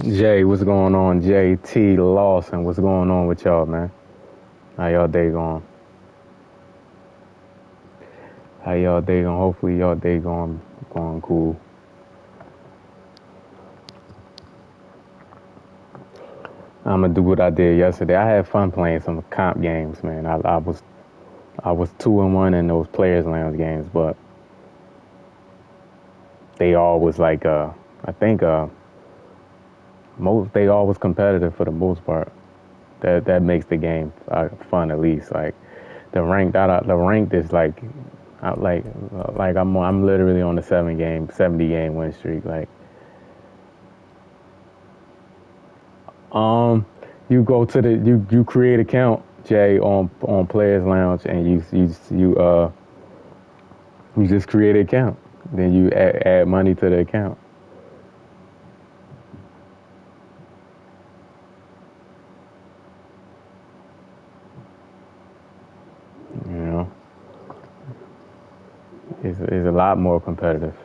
Jay, what's going on? JT Lawson, what's going on with y'all, man? How y'all day going? How y'all day going? Hopefully y'all day going cool. I'm gonna do what I did yesterday. I had fun playing some comp games, man. I was 2-1 in those players lounge games, but they all was like I think most they all was competitive for the most part. That makes the game fun at least. Like the ranked is like I, like I'm literally on the 70 game win streak. Like um, you go to you create account Jay on Players Lounge and you just create an account. Then you add money to the account. You know, it's a lot more competitive.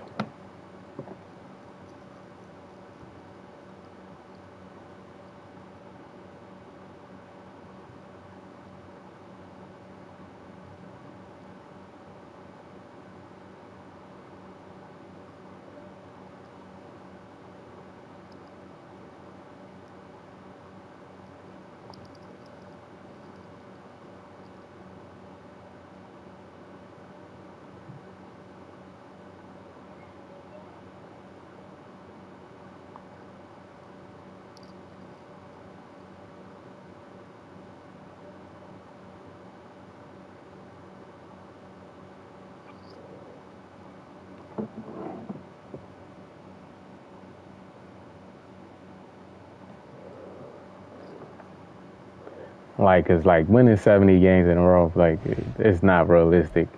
Like, it's like winning 70 games in a row. Like, it's not realistic.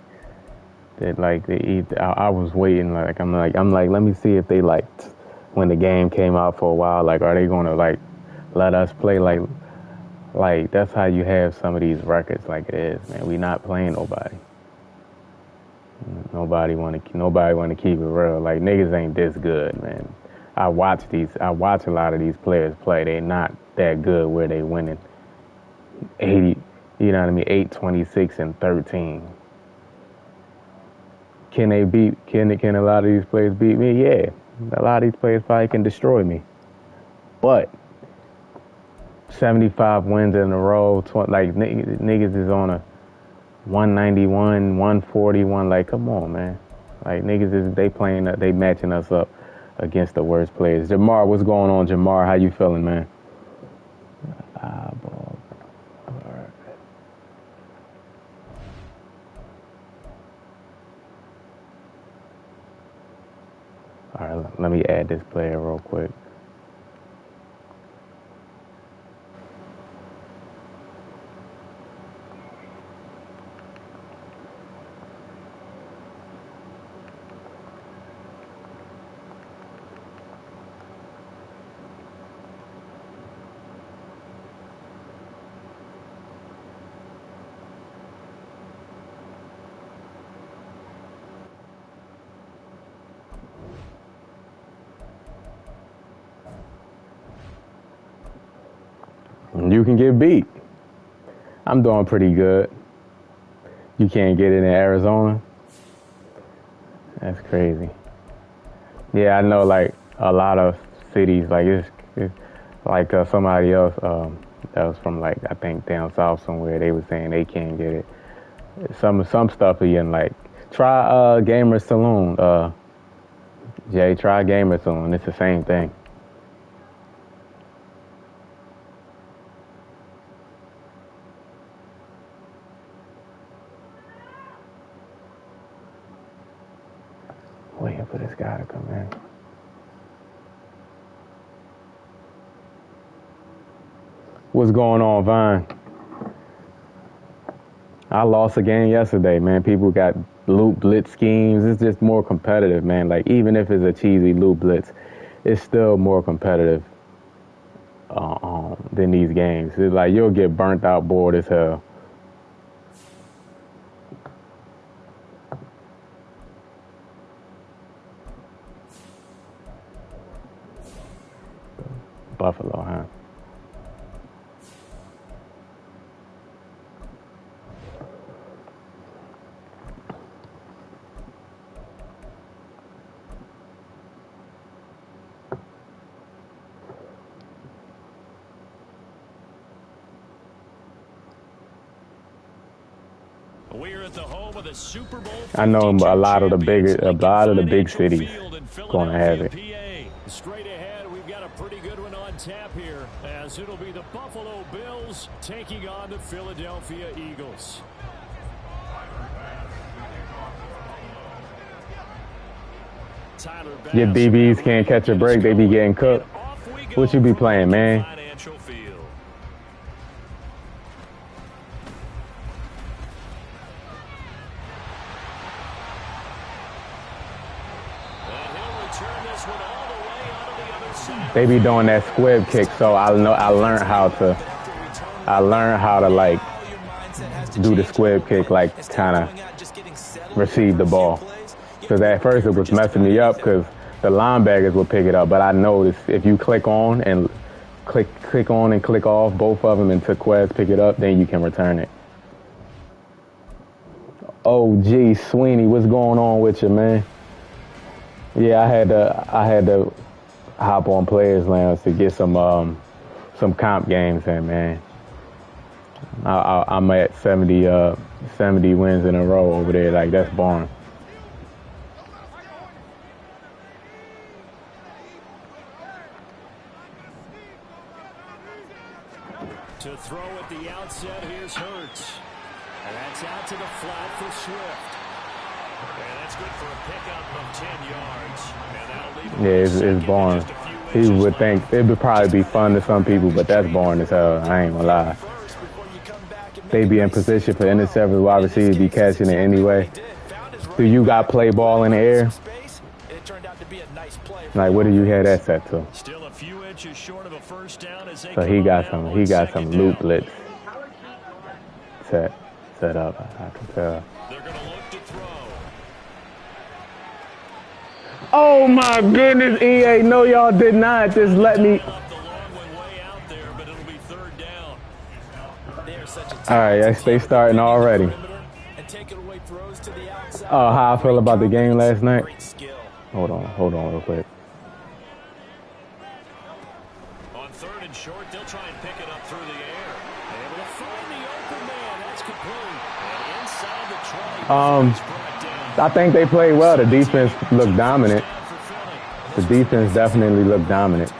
That like I was waiting. Like, let me see if they liked when the game came out for a while. Like, are they gonna like let us play? Like that's how you have some of these records. Like it is, man. We not playing nobody. Nobody want to keep it real. Like niggas ain't this good, man. I watch a lot of these players play. They not that good where they winning 80. You know what I mean? 8-26 and 13. Can a lot of these players beat me? Yeah. A lot of these players probably can destroy me. But 75 wins in a row, like niggas is on a 191, 141. Like, come on, man. Like niggas they matching us up against the worst players. Jamar, what's going on, Jamar? How you feeling, man? Ball. All right, let me add this player real quick. You can get beat. I'm doing pretty good. You can't get it in Arizona. That's crazy. Yeah, I know. Like a lot of cities, like it's like somebody else that was from like I think down south somewhere. They were saying they can't get it. Some stuff again. Like try Gamer Saloon. Jay, try Gamer Saloon. It's the same thing. Waiting for this guy to come in. What's going on, Vine? I lost a game yesterday, man. People got loot blitz schemes. It's just more competitive, man. Like even if it's a cheesy loot blitz, it's still more competitive than these games. It's like you'll get burnt out, bored as hell. Buffalo, huh? We're at the home of the Super Bowl. I know a lot of the big cities going to have it. Straight ahead, we've got a pretty good one on tap here, as it'll be the Buffalo Bills taking on the Philadelphia Eagles. Your DBs can't catch a break; they be getting cooked. What you be playing, man? They be doing that squib kick, so I learned how to like do the squib kick, like kind of receive the ball. Because at first it was messing me up because the linebackers would pick it up, but I noticed if you click on and click on and click off both of them until Quez pick it up, then you can return it. Oh, gee, Sweeney, what's going on with you, man? Yeah, I had to hop on Players Lounge to get some comp games in, man. I'm at 70 wins in a row over there. Like, that's boring. To throw at the outset, here's Hurts. And that's out to the flat for Swift. And that's good for a pickup of 10 yards. And that'll leave yeah, it's boring. People would think it would probably be fun to some people, but that's boring as hell. I ain't gonna lie. They be in position for interceptors, wide receivers be catching it anyway. Do you got play ball in the air? Like, what do you have that set to? Still a few inches short of a first down as they So he got some loop blitz set up. I can tell. They're gonna look to throw. Oh my goodness, EA! No, y'all did not. Just let me. All right, they starting already. Oh, how I feel about the game last night? Hold on real quick. On third and short, they'll try and pick it up through the air. Able to find the open man. That's complete. And inside the 20. I think they played well. The defense looked dominant. The defense definitely looked dominant.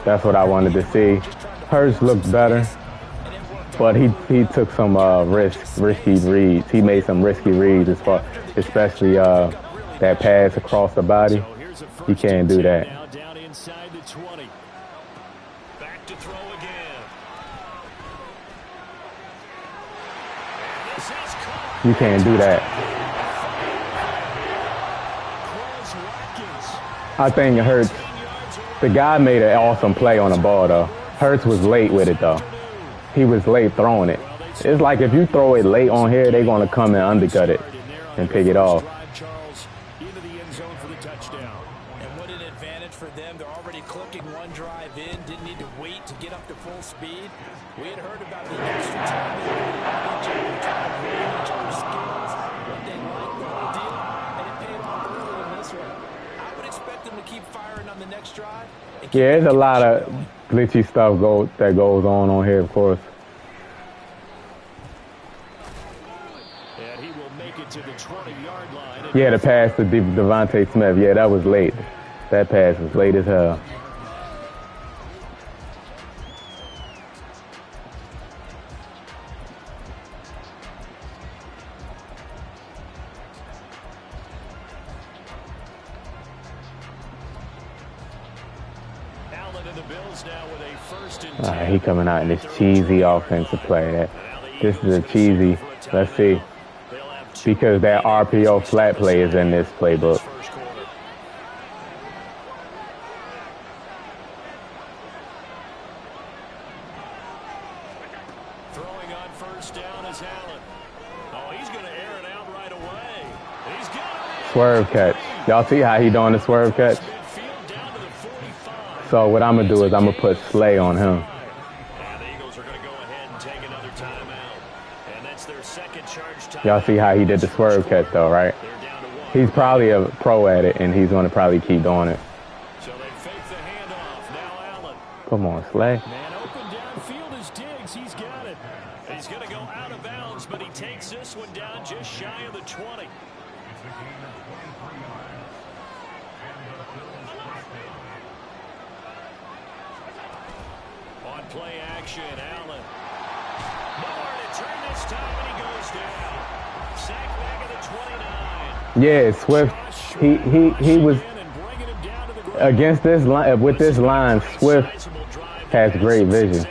That's what I wanted to see. Hurts looked better, but he took some risky reads. He made some risky reads especially that pass across the body. He can't do that. Down inside the 20. Back to throw again. You can't do that. I think Hurts, the guy made an awesome play on the ball, though. Hurts was late with it, though. He was late throwing it. It's like if you throw it late on here, they're going to come and undercut it and pick it off. Into the end zone for the touchdown. And what an advantage for them. They're already clicking one drive in, didn't need to wait to get up to full speed. We had heard about the extra time they put in each other's skills, what they like, the whole deal, and it paid off early in this one. I would expect them to keep firing on the next drive. Yeah, there's a lot of glitchy stuff that goes on here, of course. And he will make it to the 20-yard line. Yeah, the pass to Devontae Smith. Yeah, that was late. That pass was late as hell. He coming out in this cheesy offensive play. This is a cheesy. Let's see. Because that RPO flat play is in this playbook. Throwing on first down is Allen. Oh, he's going to air it out right away. He's got it. Swerve catch. Y'all see how he doing the swerve catch? So what I'm going to do is I'm going to put Slay on him. And the Eagles are going to go ahead and take another timeout. And that's their second charge time. Y'all see how he did the swerve catch, though, right? He's probably a pro at it, and he's going to probably keep doing it. So they fake the handoff. Now Allen. Come on, Slay. Man open downfield is Diggs. He's got it. He's going to go out of bounds, but he takes this one down just shy of the 20. On play action, Allen. Nowhere to turn this time, and he goes down. Sack back at the 29. Yeah, Swift. He was against this line with this line. Swift has great vision,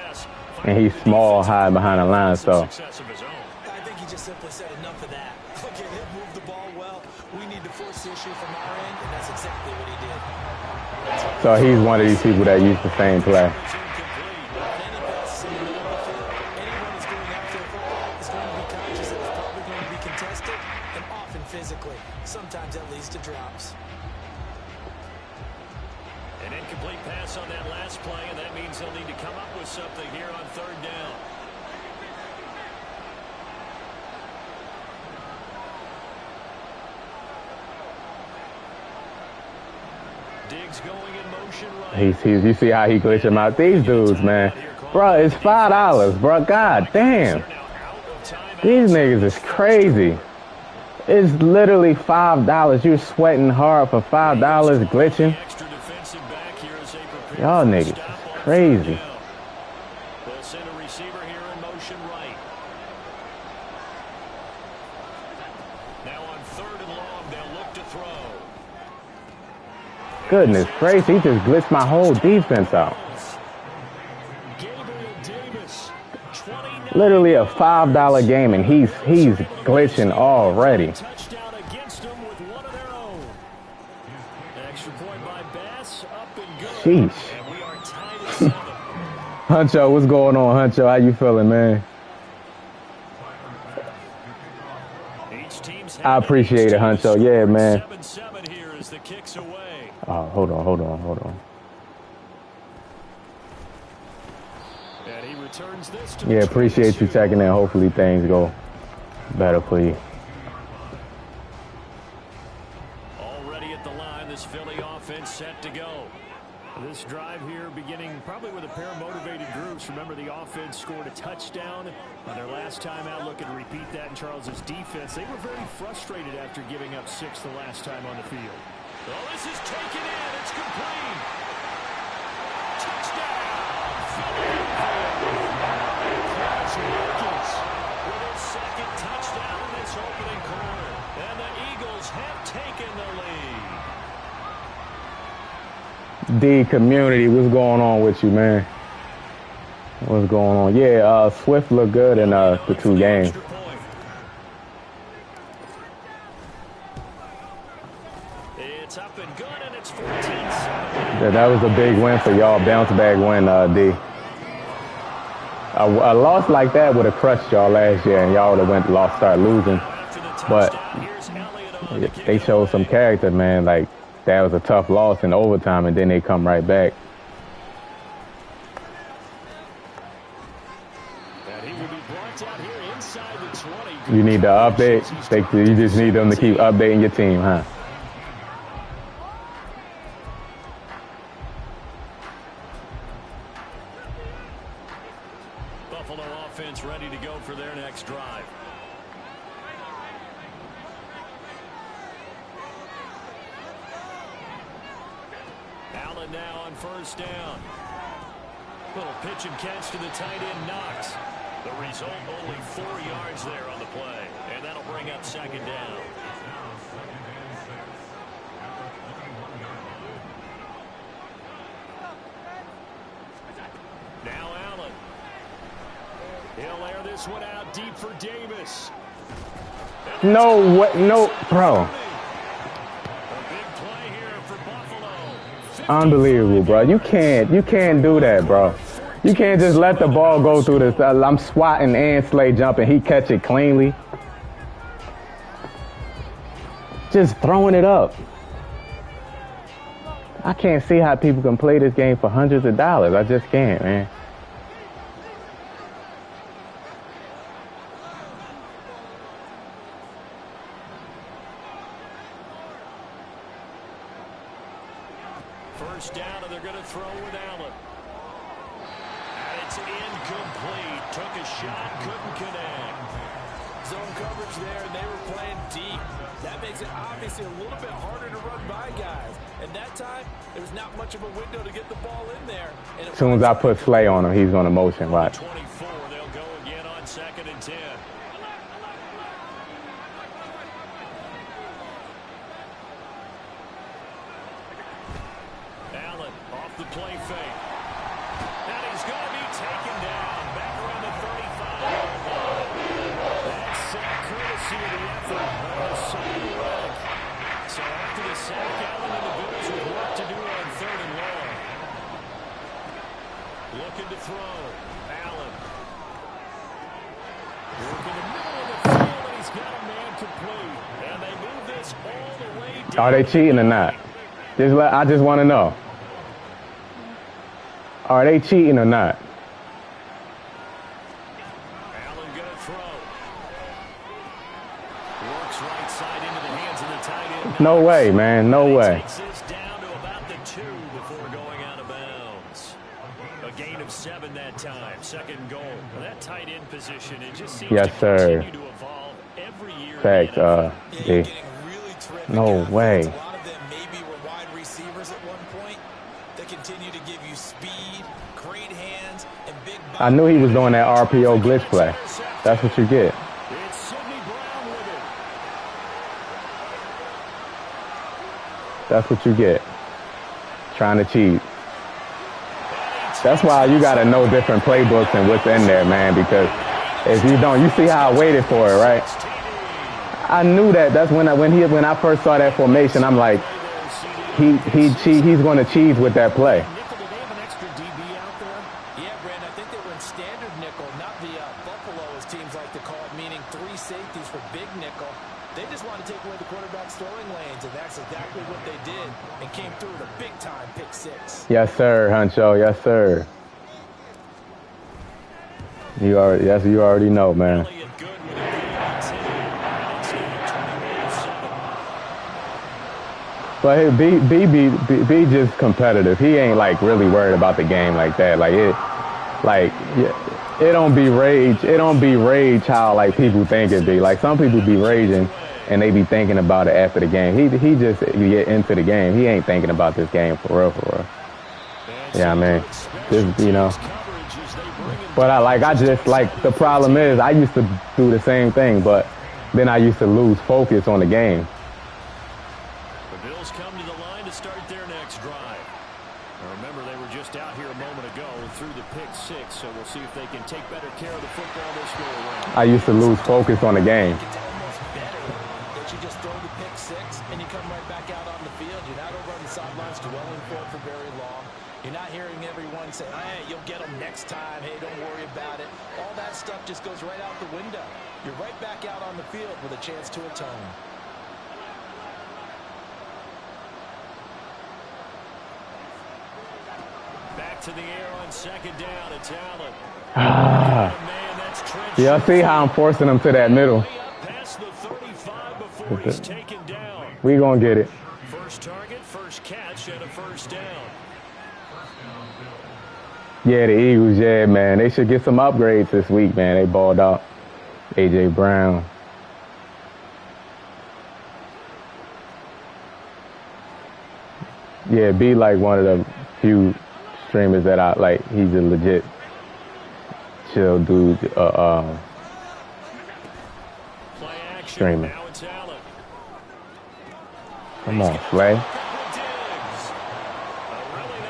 and he's small, high behind the line. So I think he just simply said enough of that. Okay, he'll move the ball well. We need to force the issue from our end, and that's exactly what he did. so he's one of these people that use the same play. Physically, sometimes that leads to drops. An incomplete pass on that last play, and that means they'll need to come up with something here on third down. Diggs going in motion right. You see how he glitch him out? These dudes, man. Bro, it's $5, bro. God damn. These niggas is crazy. It's literally $5. You're sweating hard for $5 glitching. Y'all niggas is crazy. They'll send a receiver here in motion right. Now on third and long, they'll look to throw. Goodness gracious, he just glitched my whole defense out. Gabriel Davis, 29. Literally a $5 game, and he's glitching already. Touchdown against them with one of their own. Extra point by Bass, up and good. Sheesh. And we are tied at 7. Huncho, what's going on, Huncho? How you feeling, man? Each team's I appreciate it, Huncho. Yeah, man. 7-7 here as the kicks away. Oh, hold on. And he returns this to Yeah, the appreciate you 22. checking in. Hopefully things go better for you. Already at the line, this Philly offense set to go. This drive here beginning probably with a pair of motivated groups. Remember, the offense scored a touchdown on their last time out. Looking to repeat that in Charles's defense. They were very frustrated after giving up 6 the last time on the field. Well, this is taken in. It's complete. Touchdown, Philadelphia. Chris Wilkins with his second touchdown in this opening quarter. And the Eagles have taken the lead. D community, what's going on with you, man? What's going on? Yeah, Swift looked good in the 2 games. It's up and good, and it's 14-7. That was a big win for y'all. Bounce back win, D. A loss like that would have crushed y'all last year, and y'all would have started losing. But they showed some character, man. Like, that was a tough loss in overtime, and then they come right back. And he will be brought down here inside the 20. You need to update. You just need them to keep updating your team, huh? Buffalo offense ready to go for their next drive. Allen now on first down. Little pitch and catch to the tight end, Knox. The result, only 4 yards there on the play. And that'll bring up second down. Now Allen. He'll air this one out deep for Davis. No, what? No, bro. A big play here for Buffalo. Unbelievable, bro. You can't do that, bro. You can't just let the ball go through this. I'm swatting and Slay jumping. He catch it cleanly. Just throwing it up. I can't see how people can play this game for hundreds of dollars. I just can't, man. First down, and they're going to throw with Allen. And it's incomplete. Took a shot, couldn't connect. Zone coverage there, and they were playing deep. That makes it obviously a little bit harder to run by guys. And that time, there was not much of a window to get the ball in there. And As soon as I put Slay on him, he's going to motion. Watch. 24, they'll go again on 2nd and 10. Allen off the play fake. And he's going to be taken down. Back around the 35-yard line. That's courtesy of the effort of Sonny Reddick. So after the sack, Allen and the Bills with work to do on 3rd and long. Looking to throw. Allen. Working the middle of the field, and he's got a man complete. And they move this all the way down. Are they cheating or not? I just want to know. Are they cheating or not? Allen gonna throw. Works right side into the hands of the tight end. No way, man. No way. Takes this down to about the 2 before going out of bounds. A gain of 7 that time. 2nd goal. Well, that tight end position, it just seems Yes, to sir. continue to evolve every year. Facts. Getting really terrific No athletes. way. A lot of them maybe were wide receivers at one point. They continue to give you speed, great hands, and big body. I knew he was doing that RPO glitch play. That's what you get. It's Sidney Brown with it. That's what you get. Trying to cheat. That's why you got to know different playbooks and what's in there, man, because if you don't, you see how I waited for it, right? I knew that. That's when I first saw that formation, I'm like, he's going to cheese with that play. Nickel, do they have an extra DB out there? Yeah, Brandon, I think they were in standard nickel, not the Buffalo, as teams like to call it, meaning 3 safeties for big nickel. They just want to take away the quarterback's throwing lanes, and that's exactly what they did, and came through with a big-time pick 6. Yes, sir, Huncho. Yes, sir. You already know, man. Elliott good with a gain of 10. And it's now 21-7. But hey, B just competitive. He ain't like really worried about the game like that. It don't be rage. It don't be rage how like people think it be. Like some people be raging and they be thinking about it after the game. He just get into the game. He ain't thinking about this game for real. Yeah, I mean, just, you know. But the problem is I used to do the same thing, but then I used to lose focus on the game. The Bills come to the line to start their next drive. Now remember, they were just out here a moment ago through the pick 6, so we'll see if they can take better care of the football this go around. I used to lose focus on the game. It's almost better that you just throw the pick 6 and you come right back out on the field. You're not over on the sidelines dwelling for very long. You're not hearing everyone say, hey, you'll get them next time. Hey, don't worry about it. All that stuff just goes right out the window. You're right back out on the field with a chance to atone. Back to the air on 2nd down. It's Allen. Yeah, see how I'm forcing him to that middle. Past the 35 before he's taken down. We gonna get it. First target, first catch, and a first down. Yeah, the Eagles, yeah, man. They should get some upgrades this week, man. They balled out. A.J. Brown. Yeah, be like one of the few streamers that I like. He's a legit chill dude. Streamer. Now it's Allen. Come on, Slay.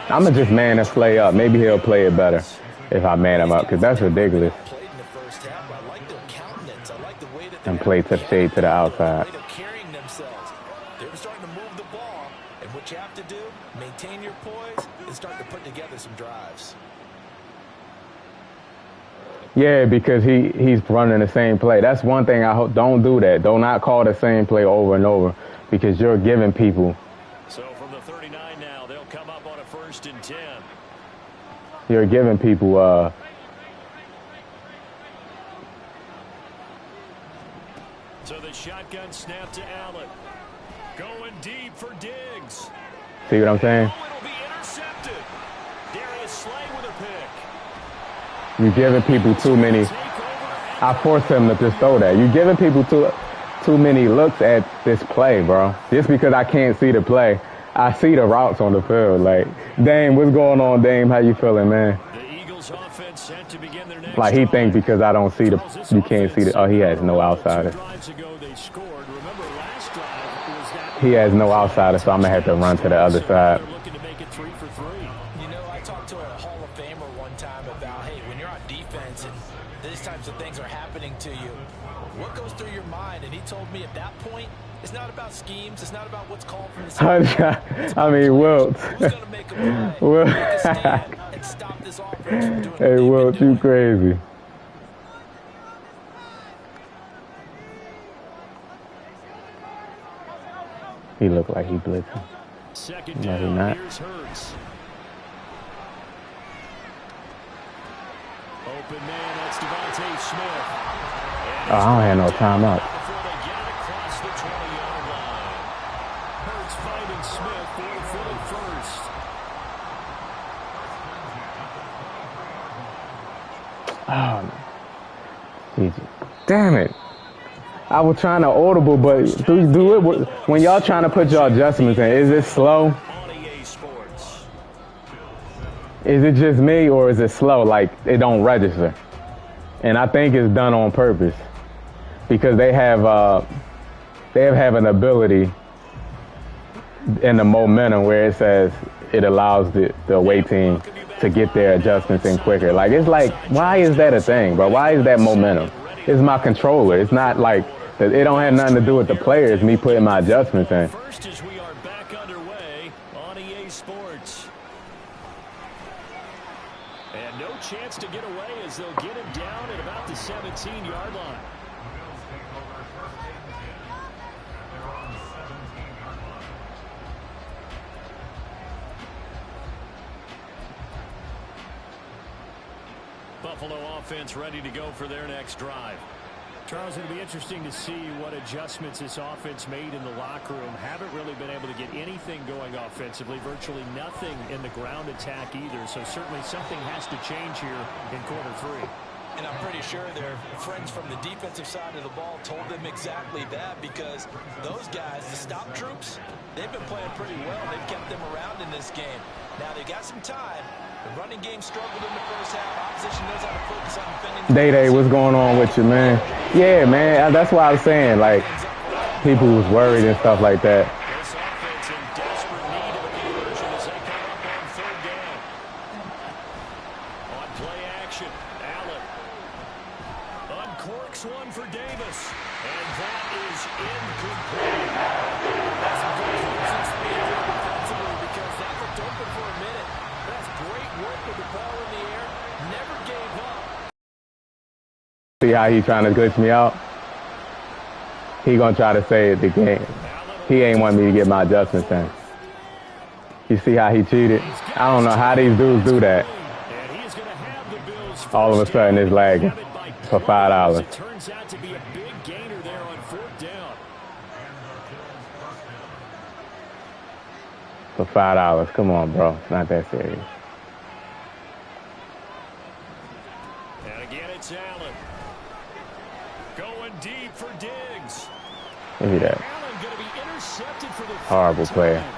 I'ma just man that Slay up. Maybe he'll play it better if I man him up, because that's ridiculous. Played in the first half. I like their countenance. I like the way that And play to shade to the outside. they're carrying themselves. They were starting to move the ball, and what you have to do, maintain your poise and start to put together some drives. Yeah, because he's running the same play. That's one thing I hope. Don't do that. Do not call the same play over and over, because you're giving people So from the 39 now, they'll You're giving people So the shotgun snap to Allen. Going deep for Diggs. See what I'm saying? Oh, it'll be intercepted. Darius Slay with a pick. You're giving people too many. I forced him to just throw that. You're giving people too many looks at this play, bro. Just because I can't see the play, I see the routes on the field. Like, Dame, what's going on, Dame? How you feeling, man? The Eagles offense set to begin their next Like, he drive. thinks because I don't see you can't see the. Oh, he has no outsider. 2 drives ago they scored. Remember last drive was that He has no outsider, so I'm gonna have to run to the other side. they're looking to make it 3 for 3. You know, I talked to a Hall of Famer one time about, hey, when you're on defense and these types of things are happening to you, what goes through your mind? And he told me at that point, it's not about schemes. It's not about what's called from the side. I mean, Wilt. Who's going to make a play? Wilt. Make a stand and stop this offense from doing what Hey, they've been Wilt, you doing. crazy. He looked like he blitzing. Second No, he down, not. here's Hurts. Open man, that's Devontae Smith. Oh, I don't have no timeout. Before they get it across the 20-yard line. Hurts finding Smith, four-footed first. Oh, Jesus. Damn it. I was trying to audible, but do it when y'all trying to put your adjustments in. Is it slow? On EA Sports. Is it just me, or is it slow? Like, it don't register. And I think it's done on purpose because they have an ability in the momentum where it says it allows the away team to get their adjustments in quicker. Like, it's like, why is that a thing, bro? Why is that momentum? It's my controller. It's not like, it don't have nothing to do with the players, me putting my adjustments in. First as we are back underway on EA Sports. And no chance to get away as they'll get him down at about the 17-yard line. Buffalo offense ready to go for their next drive. Charles, it'll be interesting to see what adjustments this offense made in the locker room. Haven't really been able to get anything going offensively, virtually nothing in the ground attack either. So certainly something has to change here in quarter 3. And I'm pretty sure their friends from the defensive side of the ball told them exactly that, because those guys, the stop troops, they've been playing pretty well. They've kept them around in this game. Now they got some time. The running game struggled in the first half. Opposition knows how to focus on defending. Day-Day, what's going on with you, man? Yeah, man, that's why I was saying, like, people was worried and stuff like that. This offense in desperate need of a conversion as they come up on 3rd down. On play action, Allen uncorks one for Davis, and that is incomplete. That's some good defense being done defensively, because that looked open for a minute. That's great work with the ball in the air. Never gave up. See how he trying to glitch me out? He gonna try to save the game. He ain't want me to get my adjustments in. You see how he cheated? I don't know how these dudes do that. And he is going to have the Bills All of a sudden it's lagging for $5. It turns out to be a big gainer there on 4th down. For $5. Come on, bro. It's not that serious. And again, it's Allen. Going deep for Diggs. Look at that. Allen going to be intercepted for the Horrible third player. time.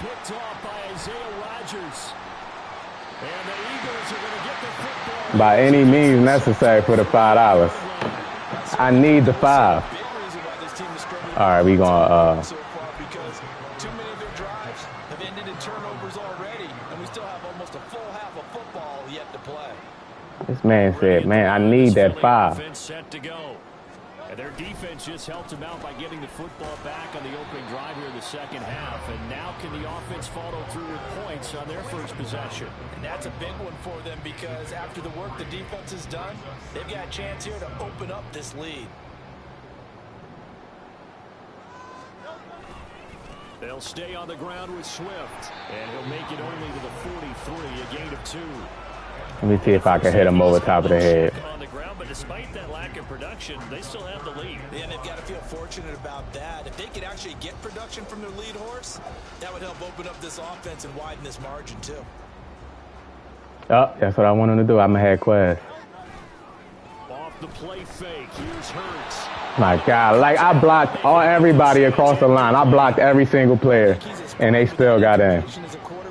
Picked off by Isaiah Rodgers. And the Eagles are going to get the football. By any means necessary for the $5. I need the 5. Big reason why this team is struggling. All right, we gonna so far, because too many of their drives have ended in turnovers already, and we still have almost a full half of football yet to play. This man said, man, I need that 5. Offense set to go. And their defense just helped them out by getting the football back on the opening drive here in the second half. And now can the offense follow through with points on their first possession? And that's a big one for them, because after the work the defense has done, they've got a chance here to open up this lead. They'll stay on the ground with Swift. And he'll make it only to the 43, a gain of 2. Let me see if I can hit him over top of the head. On the ground, but despite that lack of production, they still have the lead. Yeah, and they've got to feel fortunate about that. If they could actually get production from their lead horse, that would help open up this offense and widen this margin too. Oh, that's what I want him to do. I'm going to have Quez. Off the play fake, here's Hurts. My God, like I blocked everybody across the line. I blocked every single player, and they still got in.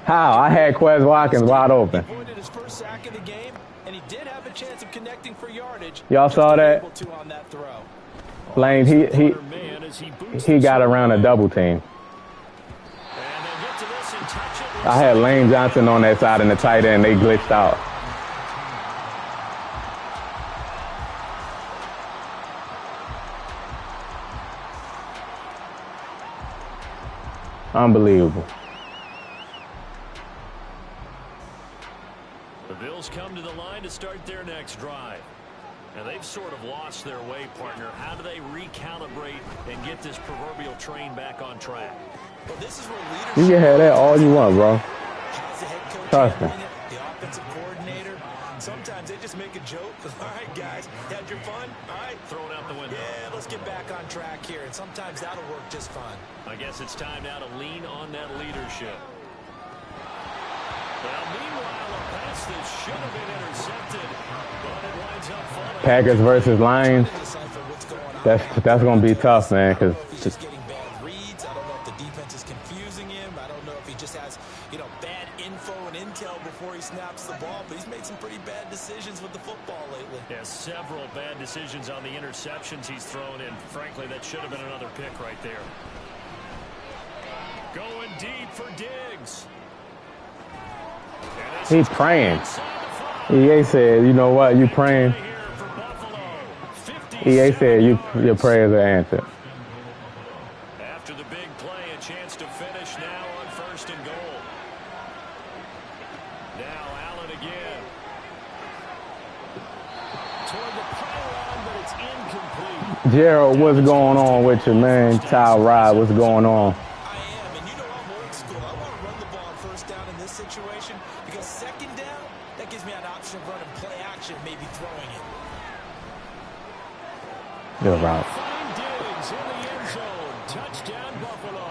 How? I had Quez Watkins wide open. His first sack of the game, and he did have a chance of connecting for yardage. Y'all saw that? Lane, he got around a double team. I had Lane Johnson on that side and the tight end. They glitched out. Unbelievable. The Bills come to the line to start their next drive. Now, they've sort of lost their way, partner. How do they recalibrate and get this proverbial train back on track? Well, this is where leadership. You can have that all you want, bro. How's the head coach Trust me. the offensive coordinator? Sometimes they just make a joke. All right, guys, had your fun? All right. Throw it out the window. Yeah, let's get back on track here. And sometimes that'll work just fine. I guess it's time now to lean on that leadership. Well, meanwhile, a pass that should have been intercepted, but it winds up falling. Packers versus Lions. That's going to be tough, man, because He's just getting bad reads. I don't know if the defense is confusing him. I don't know if he just has, bad info and intel before he snaps the ball. But he's made some pretty bad decisions with the football lately. Yeah, several bad decisions on the interceptions he's thrown in. Frankly, that should have been another pick right there. Going deep for Diggs. he's praying. EA said, you know what, you praying. EA said your prayers are answered. After the big play, a chance to finish now on 1st and goal. Now Allen again. Toward the pylon, but it's incomplete. Gerald, what's going on with you, man? Ty Rod, what's going on? I am, and I'm old school. I want to run the ball on 1st down in this situation because 2nd down, that gives me an option of running play action, maybe throwing it. Good route. Fine Diggs in the end zone. Touchdown, Buffalo.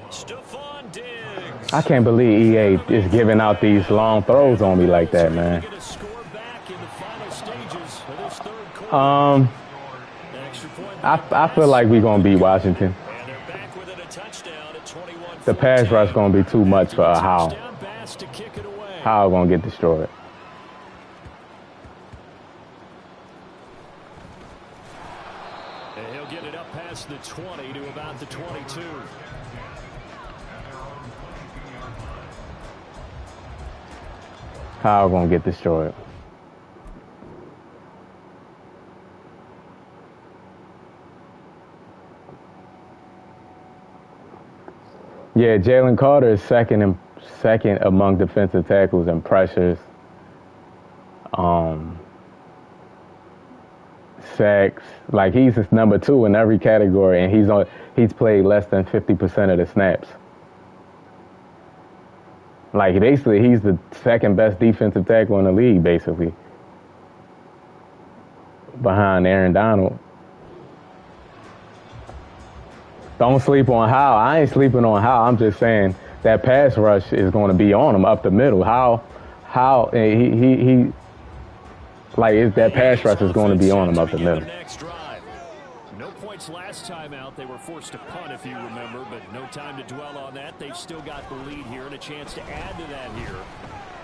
Stephon Diggs. I can't believe EA is giving out these long throws on me like that, man. Get a score back in the final stages of this 3rd quarter. Extra point. I feel like we're gonna beat Washington. And they're back within a touchdown at 21. The pass rush gonna be too much for Howe. Touchdown pass to kick it away. Howe gonna get destroyed. And he'll get it up past the 20 to about the 22. Howe gonna get destroyed. Yeah, Jalen Carter is second among defensive tackles in pressures, sacks. Like he's number 2 in every category, and he's played less than 50% of the snaps. Like basically, he's the 2nd best defensive tackle in the league, basically, behind Aaron Donald. Don't sleep on Howe. I ain't sleeping on Howe. I'm just saying that pass rush is going to be on him up the middle. How he that pass rush is going to be on him up the middle. No points last time out. They were forced to punt, if you remember, but no time to dwell on that. They've still got the lead here and a chance to add to that here.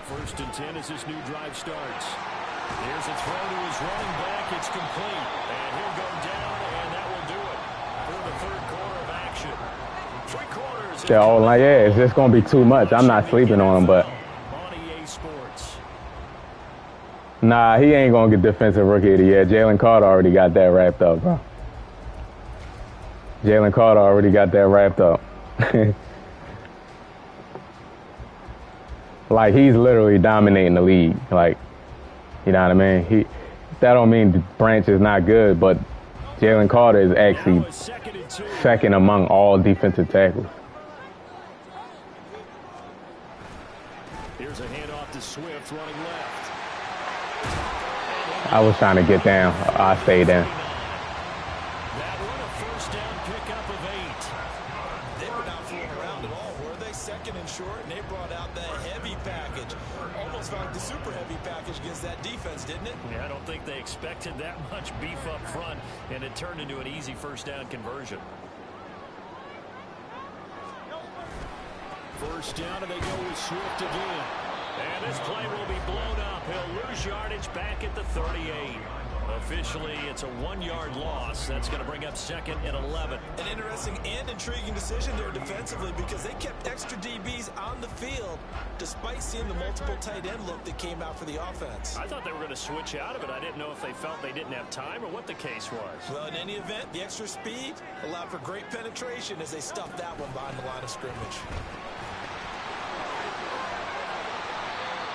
1st and 10 as this new drive starts. Here's a throw to his running back. It's complete. And he'll go down, and that will do it for the 3rd quarter of action. 3 quarters. Yeah, it's just going to be too much. I'm not sleeping on him, but On EA Sports. nah, he ain't going to get defensive rookie of the year. Jalen Carter already got that wrapped up, bro. Jalen Carter already got that wrapped up. Like, he's literally dominating the league. Like, you know what I mean? That don't mean Branch is not good, but Jalen Carter is actually 2nd among all defensive tackles. Here's a handoff to Swift running left. I was trying to get down. I stayed down. That one a first down pickup of 8. They were not fooling around at all, were they? Second and short, and they brought out the heavy package. Almost like the super heavy package against that defense, didn't it? Yeah, I don't think they expected that much beef up front, and it turned into an easy first down conversion. First down, and they go with Swift again. And this play will be blown up. He'll lose yardage back at the 38. Officially, it's a 1-yard loss. That's going to bring up second and 11. An interesting and intriguing decision there defensively because they kept extra DBs on the field despite seeing the multiple tight end look that came out for the offense. I thought they were going to switch out of it. I didn't know if they felt they didn't have time or what the case was. Well, in any event, the extra speed allowed for great penetration as they stuffed that one behind the line of scrimmage.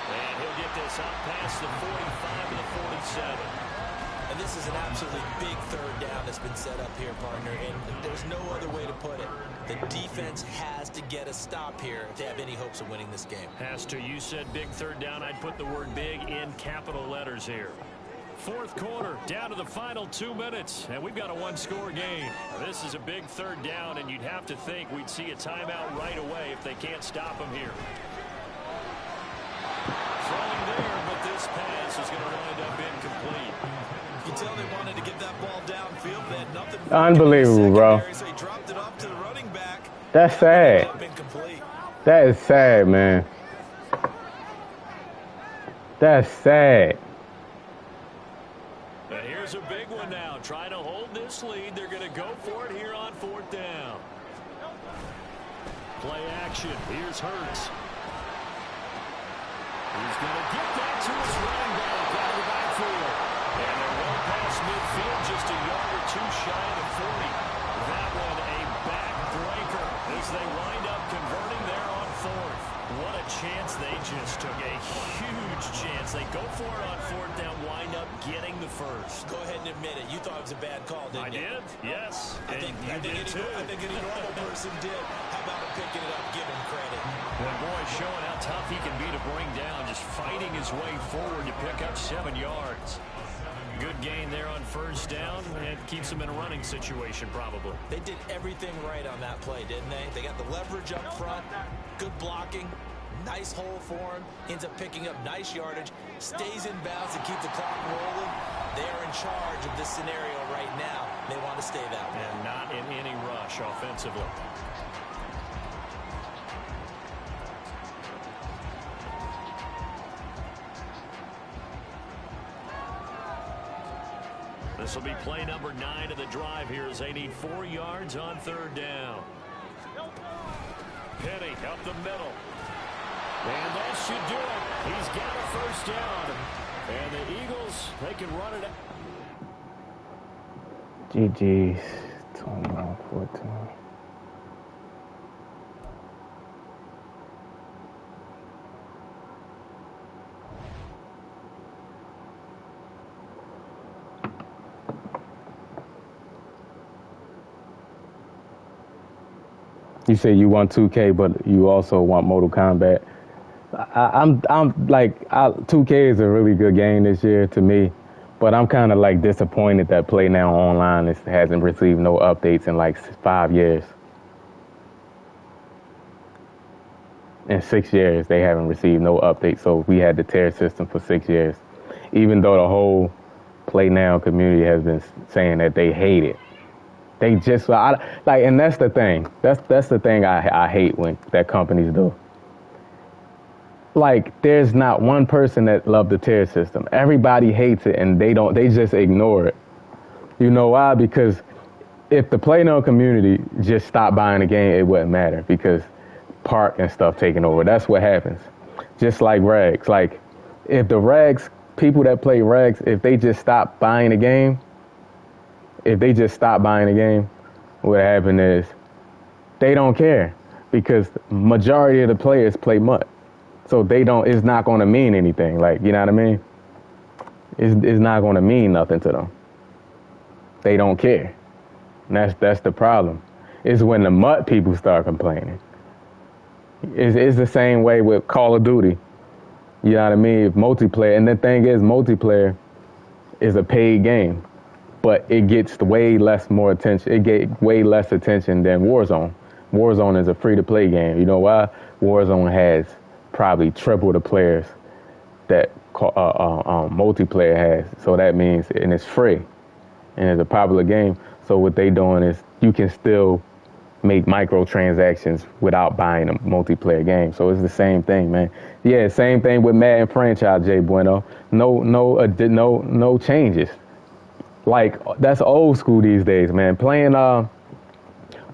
And he'll get this up past the 45 to the 47. And this is an absolutely big third down that's been set up here, partner, and there's no other way to put it. The defense has to get a stop here if they have any hopes of winning this game. Has to. You said big third down. I'd put the word big in capital letters here. Fourth quarter, down to the final 2 minutes, and we've got a one-score game. This is a big third down, and you'd have to think we'd see a timeout right away if they can't stop them here. Throwing there, but this pass is going to wind up incomplete. You tell they wanted to get that ball downfield. They had nothing. Unbelievable, bro. So he dropped it off to the running back. That's sad. That is sad, man. That's sad. And here's a big one now. Trying to hold this lead. They're going to go for it here on fourth down. Play action. Here's Hurts. He's going to get that to his running back out of the backfield. And they're well past midfield, just a yard or two shy of the 40. That one a backbreaker as they wind up converting there on fourth. What a chance they just took. A huge chance. They go for it on fourth down, wind up getting the first. Go ahead and admit it. You thought it was a bad call, didn't you? I did, yes. I think any normal person did. How about him picking it up? Give him credit. Well, boy, showing how tough he can be to bring down, just fighting his way forward to pick up 7 yards. Good gain there on first down, and keeps him in a running situation probably. They did everything right on that play, didn't they? They got the leverage up front, good blocking, nice hole for him, ends up picking up nice yardage, stays in bounds to keep the clock rolling. They are in charge of this scenario right now. They want to stay that way. And not in any rush offensively. This will be play number 9 of the drive here as they need 4 yards on third down. Penny up the middle. And that should do it. He's got a first down. And the Eagles, they can run it out. GG's 21-14. You say you want 2K, but you also want Mortal Kombat. I'm like, 2K is a really good game this year to me, but I'm kind of like disappointed that Play Now Online hasn't received no updates in like 5 years. In 6 years, they haven't received no updates, so we had the tier system for 6 years, even though the whole Play Now community has been saying that they hate it. They just and that's the thing. That's the thing I hate when that companies do. Like, there's not one person that loved the tier system. Everybody hates it, and they just ignore it. You know why? Because if the Play Now community just stopped buying the game, it wouldn't matter because Park and stuff taking over. That's what happens. Just like Rags. Like, if the Rags people that play Rags, if they just stop buying the game. What happened is they don't care because majority of the players play MUT. So it's not going to mean anything. Like, you know what I mean? It's not going to mean nothing to them. They don't care. And that's the problem. It's when the MUT people start complaining. It's the same way with Call of Duty. You know what I mean? If multiplayer, and the thing is, multiplayer is a paid game, but it gets way less more attention. It get way less attention than Warzone. Warzone is a free-to-play game. You know why? Warzone has probably triple the players that multiplayer has. So that means, and it's free, and it's a popular game. So what they doing is you can still make microtransactions without buying a multiplayer game. So it's the same thing, man. Yeah, same thing with Madden franchise, Jay Bueno. No changes. Like, that's old school these days, man. Playing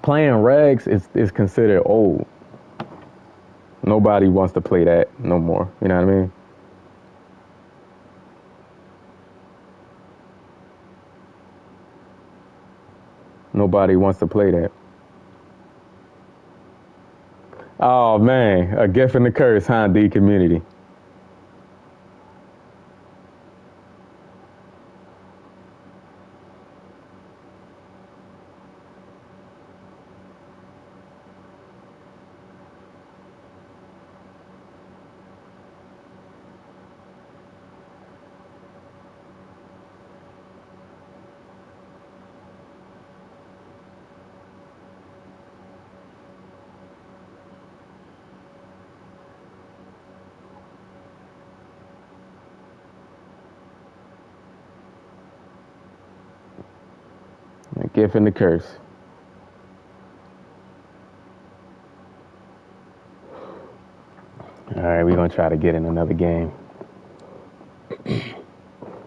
regs is considered old. Nobody wants to play that no more. You know what I mean? Nobody wants to play that. Oh man, a gift and a curse, huh, D community. A gift and a curse. All right, we're gonna try to get in another game.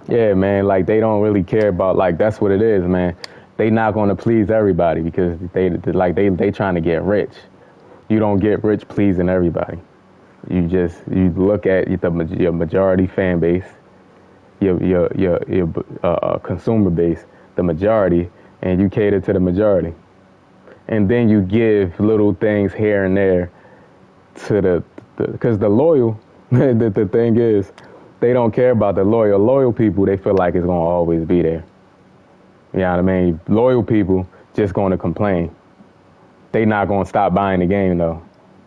Yeah, man, like they don't really care about, like, that's what it is, man. They not gonna please everybody because they trying to get rich. You don't get rich pleasing everybody. You look at your majority fan base, your consumer base, the majority, and you cater to the majority. And then you give little things here and there to because the loyal, the thing is, they don't care about the loyal. Loyal people, they feel like it's going to always be there. You know what I mean? Loyal people just going to complain. They not going to stop buying the game, though,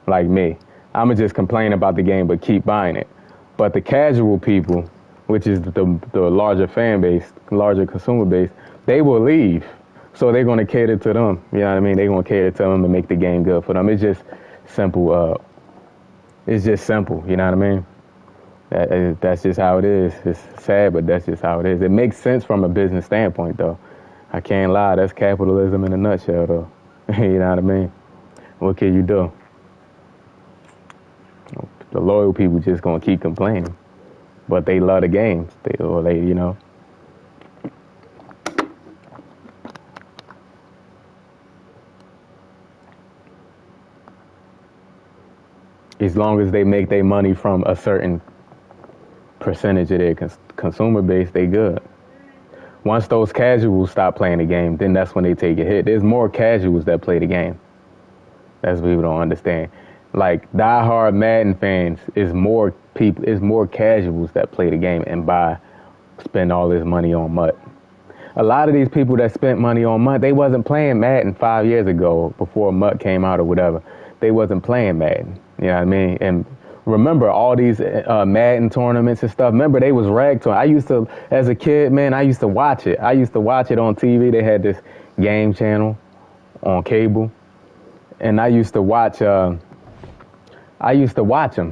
like me. I'm going to just complain about the game but keep buying it. But the casual people, which is the larger fan base, larger consumer base, they will leave. So they're going to cater to them. You know what I mean? They're going to cater to them and make the game good for them. It's just simple. It's just simple. You know what I mean? That's just how it is. It's sad, but that's just how it is. It makes sense from a business standpoint, though. I can't lie. That's capitalism in a nutshell, though. You know what I mean? What can you do? The loyal people just going to keep complaining. But they love the games. You know. As long as they make their money from a certain percentage of their consumer base, they good. Once those casuals stop playing the game, then that's when they take a hit. There's more casuals that play the game. That's what people don't understand. Like, diehard Madden fans is more casuals that play the game and spend all this money on MUT. A lot of these people that spent money on MUT, they wasn't playing Madden 5 years ago before MUT came out or whatever. They wasn't playing Madden. You know what I mean? And remember all these Madden tournaments and stuff. Remember, they was rag tournaments. I used to, as a kid, man, I used to watch it. I used to watch it on TV. They had this game channel on cable. And I used to watch them. I used to watch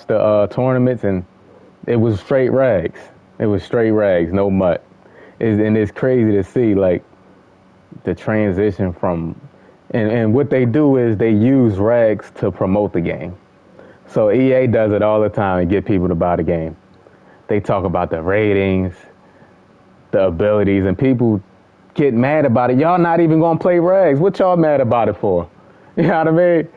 the tournaments, and it was straight rags. It was straight rags, no MUT. And it's crazy to see, like, the transition from... And what they do is they use rags to promote the game. So EA does it all the time and get people to buy the game. They talk about the ratings, the abilities, and people get mad about it. Y'all not even going to play rags. What y'all mad about it for? You know what I mean?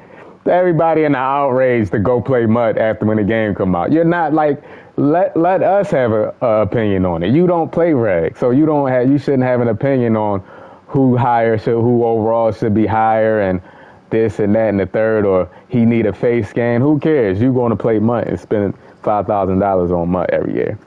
Everybody in the outrage to go play MUT after when the game come out. You're not like, let us have an opinion on it. You don't play rags, so you shouldn't have an opinion on who overall should be higher and this and that and the third, or he need a face scan. Who cares? You going to play MUT and spend $5,000 on MUT every year.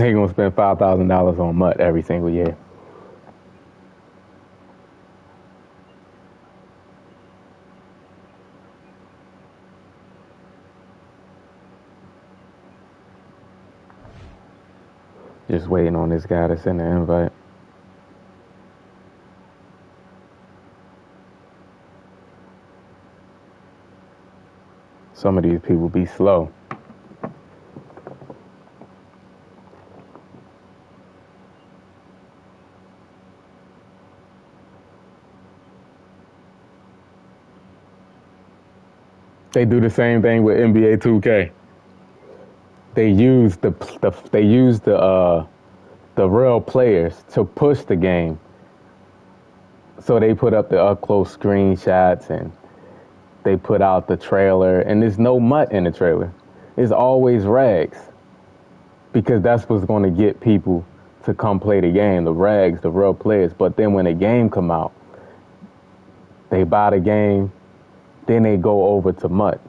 They gonna spend $5,000 on Mutt every single year. Just waiting on this guy to send an invite. Some of these people be slow. They do the same thing with NBA 2K. They use the real players to push the game. So they put up the up close screenshots and they put out the trailer, and there's no Mutt in the trailer. It's always rags, because that's what's going to get people to come play the game. The rags, the real players. But then when the game come out, they buy the game. Then they go over to Mutt.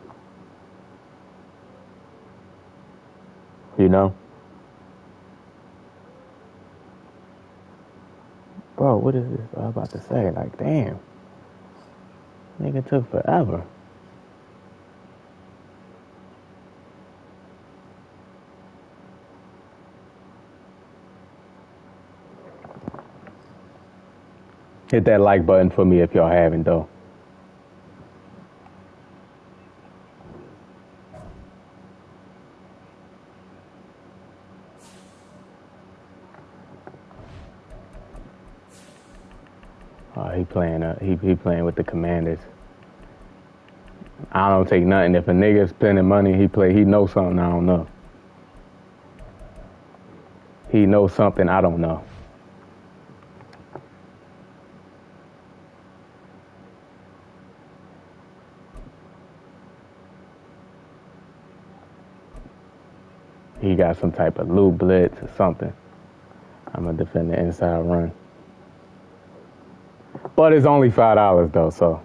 You know? Bro, what is this I was about to say? Like, damn. Nigga took forever. Hit that like button for me if y'all haven't, though. He playing with the Commanders. I don't take nothing. If a nigga spending money, he knows something I don't know. He knows something I don't know. He got some type of loop blitz or something. I'm gonna defend the inside run. But it's only $5 though, so.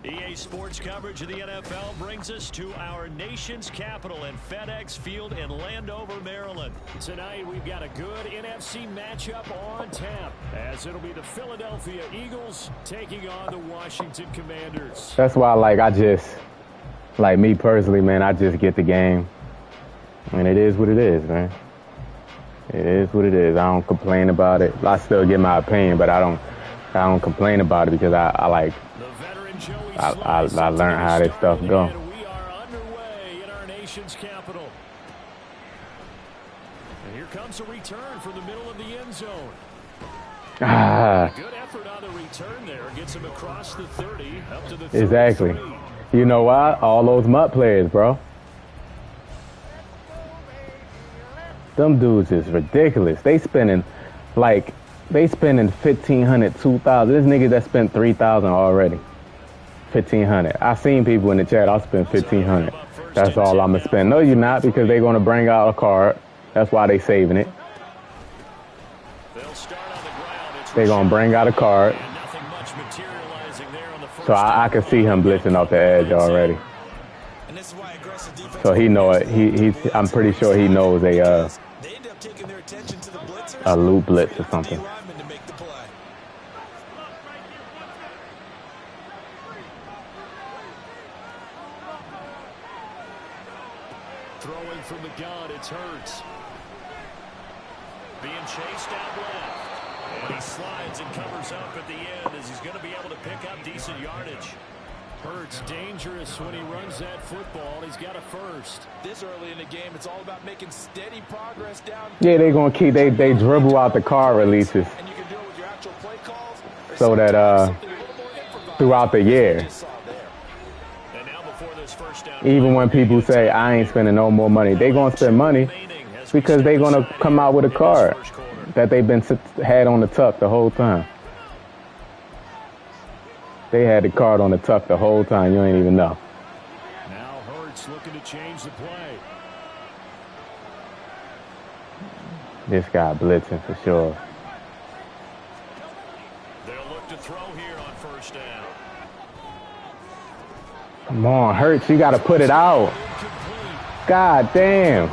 EA Sports coverage of the NFL brings us to our nation's capital in FedEx Field in Landover, Maryland. Tonight we've got a good NFC matchup on tap, as it'll be the Philadelphia Eagles taking on the Washington Commanders. That's why, like me personally, man, I just get the game. And it is what it is, man. It is what it is. I don't complain about it. I still get my opinion, but I don't complain about it, because I learned how this stuff go. We are underway in our nation's capital. And here comes a return from the middle of the end zone. Good effort on the return there. Gets him across the 30, up to the 33. Exactly. You know why? All those Mutt players, bro. Them dudes is ridiculous. They spending $1,500, $2,000. This nigga that spent $3,000 already. $1,500. I seen people in the chat. I'll spend $1,500. That's all I'm gonna spend. No, you're not, because they're gonna bring out a card. That's why they saving it. They're gonna bring out a card. So I can see him blitzing off the edge already. So he know it. I'm pretty sure he knows a loop blitz or something. Throwing from the gun, it's Hurts. Being chased out left. And he slides and covers up at the end, as he's going to be able to pick up decent yardage. Hurts dangerous when he runs that football. He's got a first. This early in the game, it's all about making steady progress down. Yeah, they're going to keep, they dribble out the card releases. And you can do it with your actual play calls. So that throughout the year, even when people say, I ain't spending no more money, they going to spend money because they going to come out with a card that they've been had on the tuck the whole time. They had the card on the tuck the whole time. You ain't even know. Now Hurts looking to change the play. This guy blitzing for sure. They'll look to throw here on first down. Come on, Hurts, you got to put it out. God damn.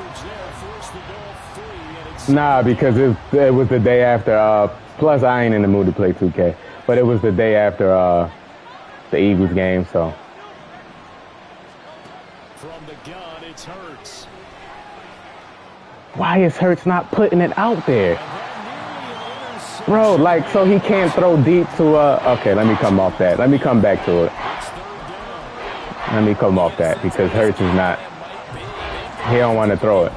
Nah, because it was the day after. Plus, I ain't in the mood to play 2K. But it was the day after the Eagles game, so. From the gun, it's Hurts. Why is Hurts not putting it out there? Bro, like, so he can't throw deep to okay, let me come off that. Let me come back to it. Let me come off that because Hurts is not. He don't want to throw it.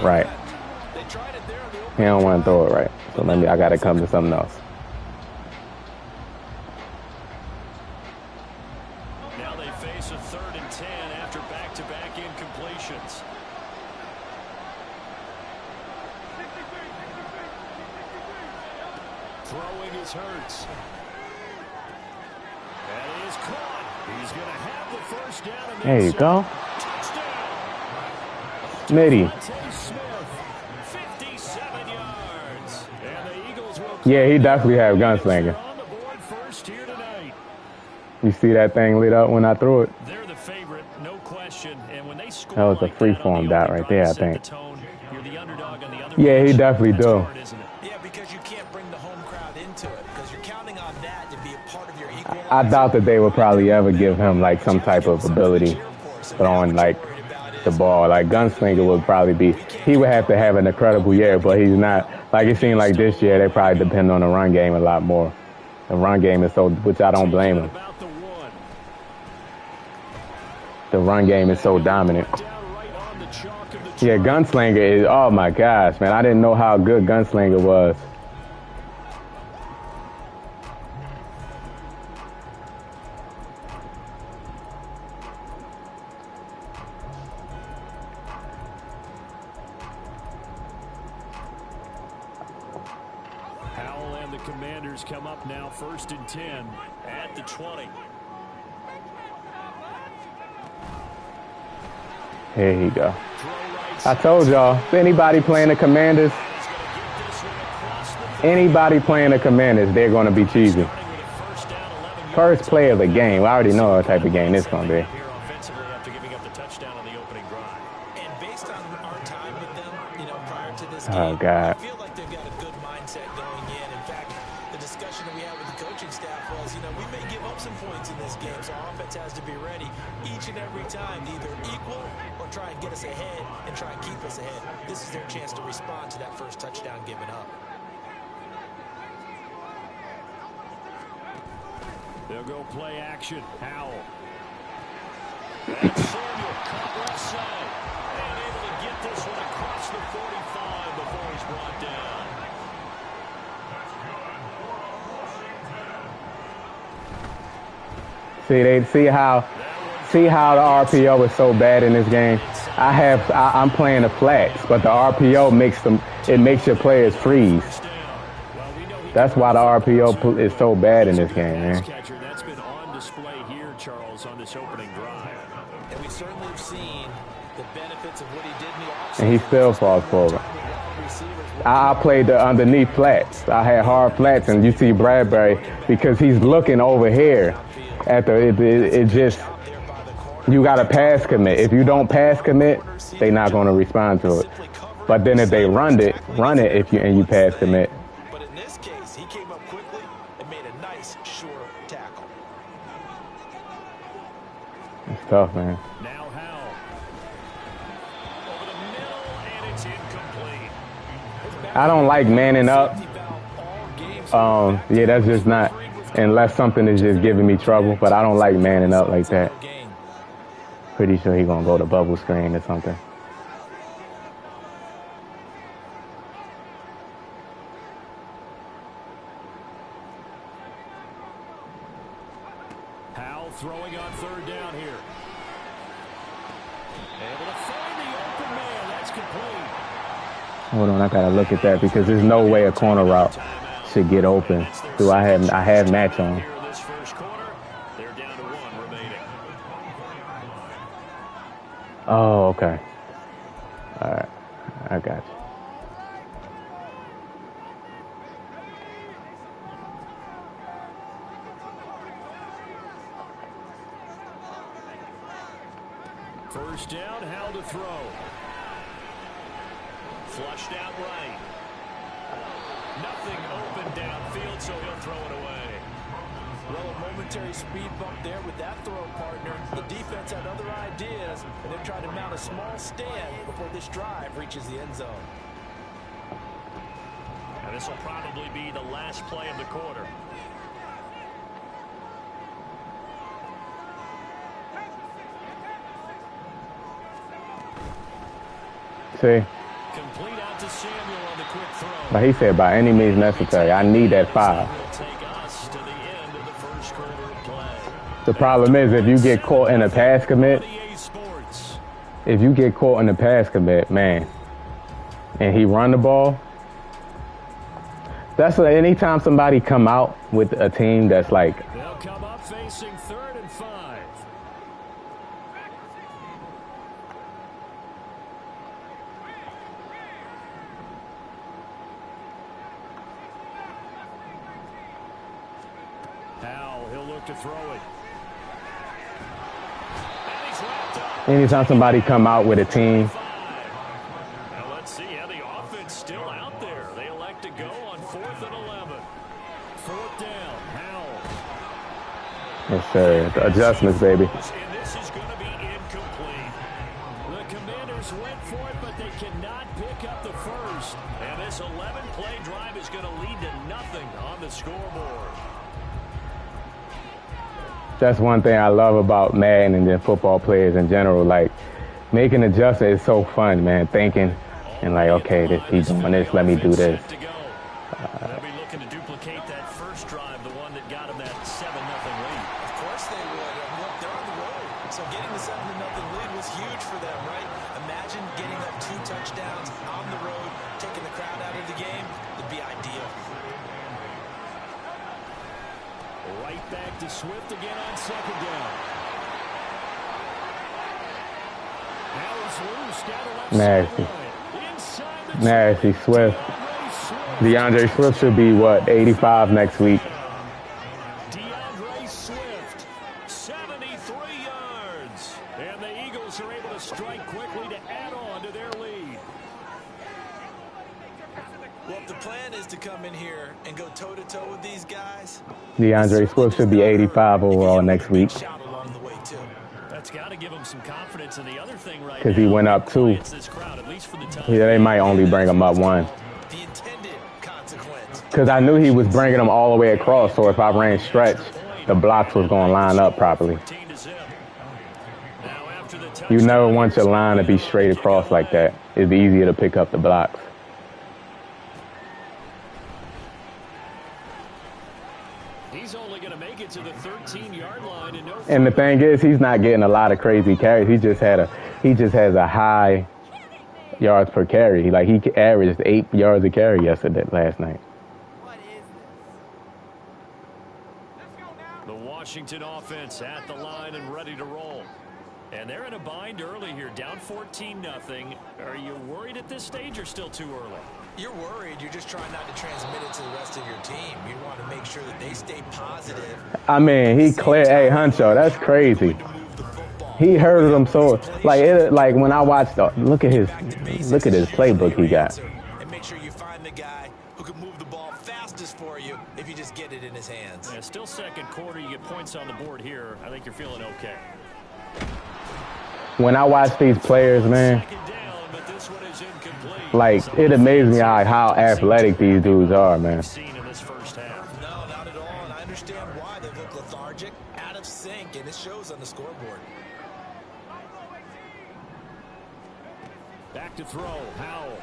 Right. He don't want to throw it right. So I got to come to something else. Now they face a 3rd and 10 after back-to-back incompletions. Throwing his Hurts. That is caught. He's going to have the first down. And there you go. Touchdown. Smitty. Smith, 57 yards. And the Eagles will Yeah, he definitely have gunslinger. on the board first here tonight. You see that thing lit up when I threw it? They're the favorite, no question. And when they score That was a like that on free-form the dot opening right there, I drive, set think. the tone. You're the underdog on the other Yeah, he bench. definitely That's do. hard, isn't it? Yeah, because you can't bring the home crowd into it because you're counting on that to be a part of your equal. I doubt that they would probably ever give him like some type of ability throwing like the ball. Like Gunslinger would probably be. He would have to have an incredible year, but he's not. Like it seemed like this year they probably depend on the run game a lot more. The run game is so, which I don't blame him. About the one. The run game is so dominant. Down right on the chalk of the Yeah, Gunslinger is. Oh my gosh, man! I didn't know how good Gunslinger was. Howell and the Commanders come up now 1st and 10 at the 20. Here you go. I told y'all, if anybody playing the Commanders, they're going to be cheesy. First play of the game. I already know what type of game this is going to be. Here offensively after giving up the touchdown on the opening drive. And based on our time with them, prior to this Oh, game, God. I feel like they've got a good mindset going in. In fact, the discussion that we had with the coaching staff was, we may give up some points in this game, so our offense has to be ready each and every time to either equal or try and get us ahead and try and keep us ahead. This is their chance to respond to that first touchdown given up. They'll go play action. Howell. And Samuel caught left side. And able to get this one across the 45 before he's brought down. See how the RPO is so bad in this game. I'm playing the flats, but the RPO makes your players freeze. That's why the RPO is so bad in this game, man. That's been on display here, Charles, on this opening drive. And we certainly have seen the benefits of what he did in the offseason. And he still falls forward. I played the underneath flats. I had hard flats, and you see Bradbury because he's looking over here at it just. You got to pass commit. If you don't pass commit, they're not going to respond to it. But then if they run it and you pass commit. But in this case, he came up quickly and made a nice, sure tackle. It's tough, man. Now Howell. Over the middle, and it's incomplete. I don't like manning up. Yeah, that's just not, unless something is just giving me trouble. But I don't like manning up like that. Pretty sure he's going to go to bubble screen or something. Howell throwing on 3rd down here. Able to find the open man. That's complete. Hold on, I got to look at that because there's no way a corner route should get open. I have match on. Here in this first quarter, they're down to 1 remaining. Oh, okay. All right. I got you. First down, Howell to throw. Flushed out right. Nothing open downfield, so he'll throw it away. Well, a momentary speed bump there with that throw, partner. The defense had other ideas, and they're trying to mount a small stand before this drive reaches the end zone. And this will probably be the last play of the quarter. See? Complete out to Samuel on the quick throw. But he said by any means necessary. I need that 5. Will take us to the end of the first quarter of play. The problem is if you get caught in a pass commit, if you get caught in a pass commit, man, and he run the ball, that's like anytime somebody come out with a team that's like, they'll come up facing 3rd and 5. Howell, he'll look to throw it. And he's wrapped up. anytime somebody come out with a team, Now let's see how the offense still out there. They elect to go on 4th and 11. 4th down, Howell. yes sir, the adjustments, baby. And this is going to be incomplete. The Commanders went for it, but they cannot pick up the first. And this 11-play drive is going to lead to nothing on the scoreboard. That's one thing I love about Madden and then football players in general. Like, making adjustments is so fun, man. Thinking and like, okay, he's doing this, let me do this. They'll be looking to duplicate that first drive, the one that got them that 7-0 lead. Of course they would. Look, they're on the road, so getting the 7-0 lead was huge for them, right? Imagine getting up 2 touchdowns on the road, taking the crowd out of the game. It'd be ideal. Right back to Swift again on 2nd down. Allen's loose down the left Nasty. sideline. Inside the Nasty, Swift. DeAndre DeAndre Swift should be, what, 85 next week. DeAndre Swift, 73 yards. And the Eagles are able to strike quickly to add on to their lead. Well, if the plan is to come in here and go toe-to-toe with these guys, DeAndre Swift should be 85 overall next week. shout along the way, too. That's got to give them some confidence. And the other thing right now, 'Cause he went up 2. it's this crowd, at least for the time. Yeah, they might only bring him up 1. The intended consequence. Because I knew he was bringing them all the way across, so if I ran stretch, the blocks was going to line up properly. 14 to zip. Now after the You touchdown, never want your line to be straight across like that. It'd be easier to pick up the blocks. he's only going to make it to the 13-yard line. And the thing is, he's not getting a lot of crazy carries. He just has a high yards per carry. He averaged 8 yards a carry last night. The Washington offense at the line and ready to roll. And they're in a bind early here, down 14-0. Are you worried at this stage or still too early? You're worried. You're just trying not to transmit it to the rest of your team. You want to make sure that they stay positive. I mean, he cleared. Hey, Huncho, that's crazy. He hurted him so. Like when I watched, look at his playbook he got. And make sure you find the guy who can move the ball fastest for you if you just get it in his hands. Yeah, still second quarter. You get points on the board here. I think you're feeling okay. When I watch these players, man, Second down, but this one is incomplete. like it amazes me how athletic these dudes are, man. Seen in this first half. No, not at all. And I understand why they look lethargic, out of sync, and it shows on the scoreboard. Back to throw, Howell.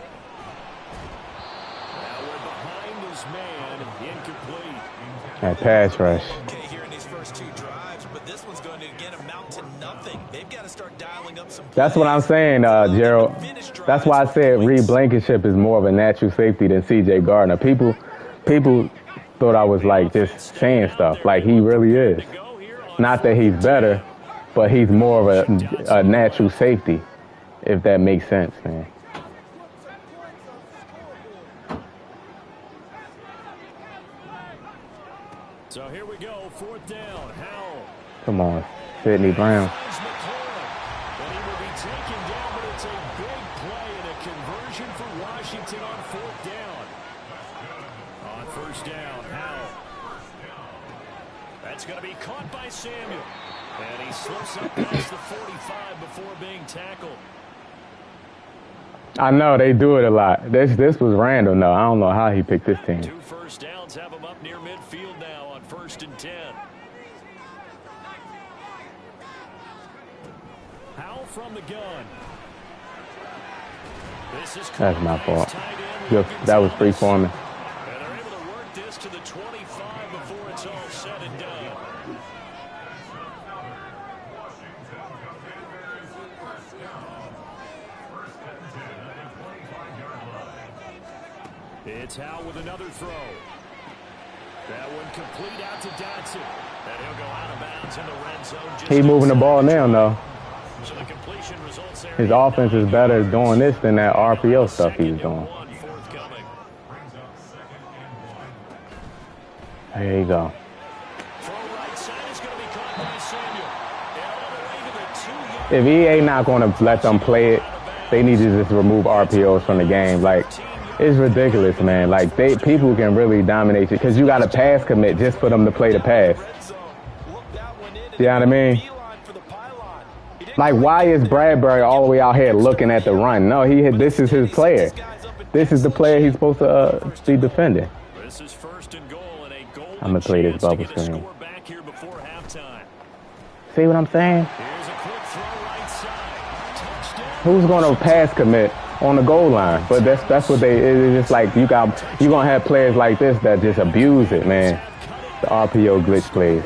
Now we're behind his man, incomplete. That pass rush. Okay, here in these first 2 drives, but this one's going to again amount to nothing. They've got to start dialing up some. That's what I'm saying, Gerald. That's why I said Reed Blankenship is more of a natural safety than C.J. Gardner. People thought I was like just saying stuff. Like he really is. Not that he's better, but he's more of a natural safety, if that makes sense, man. So here we go, 4th down, Howell. Come on, Sidney Brown. Finds McLaurin. And he will conversion for Washington on 4th down. On 1st down, Howell. That's going to be caught by Samuel. And he slips up past the 45 before being tackled. I know they do it a lot. This was random though. I don't know how he picked this team. 2 first downs have him up near midfield now on 1st and 10. Howell from the gun. That's my fault. That was free for me. And they're able to work this to the 25 before it's all said and done. It's Howell with another throw. That one complete out to Dotson. And he'll go out of bounds in the red zone. He moving the ball now, though. So the completion results there. His offense is better doing this than that RPO stuff he was doing. There you go. If EA not going to let them play it, they need to just remove RPOs from the game. Like, it's ridiculous, man. Like, people can really dominate you because you got to pass commit just for them to play the pass. You know what I mean? Like, why is Bradbury all the way out here looking at the run? No, this is his player. This is the player he's supposed to be defending. I'm going to play this bubble screen. See what I'm saying? Who's going to pass commit on the goal line? But that's what it's just like you're going to have players like this that just abuse it, man. The RPO glitch plays.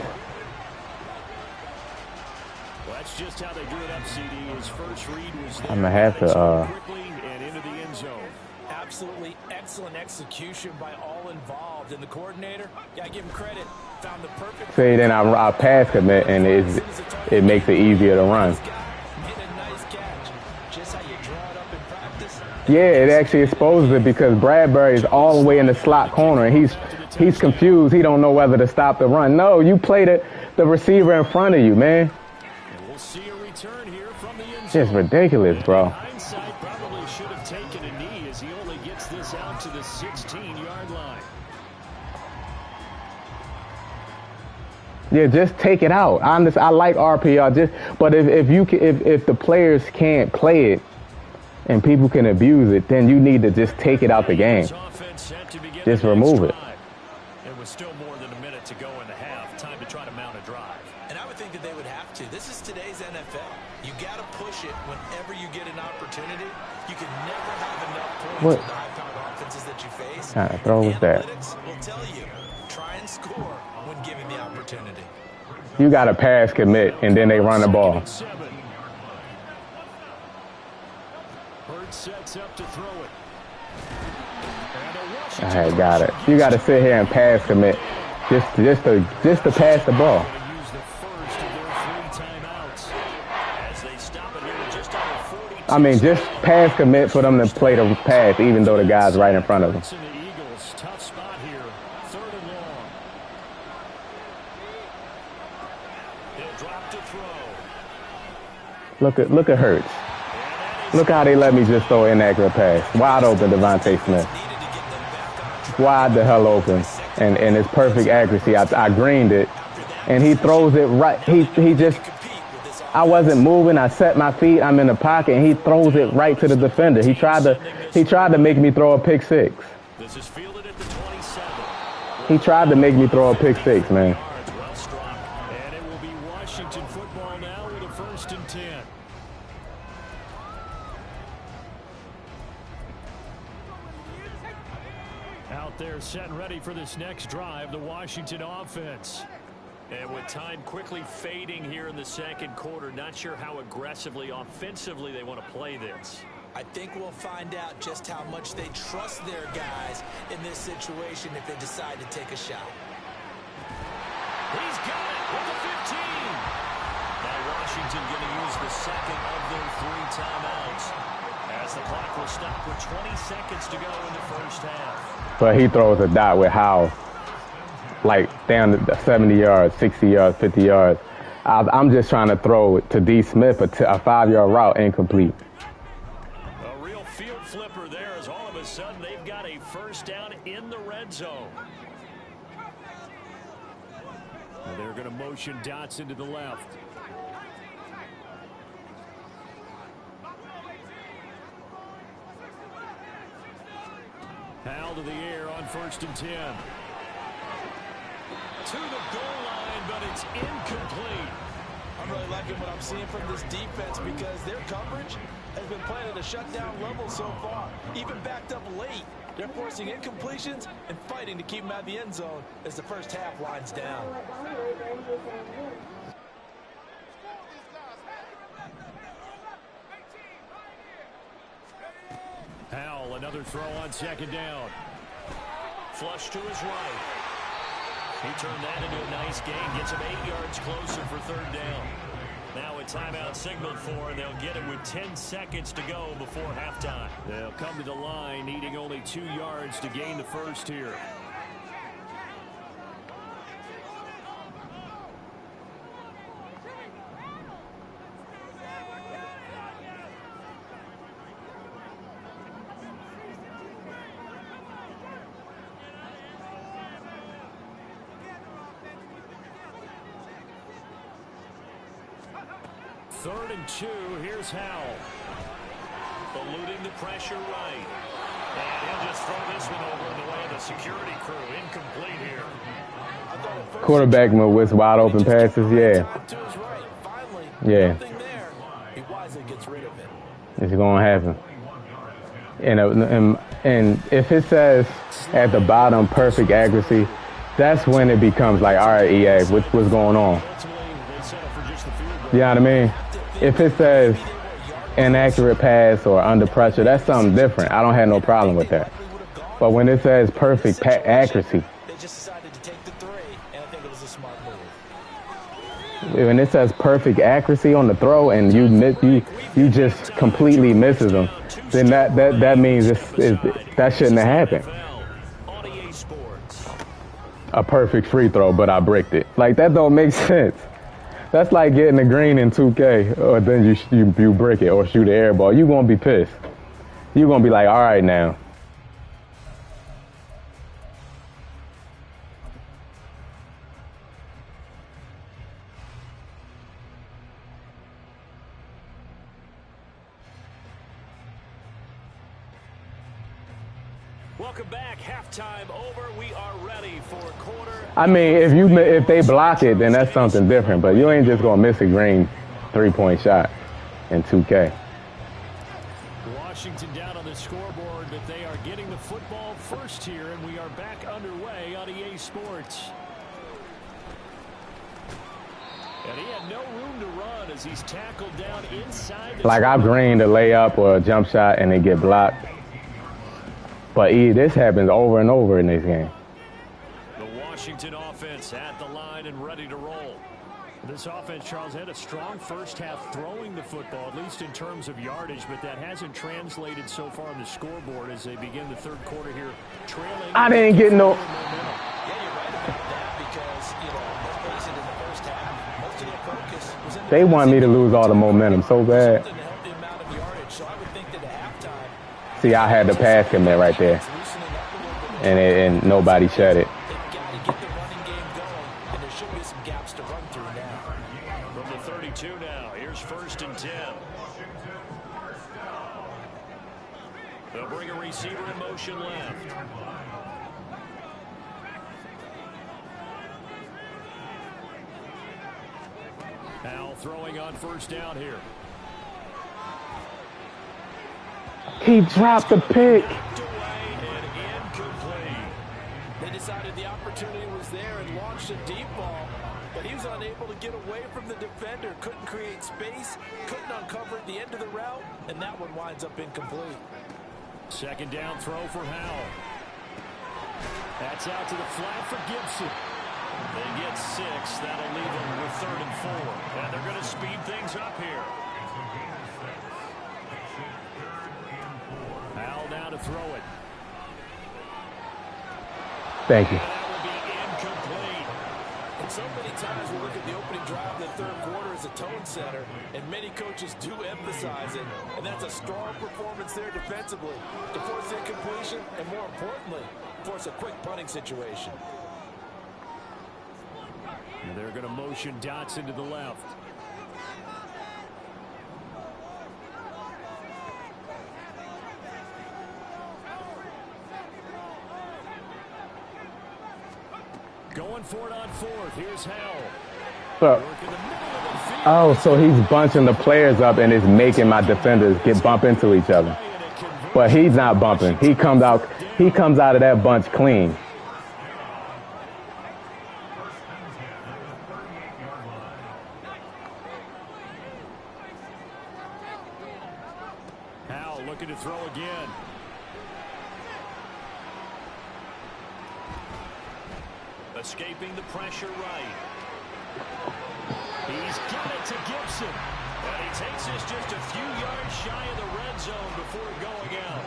Just how they drew it up, CD. His first read was I'm gonna have to and into the end zone. Absolutely excellent execution by all involved, and the coordinator, gotta give him credit, found the perfect. See, then I pass commit and it makes it easier to run. Yeah, it actually exposes it because Bradbury is all the way in the slot corner and he's confused. He don't know whether to stop the run. No, you play the receiver in front of you, man. Just ridiculous, bro. Hindsight probably should have taken a knee as he only gets this out to the 16-yard line. Yeah, just take it out. I like RPO, but if the players can't play it and people can abuse it, then you need to just take it out the game. Just remove it. There was still more than a minute to go in the half. Time to try to mount a drive. And I would think that they would have to. This is today's NFL. You got to push it whenever you get an opportunity. You can never have enough points with the high-powered offenses that you face. What kind of throw was that? Analytics will tell you, try and score when given the opportunity. You got to pass commit, and then they run the ball. Hurts sets up to throw it. I got it. You got to sit here and pass commit just to pass the ball. I mean, just pass commit for them to play the pass, even though the guy's right in front of them. Tough spot here. 3rd and long. He'll drop to throw. Look at Hurts. Look how they let me just throw an inaccurate pass. Wide open, Devontae Smith. Wide the hell open. And it's perfect accuracy. I greened it. And he throws it right. He just... I wasn't moving. I set my feet. I'm in the pocket, and he throws it right to the defender. He tried to make me throw a pick six. This is fielded at the 27. He tried to make me throw a pick six, man. Well struck. And it will be Washington football now with a 1st and 10. Out there set and ready for this next drive, the Washington offense. And with time quickly fading here in the 2nd quarter, not sure how aggressively, offensively they want to play this. I think we'll find out just how much they trust their guys in this situation if they decide to take a shot. He's got it with the 15. Now Washington going to use the 2nd of their 3 timeouts as the clock will stop with 20 seconds to go in the 1st half. But he throws a dot with Howell. Like down to 70 yards, 60 yards, 50 yards. I'm just trying to throw it to D. Smith, a 5-yard route incomplete. A real field going to motion Dotson to the left. Howell to the air on 1st and 10. To the goal line, but it's incomplete. I'm really liking what I'm seeing from this defense because their coverage has been playing at a shutdown level so far. Even backed up late, they're forcing incompletions and fighting to keep them out of the end zone as the first half winds down. Howell, another throw on 2nd down. Flush to his right. He turned that into a nice gain. Gets him 8 yards closer for 3rd down. Now a timeout signaled for, and they'll get it with 10 seconds to go before halftime. They'll come to the line needing only 2 yards to gain the first here. Third and 2, here's Howell. Eluding the pressure right. And he'll just throw this one over in the way of the security crew. Incomplete here. Quarterback with wide open passes, yeah. Yeah. It's going to happen. And if it says at the bottom perfect accuracy, that's when it becomes like, all right, EA, what's going on? You know what I mean? If it says inaccurate pass or under pressure, that's something different. I don't have no problem with that. But when it says perfect accuracy, when it says perfect accuracy on the throw and you just completely misses them, then that means that shouldn't have happened. A perfect free throw, but I bricked it. Like, that don't make sense. That's like getting a green in 2K, or then you brick it or shoot an air ball. You're going to be pissed. You're going to be like, all right now. Welcome back. Halftime over. We are ready for quarter. I mean, if they block it, then that's something different. But you ain't just gonna miss a green 3-point shot in 2K. Washington down on the scoreboard, but they are getting the football first here, and we are back underway on EA Sports. And he had no room to run as he's tackled down inside. Like, I've greened a layup or a jump shot and they get blocked. But this happens over and over in this game. The Washington offense at the line and ready to roll. This offense, Charles, had a strong first half throwing the football, at least in terms of yardage, but that hasn't translated so far on the scoreboard as they begin the third quarter here, trailing. I didn't get no. Yeah, you're right about that because, let's face it, in the first half, most of their focus was in They want me to lose all the momentum so bad. something to help the amount of yardage. So I would think that at halftime, See, I had the pass in there right there, loosening up a little bit. and nobody shut it. They've got to get the running game going, and there should be some gaps to run through now. From the 32 now, here's 1st and 10. They'll bring a receiver in motion left. Howell throwing on 1st down here. He dropped the pick. They decided the opportunity was there and launched a deep ball, but he was unable to get away from the defender, couldn't create space, couldn't uncover at the end of the route, and that one winds up incomplete. 2nd down throw for Howell. That's out to the flat for Gibson. They get 6. That'll leave them with 3rd and 4. And they're going to speed things up here. Howell now to throw it. Thank you. That will be incomplete. And so many times we look at the opening drive of the third quarter as a tone setter, and many coaches do emphasize it, and that's a strong performance there defensively to force incompletion and, more importantly, force a quick punting situation. And they're going to motion Dotson to the left. Going for it on fourth. Here's Howell. Oh, so he's bunching the players up and is making my defenders bump into each other. But he's not bumping. He comes out of that bunch clean. Howell looking to throw again. Escaping the pressure right. He's got it to Gibson. And he takes this just a few yards shy of the red zone before going out.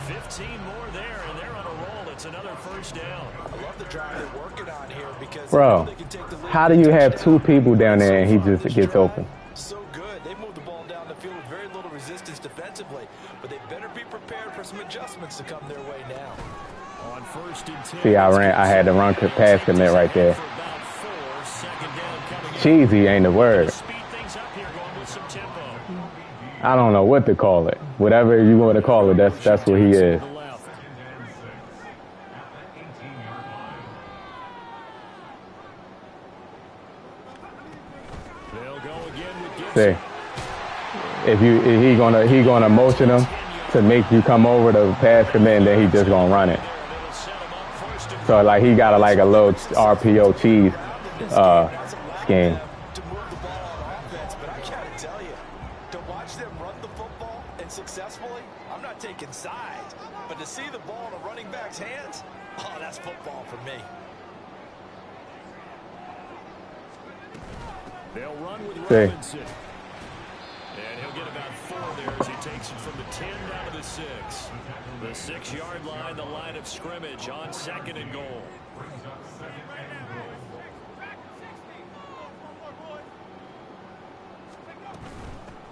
15 more there, and they're on a roll. It's another first down. I love the drive they're working on here because bro, they can take the lead. How do you have two people down there and he just gets open? So good. They moved the ball down the field with very little resistance defensively, but they better be prepared for some adjustments to come their way now. On first and 10. See, I had to run past commit right there. Cheesy ain't the word. I don't know what to call it. Whatever you want to call it, that's what he is. See, if he gonna motion him to make you come over to pass commit, and then he just gonna run it. So like he got a little RPO cheese scheme. To move the ball on offense, but I gotta tell you, to watch them run the football and successfully, I'm not taking sides, but to see the ball in a running back's hands, oh, that's football for me. They'll run with Robinson. And he'll get about 4 there as he takes it from the 10 down to the 6. The 6-yard line, the line of scrimmage on 2nd and goal.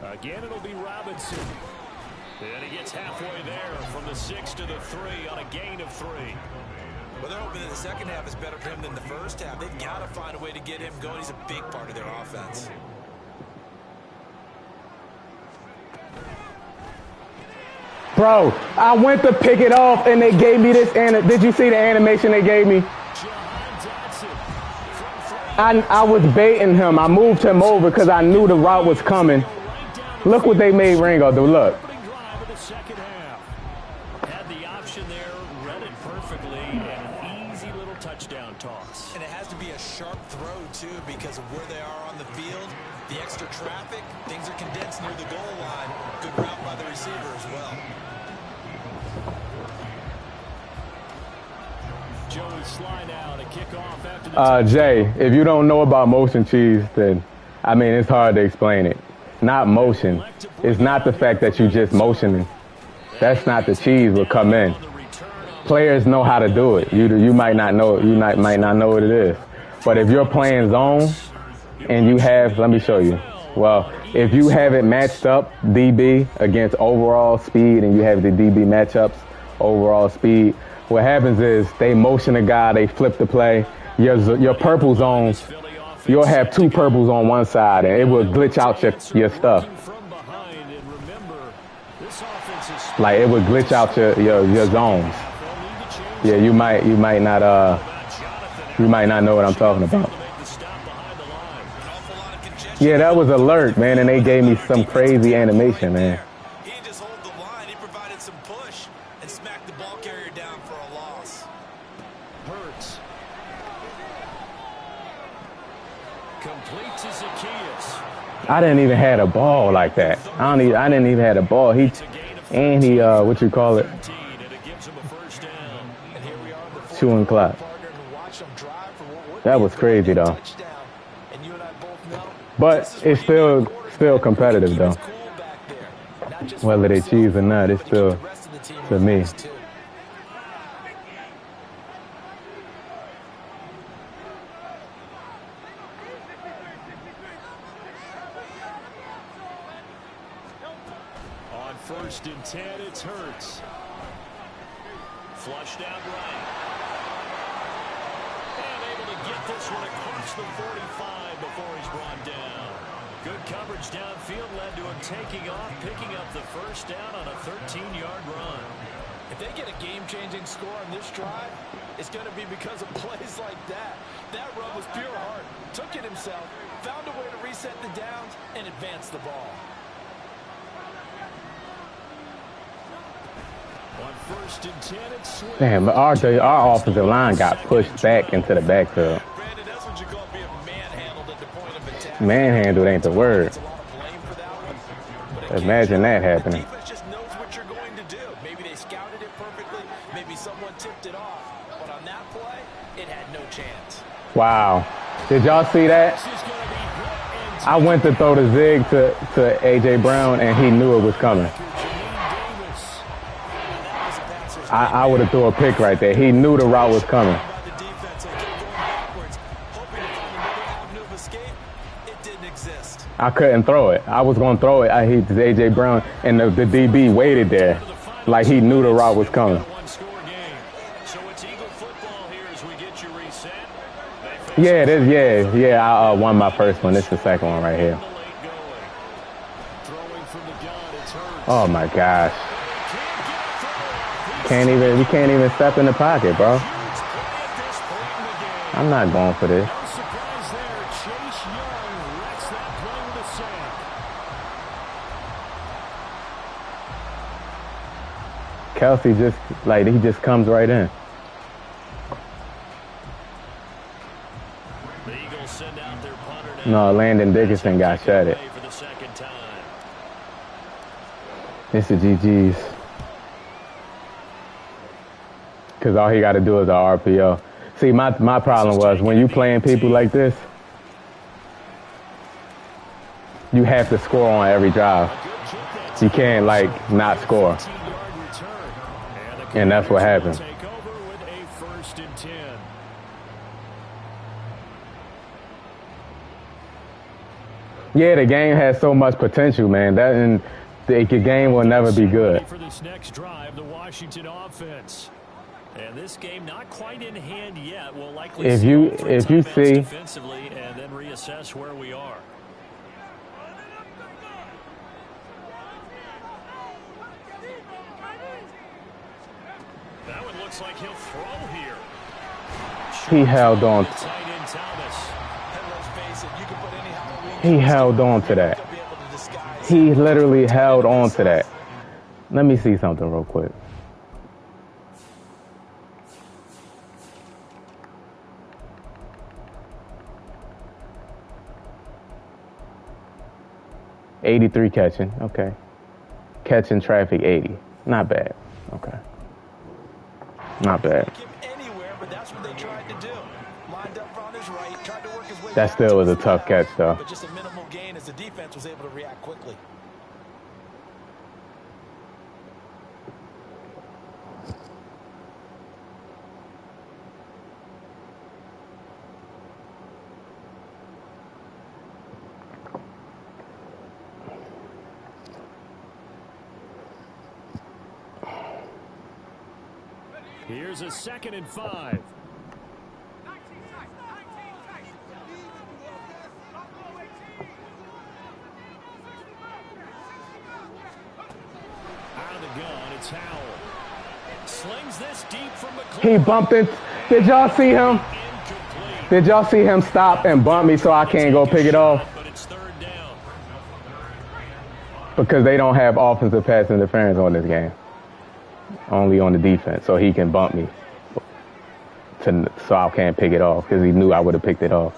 Again, it'll be Robinson. And he gets halfway there from the 6 to the 3 on a gain of 3. Well, they're hoping that the second half is better for him than the first half. They've got to find a way to get him going. He's a big part of their offense. Bro, I went to pick it off and they gave me this. Did you see the animation they gave me? I was baiting him. I moved him over because I knew the route was coming. Look what they made Ringo do. Look. Had the option there, read it perfectly, and an easy little touchdown toss. And it has to be a sharp throw, too, because of where they are on the field. The extra traffic, things are condensed near the goal line. Good route by the receiver as well. Joey slide out, a kickoff after the Jay, if you don't know about motion cheese, then, I mean, it's hard to explain it. Not motion. It's not the fact that you just motioning. That's not the cheese will come in. Players know how to do it. You might not know. Might not know what it is. But if you're playing zone and you have, let me show you. Well, if you have it matched up DB against overall speed and you have the DB matchups overall speed, what happens is they motion a guy, they flip the play. Your purple zones, you'll have 2 purples on one side and it will glitch out your stuff. Like it would glitch out your zones. Yeah, you might not know what I'm talking about. Yeah, that was alert, man, and they gave me some crazy animation, man. He didn't just hold the line, he provided some push and smacked the ball carrier down for a loss. Hurts. Complete to Zacchaeus. I didn't even have a ball like that. I didn't even have a ball. He what you call it? Chewing clock. That was crazy though. But it's still competitive though. Whether they cheese or not, it's still to me. On 1st and 10, it's Hurts. Flushed out right. And able to get got this one across the 45 before he's brought down. Good coverage downfield led to him taking off, picking up the first down on a 13-yard run. If they get a game-changing score on this drive, it's going to be because of plays like that. That run was pure heart. Took it himself, found a way to reset the downs, and advance the ball. On 1st and 10, it's Swift. Damn, but our offensive line got pushed back into the backfield. Brandon, that's what you call being manhandled at the point of attack. Manhandled ain't the word. It's a lot of blame for that one. But Imagine that happening. The defense just knows what you're going to do. Maybe they scouted it perfectly. Maybe someone tipped it off. But on that play, it had no chance. Wow. Did y'all see that? I went to throw the zig to A.J. Brown, and he knew it was coming. I would have threw a pick right there. He knew the route was coming. I couldn't throw it. I was going to throw it. I hit A.J. Brown, and the DB waited there like he knew the route was coming. Yeah, it is. Yeah. I won my first one. This is the second one right here. Oh my gosh. We can't even step in the pocket, bro. I'm not going for this. Kelsey he just comes right in. No, Landon Dickerson got shutted. It's the GG's. Because all he got to do is an RPO. See, my problem was when you playing people like this, you have to score on every drive. You can't, not score. And that's what happened. Yeah, the game has so much potential, man. The game will never be good. For this next drive, the Washington offense. And this game not quite in hand yet. We'll likely if you see defensively and then reassess where we are. That one looks like he'll throw here. He held on. He held on to that. He literally held on to that. Let me see something real quick. $83 catching. Okay. Catching traffic 80. Not bad. Okay. Not bad. That still was a tough catch, though. But just a minimal gain as the defense was able to react quickly. Here's a 2nd and 5. Out of the gun, it's Howell. Slings this deep from the He bumped it. Did y'all see him? Did y'all see him stop and bump me so I can't go pick it off? But it's 3rd down. Because they don't have offensive pass interference on this game. Only on the defense, so he can bump me. So I can't pick it off because he knew I would have picked it off.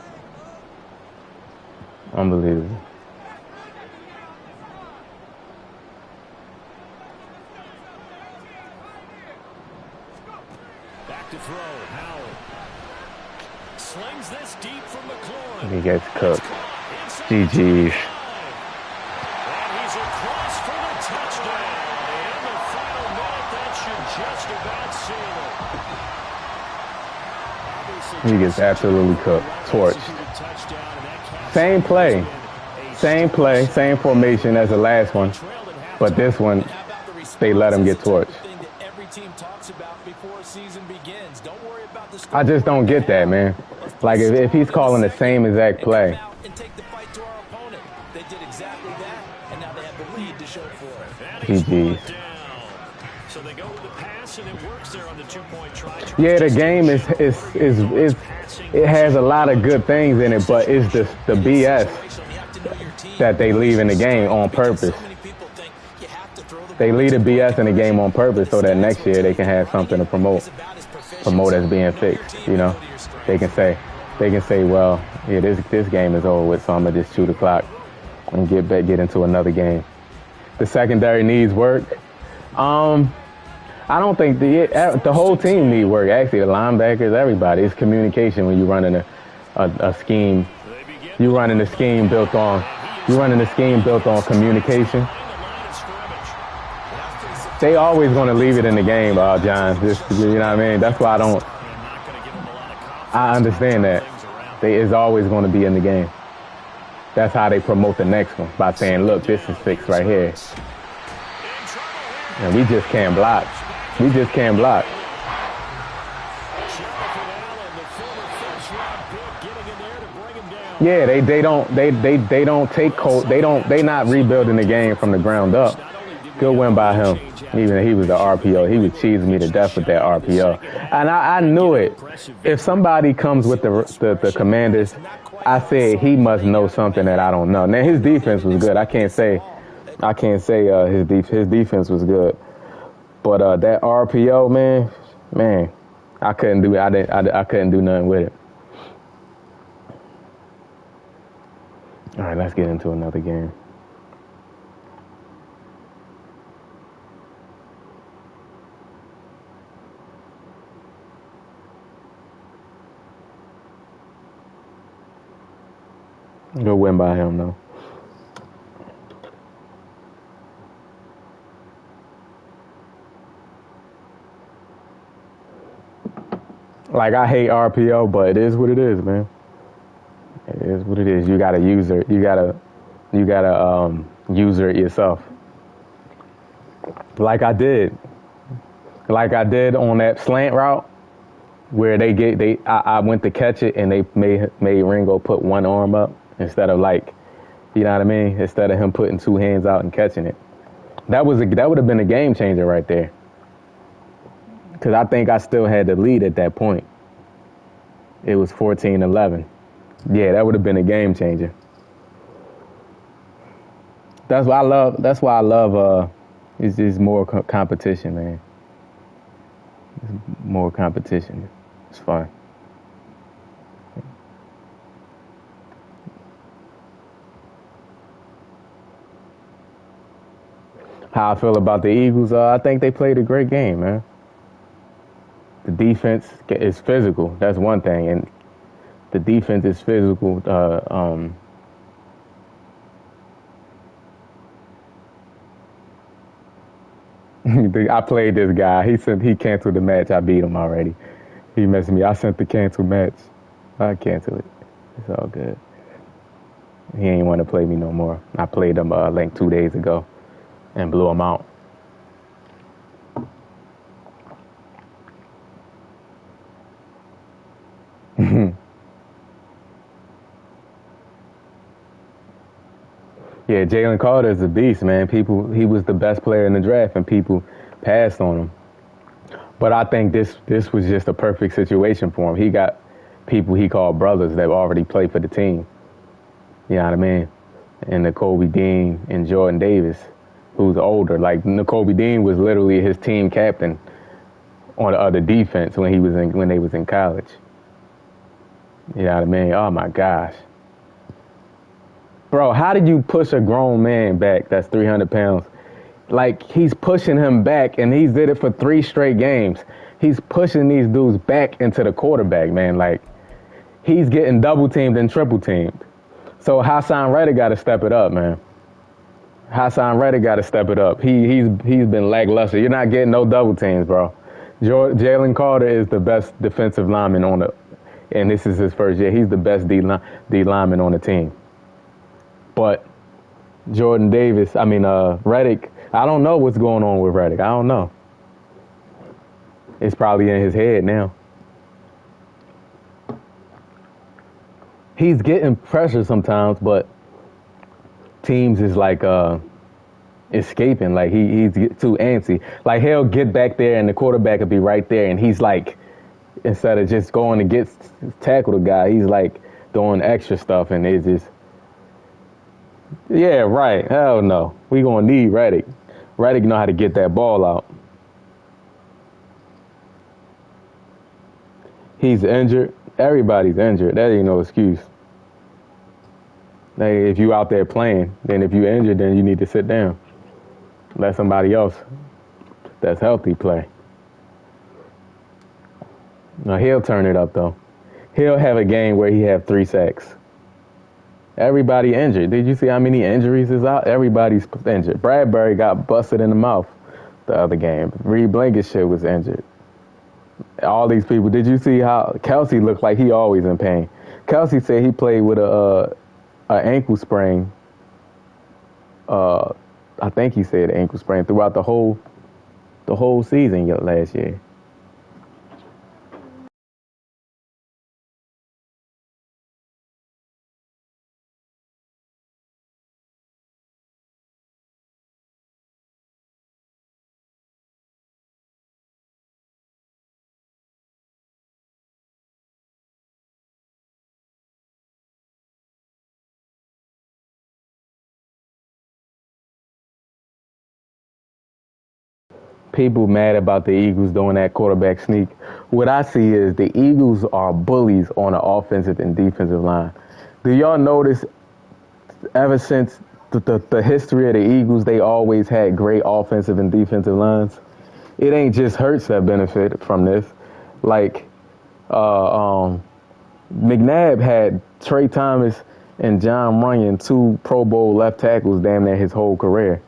Unbelievable. Back to throw. Howell slings this deep from McLaurin. He gets cooked. GG's. And he's across for the touchdown. In the final minute, that should just about seal it. He gets absolutely cooked. Torched. Same play. Same formation as the last one. But this one, they let him get torched. I just don't get that, man. Like if he's calling the same exact play. And take the fight to our opponent. They did exactly that, and now they have the lead to show for it. GG's. So they go with the pass, and it works there on the 2-point try. Yeah, the game is it has a lot of good things in it, but it's just the BS that they leave in the game on purpose. They leave the BS in the game on purpose so that next year they can have something to promote as being fixed. You know, they can say, well, yeah, this game is over with, so I'm gonna just shoot the clock and get into another game. The secondary needs work. I don't think the whole team need work. Actually, the linebackers, everybody. It's communication when you're running a scheme. You're running a scheme built on communication. They always going to leave it in the game, John. You know what I mean? That's why I understand that. It's always going to be in the game. That's how they promote the next one, by saying, look, this is fixed right here. And we just can't block. Yeah, they don't take Colt. They not rebuilding the game from the ground up. Good win by him. Even he was the RPO. He was cheesing me to death with that RPO. And I knew it. If somebody comes with the Commanders, I said he must know something that I don't know. Now his defense was good. I can't say his defense was good. But that RPO, man, I couldn't do it. I couldn't do nothing with it. All right, let's get into another game. Good win by him, though. Like, I hate RPO, but it is what it is, man. It is what it is. You gotta use it. You gotta user it yourself. Like I did on that slant route, where I went to catch it and they made Ringo put one arm up instead of you know what I mean? Instead of him putting two hands out and catching it. That would have been a game changer right there. Because I think I still had the lead at that point. It was 14-11. Yeah, that would have been a game changer. That's why I love it's just more competition, man. It's more competition. It's fun. How I feel about the Eagles, I think they played a great game, man. The defense is physical. That's one thing. And the defense is physical. I played this guy. He canceled the match. I beat him already. He messaged me. I sent the cancel match. I canceled it. It's all good. He ain't want to play me no more. I played him like 2 days ago and blew him out. Yeah, Jalen Carter is a beast, man. He was the best player in the draft, and people passed on him. But I think this was just a perfect situation for him. He got people he called brothers that already played for the team. You know what I mean? And Nakobe Dean and Jordan Davis, who's older. Like, Nakobe Dean was literally his team captain on the other defense when they was in college. You know what I mean? Oh my gosh. Bro, how did you push a grown man back that's 300 pounds? Like, he's pushing him back, and he's did it for 3 straight games. He's pushing these dudes back into the quarterback, man. Like, he's getting double teamed and triple teamed. So Hassan Reddick got to step it up, man. Hassan Reddick got to step it up. He's been lackluster. You're not getting no double teams, bro. Jalen Carter is the best defensive lineman and this is his first year. He's the best D lineman on the team. But Reddick, I don't know what's going on with Reddick. I don't know. It's probably in his head now. He's getting pressure sometimes, but teams is like escaping. Like he's too antsy. Like he'll get back there and the quarterback will be right there, and he's like, instead of just going to get tackle the guy, he's like doing extra stuff, and it's just, yeah, right. Hell no. We gonna need Reddick. Reddick know how to get that ball out. He's injured. Everybody's injured. That ain't no excuse. Like, if you out there playing, then if you injured, then you need to sit down. Let somebody else that's healthy play. Now he'll turn it up though. He'll have a game where he have 3 sacks. Everybody injured. Did you see how many injuries is out? Everybody's injured. Bradbury got busted in the mouth the other game. Reed Blankenship was injured. All these people. Did you see how Kelsey looked like he always in pain? Kelsey said he played with a ankle sprain. I think he said ankle sprain throughout the whole season last year. People mad about the Eagles doing that quarterback sneak. What I see is the Eagles are bullies on the offensive and defensive line. Do y'all notice ever since the history of the Eagles, they always had great offensive and defensive lines? It ain't just Hurts that benefit from this. Like, McNabb had Trey Thomas and John Runyon, 2 Pro Bowl left tackles damn near his whole career.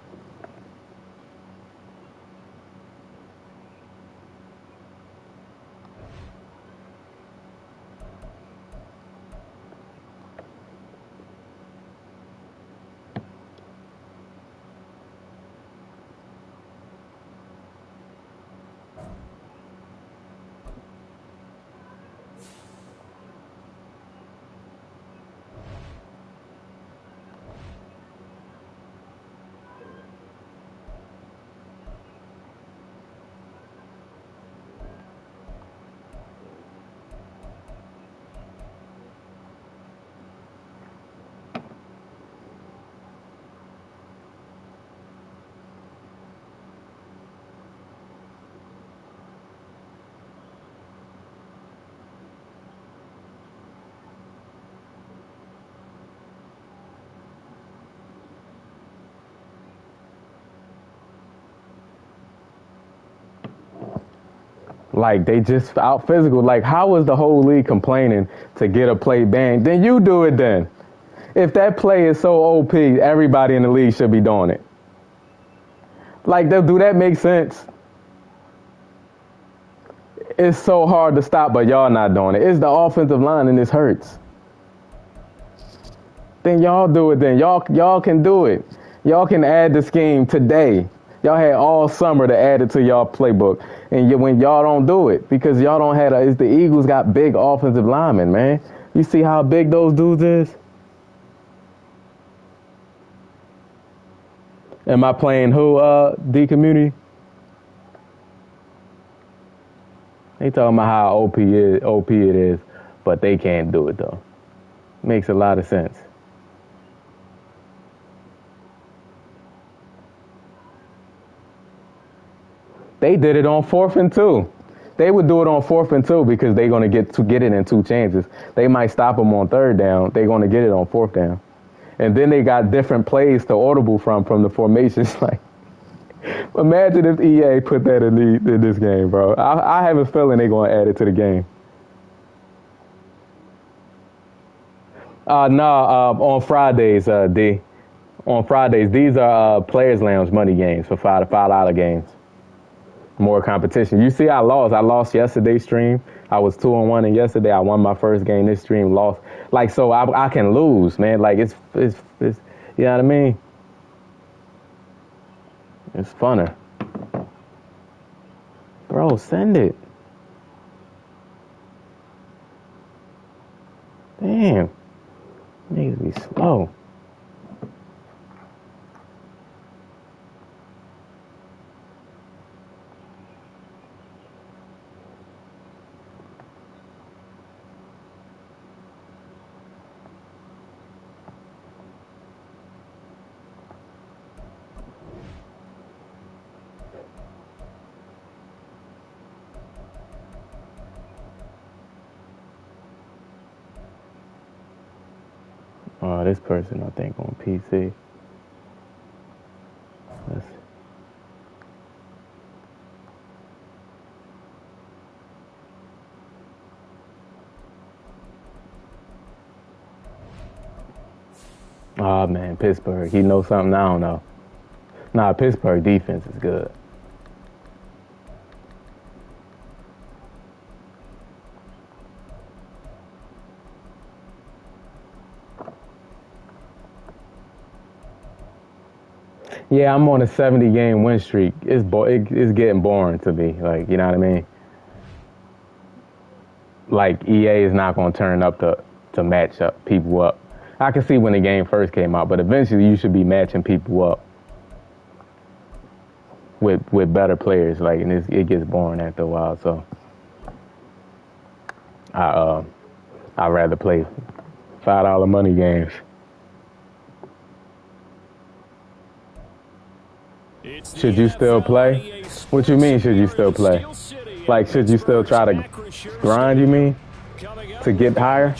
Like, they just out physical. Like, how is the whole league complaining to get a play banned? Then you do it then. If that play is so OP, everybody in the league should be doing it. Like, do that make sense? It's so hard to stop, but y'all not doing it. It's the offensive line, and this hurts. Then y'all do it then. Y'all can do it. Y'all can add the scheme today. Y'all had all summer to add it to y'all playbook. And when y'all don't do it, because y'all don't have it's the Eagles got big offensive linemen, man. You see how big those dudes is? Am I playing who, D-Community? They talking about how OP it is, but they can't do it, though. Makes a lot of sense. They did it on 4th and 2. They would do it on 4th and 2 because they're going to get it in 2 chances. They might stop them on 3rd down. They're going to get it on 4th down. And then they got different plays to audible from the formations. Like, imagine if EA put that in this game, bro. I have a feeling they're going to add it to the game. On Fridays, D. On Fridays, these are Players Lounge money games for $5 games. More competition. You see, I lost yesterday's stream. I was 2-1, and yesterday I won my first game. This stream lost. Like, so I can lose, man. Like, it's you know what I mean? It's funner. Bro, send it. Damn. Niggas be slow. Oh, this person I think on PC. Let's see. Oh man, Pittsburgh. He knows something I don't know. Nah, Pittsburgh defense is good. Yeah, I'm on a 70-game win streak. It's getting boring to me. Like, you know what I mean? Like, EA is not going to turn up to match up people up. I can see when the game first came out, but eventually you should be matching people up with better players. Like, and it gets boring after a while. So I'd rather play $5 money games. Should you still play? What you mean, should you still play? Like, should you still try to grind, you mean? To get higher?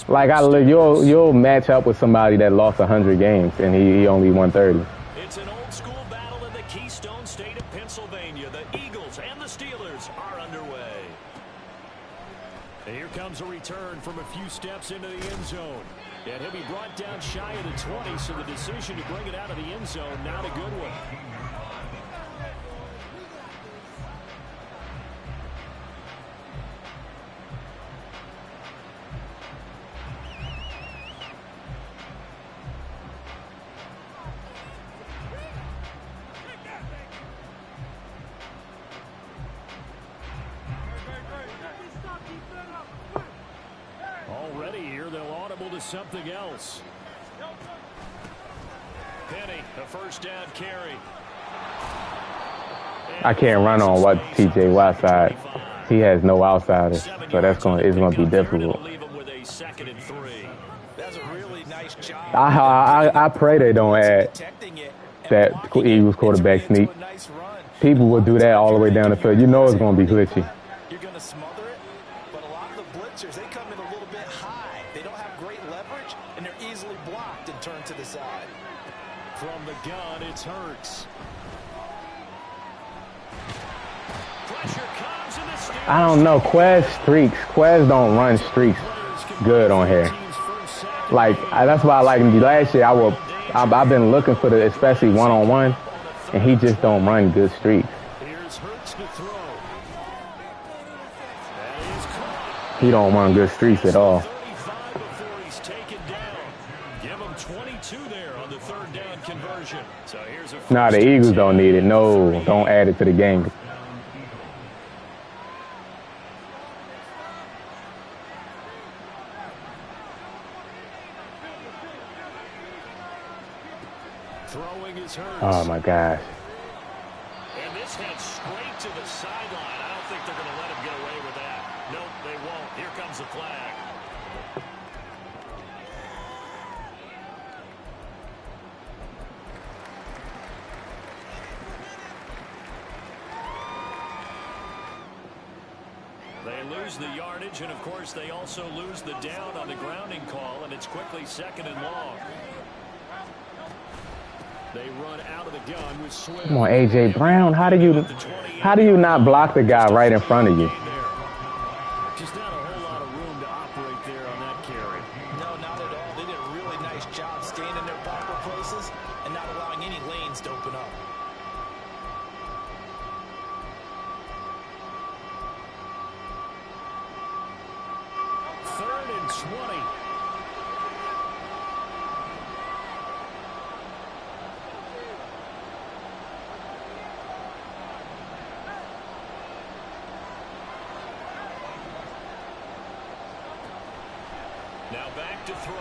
Like, you'll match up with somebody that lost 100 games and he only won 30. It's an old school battle in the Keystone State of Pennsylvania. The Eagles and the Steelers are underway. And here comes a return from a few steps into the end zone. And he'll be brought down shy of the 20, so the decision to bring it out of the end zone, not a good one. Already here, they'll audible to something else. Penny, the first down carry. I can't run on what TJ Watt side. He has no outsiders, so it's gonna be difficult. I pray they don't add that Eagles quarterback sneak. People will do that all the way down the field. You know it's gonna be glitchy. You're going to smother it, but a lot of the blitzers, they come in a little bit high. They don't have great leverage, and they're easily blocked and turned to the side. From the gun, it's Hurts. Pressure comes in the Steelers. I don't know. Quez don't run streaks good on here. Like, that's why I like him. Last year, I've been looking for especially one-on-one, and he just don't run good streaks. Here's Hurts to throw. He don't run good streaks at all. 35 before he's taken down. Give him 22 there on the third down conversion. So here's a Nah, the Eagles don't need it. No, don't add it to the game. throwing his Hurts. Oh my gosh. And this heads straight to the sideline. I don't think they're going to let him get away with that. Nope, they won't. Here comes the flag. They lose the yardage, and of course they also lose the down on the grounding call, and it's quickly second and long. They run out of the gun with Swift. Come on, A.J. Brown. How do you not block the guy right in front of you? Just not a whole lot of room to operate there on that carry. No, not at all. They did a really nice job staying in their proper places and not allowing any lanes to open up. Third and 20. Now back to throw.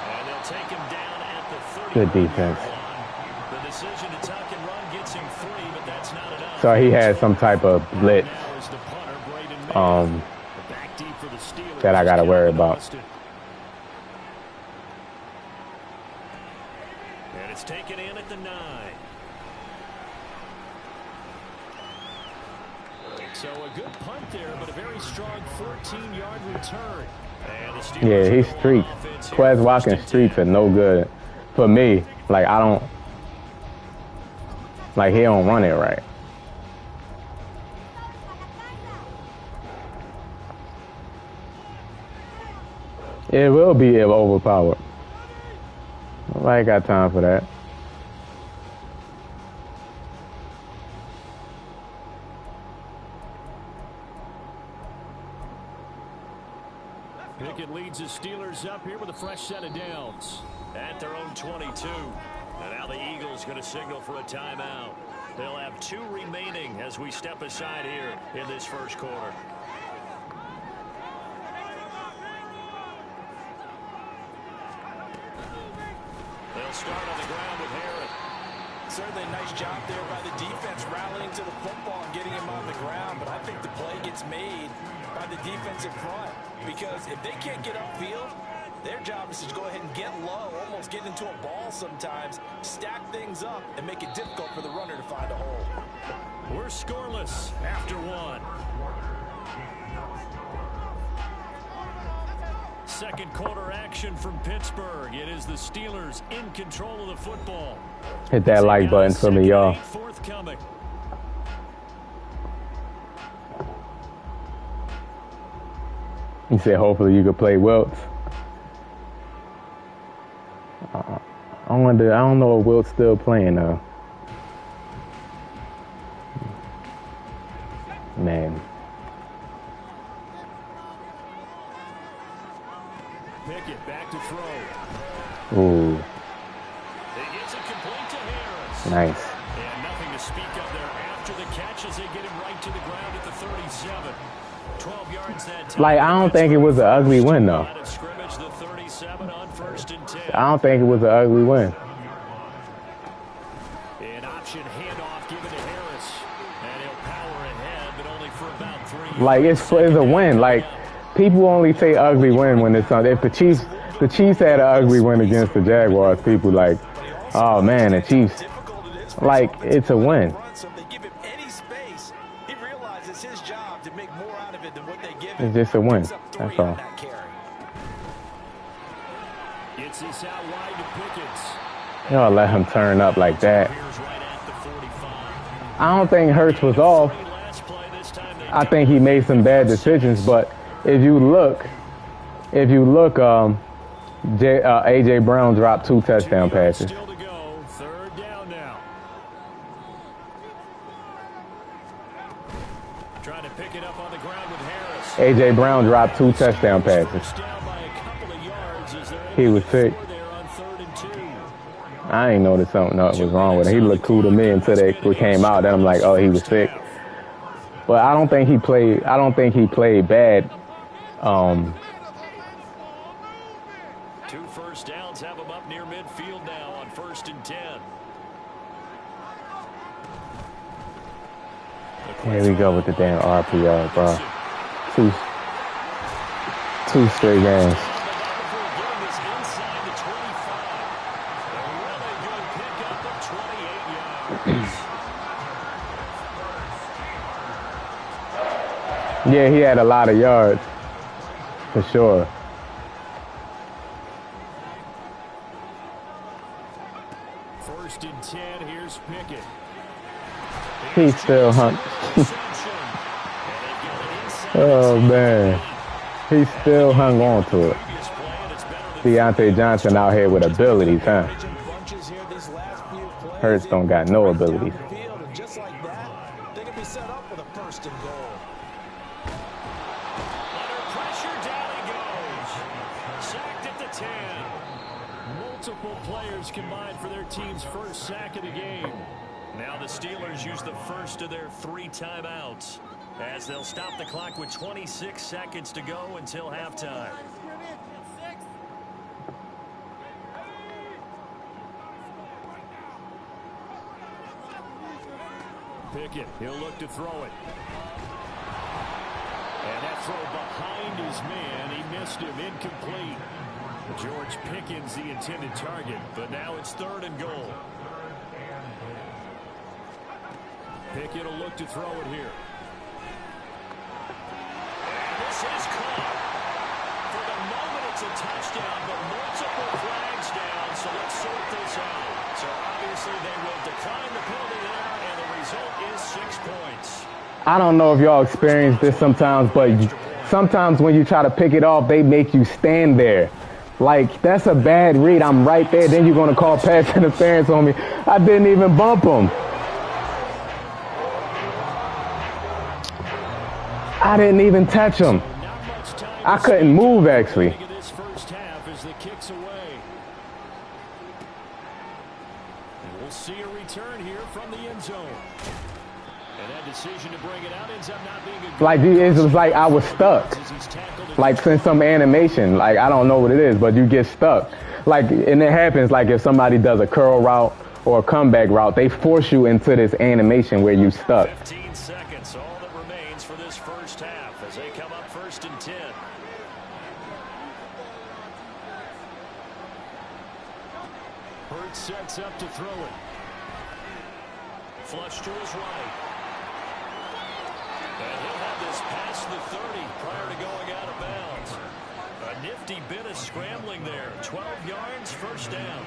And they'll take him down at the 30. Good defense. The decision to tuck and run gets him 3, but that's not enough. So he had some type of blitz that I got to worry about. And it's taken in at the 9. So a good punt there, but a very strong 14-yard return. Yeah, he's streaks. Quez Watkins streaks are no good for me. Like, I don't, like, he don't run it right. It will be overpowered. I ain't got time for that. Pickett leads the Steelers up here with a fresh set of downs at their own 22. And now the Eagles going to signal for a timeout. They'll have 2 remaining as we step aside here in this first quarter. They'll start on the ground with Herod. Certainly a nice job there by the defense rallying to the football and getting him on the ground. But I think the play gets made by the defensive front. Because if they can't get upfield, their job is to go ahead and get low, almost get into a ball sometimes, stack things up, and make it difficult for the runner to find a hole. We're scoreless after 1. Second quarter action from Pittsburgh. It is the Steelers in control of the football. Hit that like button for me, y'all. Forthcoming. He said, hopefully you could play Wilts. I wonder, I don't know if Wilt's still playing though. Man. Pickett back to throw. Ooh. It gets it complete to Harris. Nice. And nothing to speak of there after the catch as they get him right to the ground at the 37. 12 yards that time. Like, I don't think it was an ugly win though. Scrimmage, the 37 on 1st and 10. I don't think it was an ugly win. An option handoff given to Harris. And he'll power ahead, but only for about 3. Like, it's a win. Like, people only say ugly win when it's on. If the Chiefs had an ugly win against the Jaguars, people like, oh man, the Chiefs. Like, it's a win. It's just a win. That's all. Y'all let him turn up like that. I don't think Hurts was off. I think he made some bad decisions, but if you look, A.J. Brown dropped 2 touchdown passes. Third down now. Trying to pick it up on the ground with Harris. A.J. Brown dropped 2 touchdown passes. He was sick. I ain't noticed something was wrong with him. He looked cool to me until they came out. Then I'm like, oh, he was sick. But I don't think he played bad. 2 first downs have him up near midfield now on 1st and 10. Here we go with the damn RPO, bro. Two straight games. Yeah, he had a lot of yards, for sure. First and 10, here's Pickett. He still hung. Oh, man. He still hung on to it. Deontay Johnson out here with abilities, huh? Hurts don't got no abilities. Just like that, they can be set up with a 1st and goal. Under pressure, down he goes. Sacked at the 10. Multiple players combined for their team's first sack of the game. Now the Steelers use the first of their 3 timeouts. As they'll stop the clock with 26 seconds to go until halftime. Pickett, he'll look to throw it. And that throw behind his man, he missed him, incomplete. George Pickens the intended target, but now it's 3rd and goal. Pickett will look to throw it here. And this is caught. For the moment, it's a touchdown, but multiple flags down, so let's sort this out. So obviously they will decline the penalty there, and the result is 6 points. I don't know if y'all experience this sometimes, but sometimes when you try to pick it off, they make you stand there. Like, that's a bad read. I'm right there. Then you're going to call pass interference on me. I didn't even bump him. I didn't even touch him. I couldn't move, actually. This first half as the kicks away. And we'll see a return here from the end zone. And that decision to bring it out ends up not being a good. Like, it was like I was stuck. Like, in some animation. Like, I don't know what it is, but you get stuck. Like, and it happens, like, if somebody does a curl route or a comeback route, they force you into this animation where you stuck. 15 seconds, all that remains for this first half as they come up 1st and 10. Hurts sets up to throw it. Flush to his right. And he'll have this past the 30 prior to going out of bounds. A nifty bit of scrambling there. 12 yards, 1st down.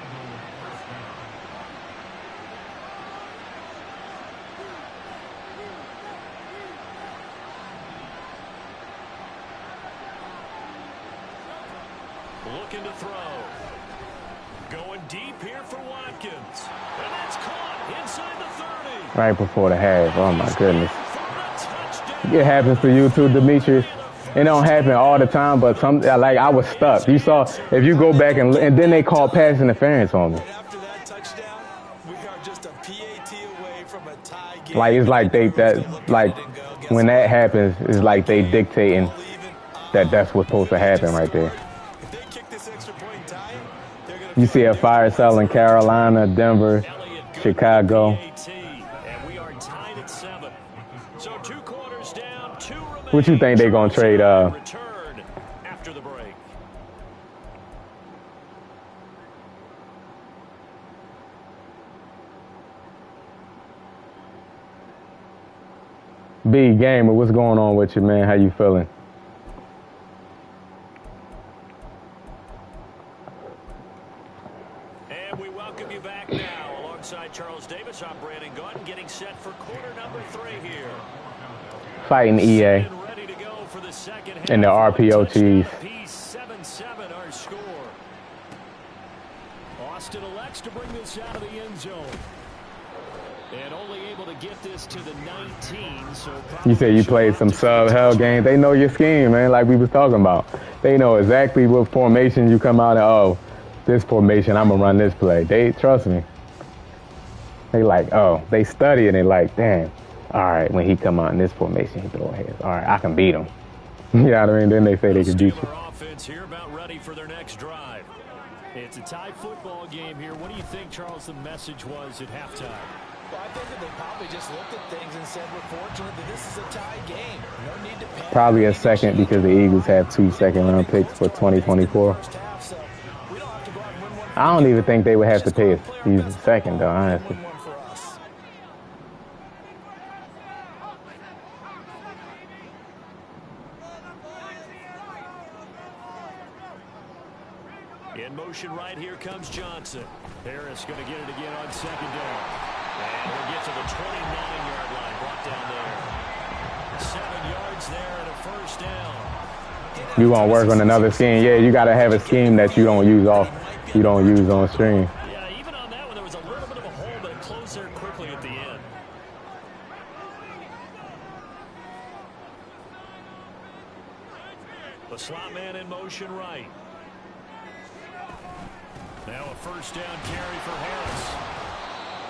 Looking to throw. Going deep here for Watkins. And that's caught inside the 30. Right before the half. Oh, my goodness. It happens to you too, Demetrius. It don't happen all the time, but like I was stuck. You saw, if you go back and then they called pass interference on me. After that touchdown, we are just a PAT away from a tie game. Like, it's like when that happens, it's like they dictating that that's what's supposed to happen right there. If they kick this extra point tie, they're gonna. You see a fire sale in Carolina, Denver, Chicago. What you think they gonna trade? Return after the break. B Gamer, what's going on with you, man? How you feeling? And we welcome you back now alongside Charles Davis. I'm Brandon Gaudin, getting set for quarter number 3 here. Fighting EA and the RPO cheese. 7-7 our score. Austin elects to bring this out of the end zone. And only able to get this to the 19. So you said you played some sub-hell games. They know your scheme, man, like we was talking about. They know exactly what formation you come out of. Oh, this formation, I'm going to run this play. They trust me. They like, oh, they study and they like, damn. All right, when he come out in this formation, he throw ahead. All right, I can beat him. You know what I mean? Then they say they can beat you. Offense here about ready for their next drive. It's a tie football game here. What do you think, Charles, the message was at halftime? Well, I think that they probably just looked at things and said, we're fortunate that this is a tie game. No need to panic. Probably a second because the Eagles have 2 second-round picks for 2024. I don't even think they would have to pay a second, though, honestly. In motion right, here comes Johnson. Harris going to get it again on 2nd down. And we'll get to the 29-yard line, brought down there. 7 yards there and a 1st down. You want to work on another scheme? Yeah, you got to have a scheme that you don't use on stream. Yeah, even on that one, there was a little bit of a hole, but it closed there quickly at the end. The slot man in motion right. Now a 1st down carry for Harris.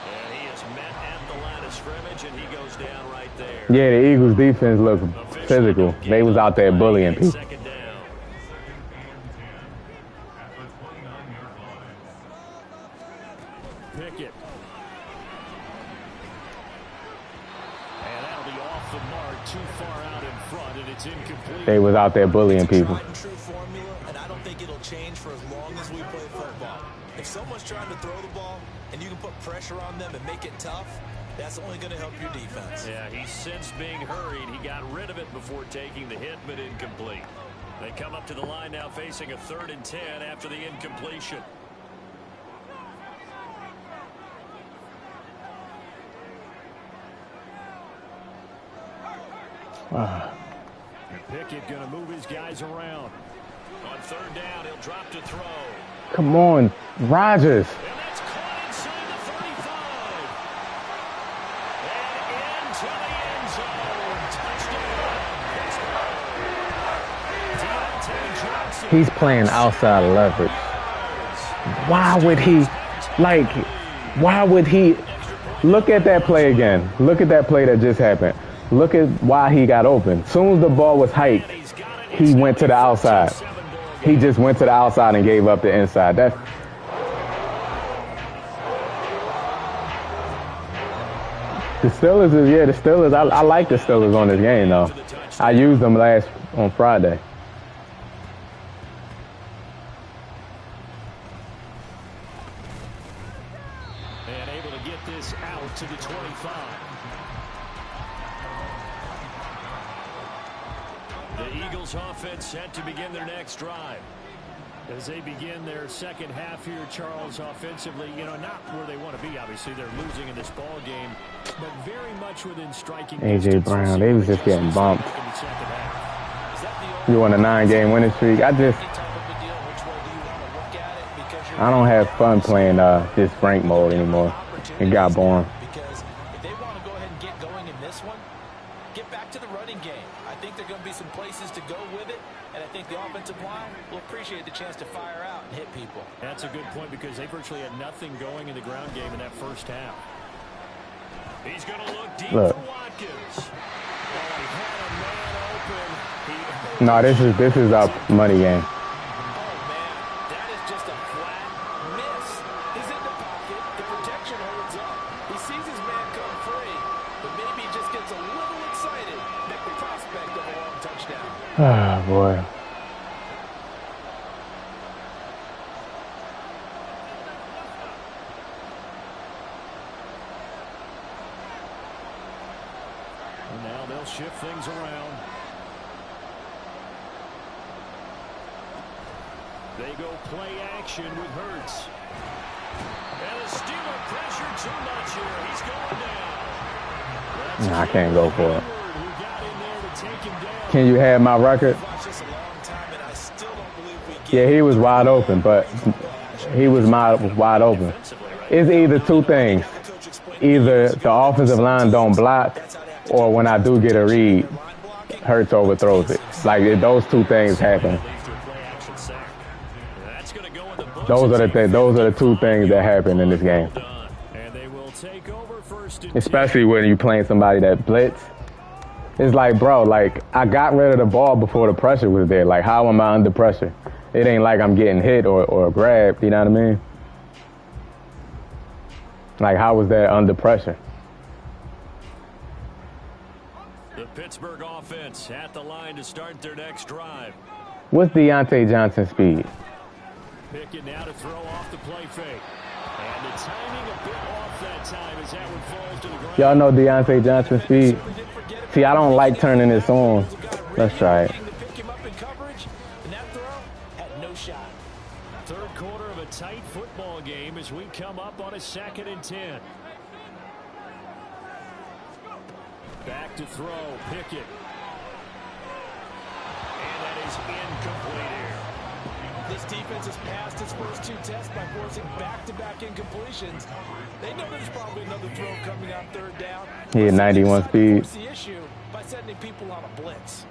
And he is met at the line of scrimmage, and he goes down right there. Yeah, the Eagles defense looked physical. They was out there bullying people. Second down. Pickett. And that'll be off the mark, too far out in front, and it's incomplete. They was out there bullying people. Tried and true formula, and I don't think it'll change for as long as we play football. If someone's trying to throw the ball and you can put pressure on them and make it tough, that's only going to help your defense. Yeah, he's since being hurried. He got rid of it before taking the hit, but incomplete. They come up to the line now facing a 3rd and 10 after the incompletion. Pickett going to move his guys around. On 3rd down, he'll drop to throw. Come on, Rodgers. And that's caught inside the 35. And into the end zone. Touchdown. He's playing outside leverage. Why would he, why would he, look at that play again. Look at that play that just happened. Look at why he got open. As soon as the ball was hiked, he went to the outside. He just went to the outside and gave up the inside. The Steelers the Steelers. I like the Steelers on this game, though. I used them on Friday. And able to get this out to the 25. The Eagles offense set to begin their next drive. As they begin their second half here, Charles, offensively, not where they want to be, obviously. They're losing in this ball game, but very much within striking A.J. Brown, they was just getting bumped. You on a 9-game winning streak. I don't have fun playing this rank mode anymore. It got boring. Because if they want to go ahead and get going in this one, get back to the running game. I think there are going to be some places to go with it, and I think the offensive line will appreciate the chance to fire out and hit people. That's a good point because they virtually had nothing going in the ground game in that first half. He's going to look deep for Watkins. He had a man open. No, this is our money game. Oh, boy. And now they'll shift things around. They go play action with Hurts. And the Steeler pressure too much here. He's going down. I can't go for it. Can you have my record? Yeah, he was wide open, but he was wide open. It's either two things. Either the offensive line don't block, or when I do get a read, Hurts overthrows it. Those two things happen. Those are the two things that happen in this game. Especially when you're playing somebody that blitz. It's bro, I got rid of the ball before the pressure was there. How am I under pressure? It ain't like I'm getting hit or grabbed, you know what I mean? How was that under pressure? The Pittsburgh offense at the line to start their next drive. What's Deontay Johnson's speed? Pickett now to throw off the play fake. And the timing a bit off that time as that one falls to the ground. Y'all know Deontay Johnson's speed? See, I don't like turning this on. Let's try it. Third quarter of a tight football game as we come up on a 2nd and 10. Back to throw, Pickett. And that is incomplete here. This defense has passed its first two tests by forcing back-to-back incompletions. They know there's probably another throw coming on 3rd down. He had 91 speed. The issue by sending people on a blitz.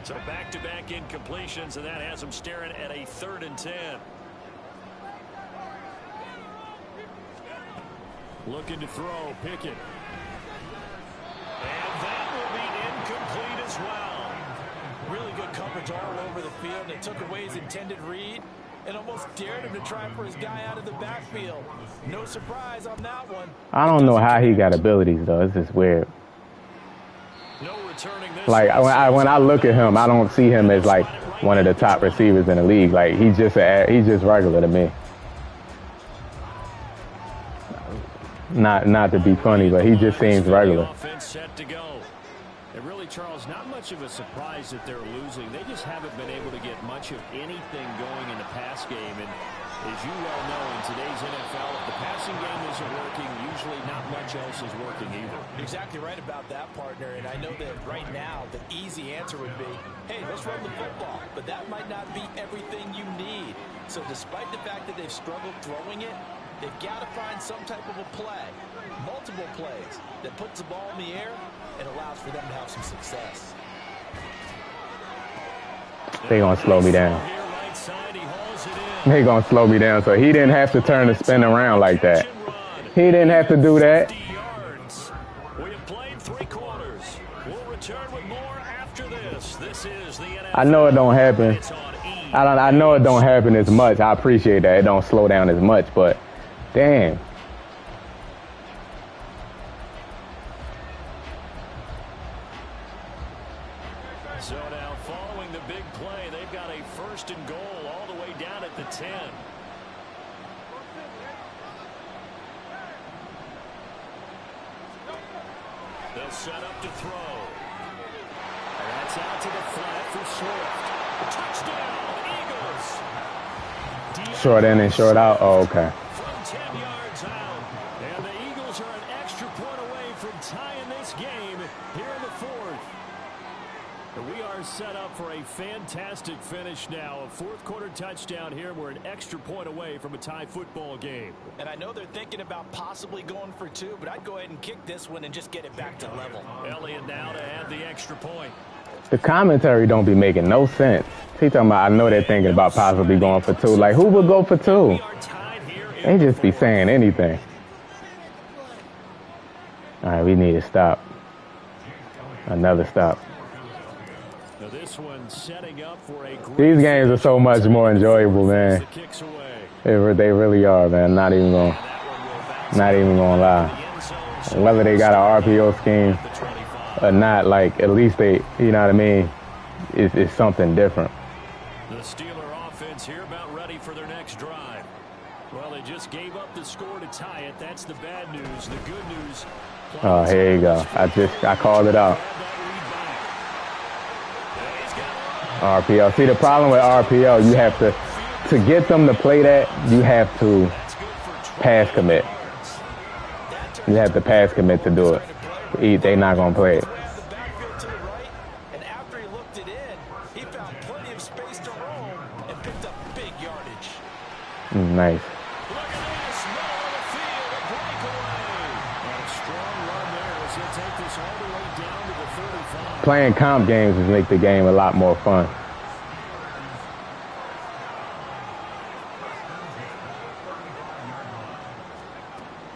So back-to-back incompletions, and that has them staring at a 3rd and 10. Looking to throw, Pickett. And that will be incomplete as well. Really good coverage all over the field. They took away his intended read and almost dared him to try for his guy out of the backfield. No surprise on that one. I don't know how he got abilities, though. It's just weird. No returning this Like, when I look at him, I don't see him as, like, one of the top receivers in the league. Like, he's just regular to me. Not to be funny, but he just seems regular. Offense set to go. And really, Charles, not much of a surprise that they're losing. They just haven't been able to get much of anything going in the pass game. And as you well know, in today's NFL, if the passing game isn't working, usually not much else is working either. Exactly right about that, partner. And I know that right now, the easy answer would be, hey, let's run the football. But that might not be everything you need. So despite the fact that they've struggled throwing it, they've got to find some type of a play, multiple plays, that puts the ball in the air and allows for them to have some success. They gonna slow me down. They gonna slow me down, so he didn't have to turn the spin around like that. He didn't have to do that. We have played 3 quarters. We'll return with more after this. This is the NFL. I know it don't happen. I know it don't happen as much. I appreciate that. It don't slow down as much, but damn. So now following the big play, they've got a 1st and goal all the way down at the 10. They'll set up to throw. And that's out to the flat for Swift. Touchdown, Eagles. Short in and short out. Oh, okay. From 10 yards out. And the Eagles are an extra point away from tying this game here in the 4th. And we are set up for a fantastic finish now. A 4th quarter touchdown here. We're an extra point away from a tie football game. And I know they're thinking about possibly going for 2, but I'd go ahead and kick this one and just get it back to level. Elliott now to add the extra point. The commentary don't be making no sense. He talking about, I know they're thinking about possibly going for 2. Like, who would go for 2? They just be saying anything. All right, we need to stop. Another stop. Now this one setting up for a These games are so much more enjoyable, man. They really are, man. Not even gonna lie. Whether they got an RPO scheme or not, like, at least they, you know what I mean? It's something different. The Steeler offense here about ready for their next drive. Well, they just gave up the score to tie it. That's the bad news. The good news. Oh, here you go. I called it out. RPO. See, the problem with RPO, you have to get them to play that, you have to pass commit. You have to pass commit to do it. They're not going to play it. And after he looked it in, he found plenty of space to roam and picked up big yardage. Nice. Look at this, middle of the field, a breakaway. A strong run there as he'll take this all the way down to the 35. Playing comp games will make the game a lot more fun.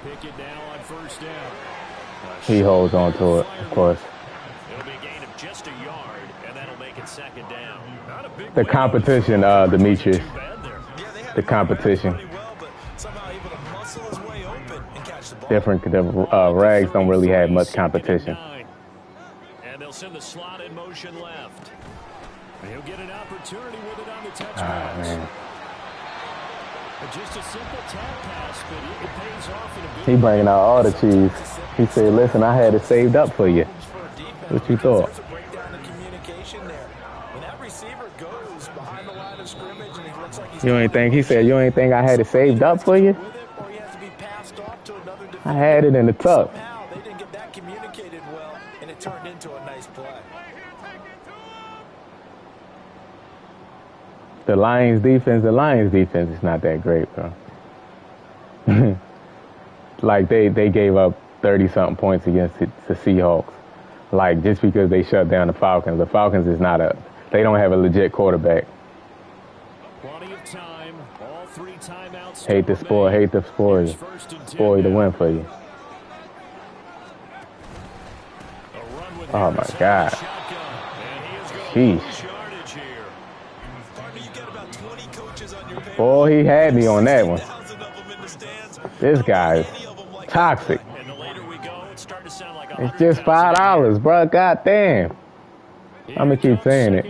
Pickett now on 1st down. He holds on to it, of course. It'll be a gain of just a yard, and that'll make it 2nd down. Not a big The competition, Demetrius. The competition. Different. The Rags don't really have much competition. And they'll send the slot in motion left. He'll get an opportunity with it on the touch pass. Man. Just a simple tap pass, but it pays off in a big He bringing out all the cheese. He said, listen, I had it saved up for you. What you thought? There's a breakdown in communication there. When that receiver goes behind the line of scrimmage and he looks like he's You ain't think, he said, you ain't think I had it saved up for you? or he has to be passed off to another defender. I had it in the tuck. Somehow they didn't get that communicated well, and it turned into a nice play. The Lions defense is not that great, bro. Like, they gave up 30-something points against the Seahawks. Like, just because they shut down the Falcons. The Falcons is they don't have a legit quarterback. Plenty of time. All 3 timeouts Hate the spoil you. Spoil the win for you. Oh my God. Sheesh. Boy, he had me on that one. This guy is toxic. It's just $5, bro. God damn. I'm gonna keep saying it.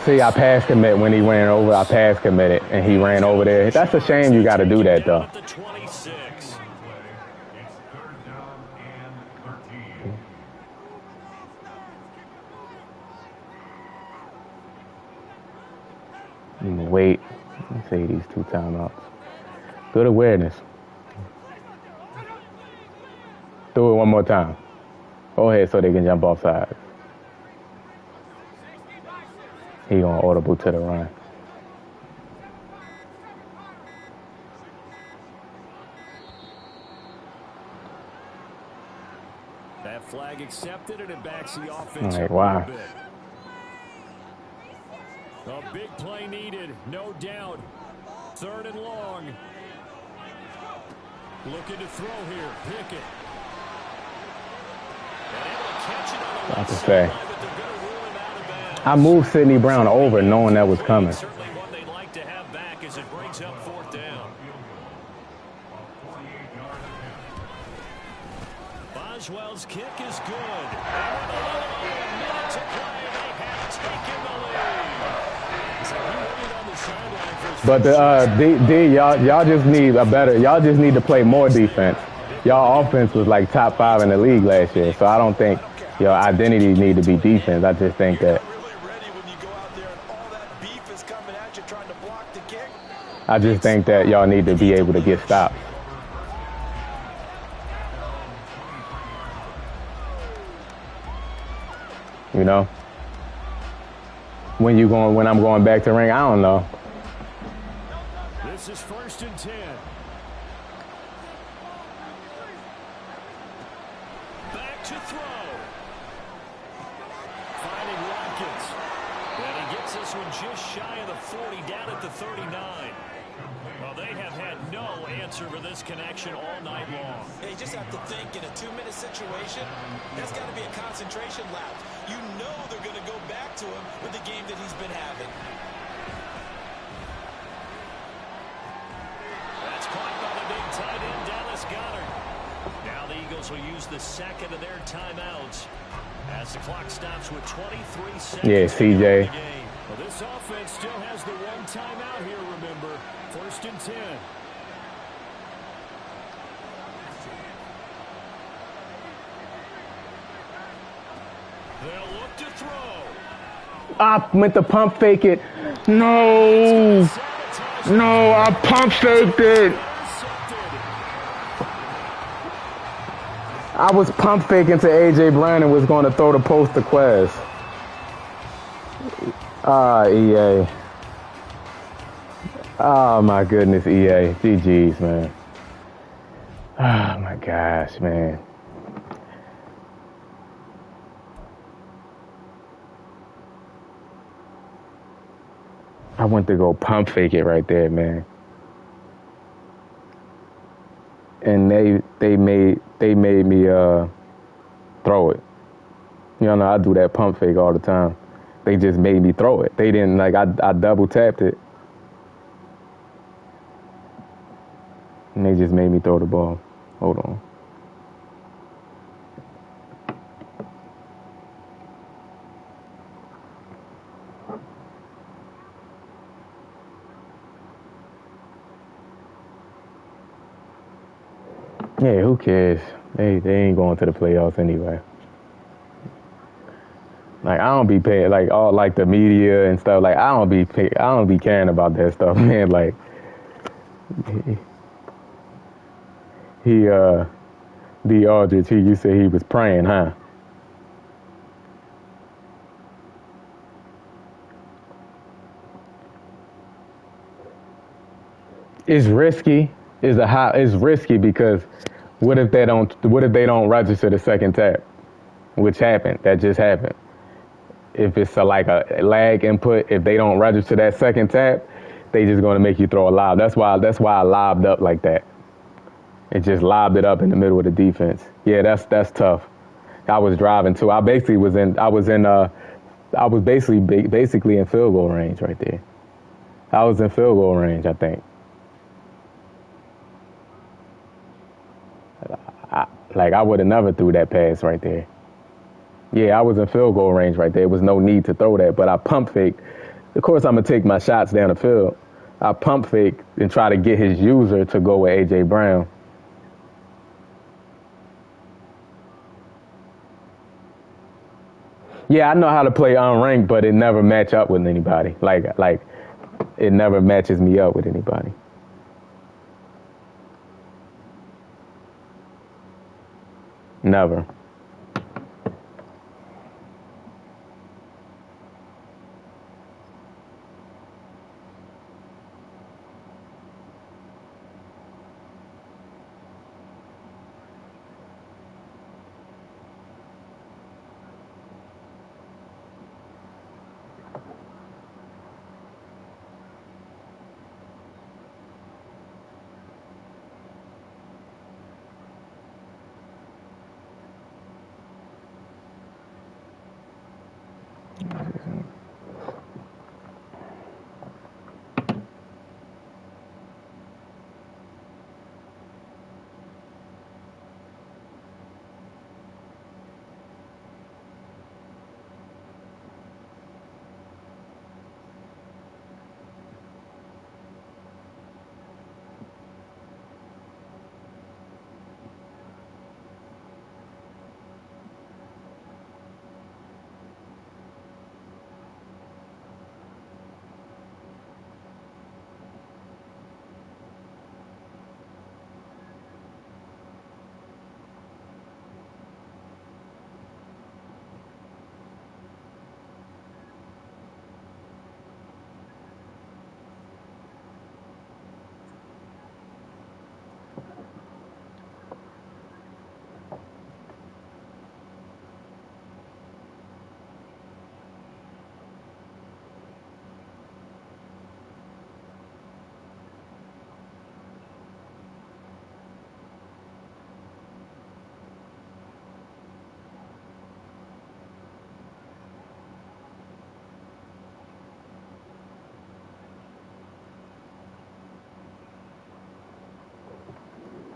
See, I pass commit when he ran over. I pass committed, and he ran over there. That's a shame you got to do that, though. Wait. Let's say these 2 timeouts. Good awareness. Do it one more time. Go ahead so they can jump off sides. He gonna audible to the run. That flag accepted, and it backs the offense. Like, wow. A big play needed, no doubt. 3rd and long. Looking to throw here. Pickett. About to say. I moved Sidney Brown over knowing that was coming. Certainly one they'd like to have back as it brings up 4th down. Boswell's kick is good. Minute to play. They have taken the lead. So he waited on the sideline for his y'all just need to play more defense. Y'all offense was like top 5 in the league last year, so I don't think your identity need to be defense. I just think that y'all need to be able to get stops. You know? When I'm going back to ring, I don't know. This is 1st and 10. Back to throw. Finding Watkins. And he gets this one just shy of the 40, down at the 39. Well, they have had no answer for this connection all night long. They just have to think in a 2-minute situation, that's got to be a concentration lapse. You know they're going to go back to him with the game that he's been having. That's caught by the big tight end, Dallas Goedert. Now the Eagles will use the 2nd of their timeouts as the clock stops with 23 seconds. Yeah, CJ. Well, this offense still has the 1 timeout here, remember. 1st and 10. They'll look to throw. I meant to pump fake it. No. No, I pump faked it. I was pump faking to A.J. Brown and was going to throw the post to Quez. EA. Oh, my goodness, EA. GG's, man. Oh, my gosh, man. I went to go pump fake it right there, man. And they made me throw it. You know, I do that pump fake all the time. They just made me throw it. They didn't, like, I double tapped it. And they just made me throw the ball. Hold on. Yeah, who cares? They ain't going to the playoffs anyway. Like, I don't be paying, like, all, like, the media and stuff. Like, I don't be caring about that stuff, man. Like, D. Aldridge, you said he was praying, huh? It's risky. It's risky because what if they don't register the second tap? which happened. That just happened. If it's like a lag input, if they don't register that second tap, they just going to make you throw a lob. That's why I lobbed up like that. It just lobbed it up in the middle of the defense. Yeah, that's tough. I was driving too. I was basically in field goal range right there. I was in field goal range, I think. I would have never threw that pass right there. Yeah, I was in field goal range right there. There was no need to throw that, but I pump fake. Of course, I'm going to take my shots down the field. I pump fake and try to get his user to go with A.J. Brown. Yeah, I know how to play unranked, but it never match up with anybody. Like it never matches me up with anybody. Never.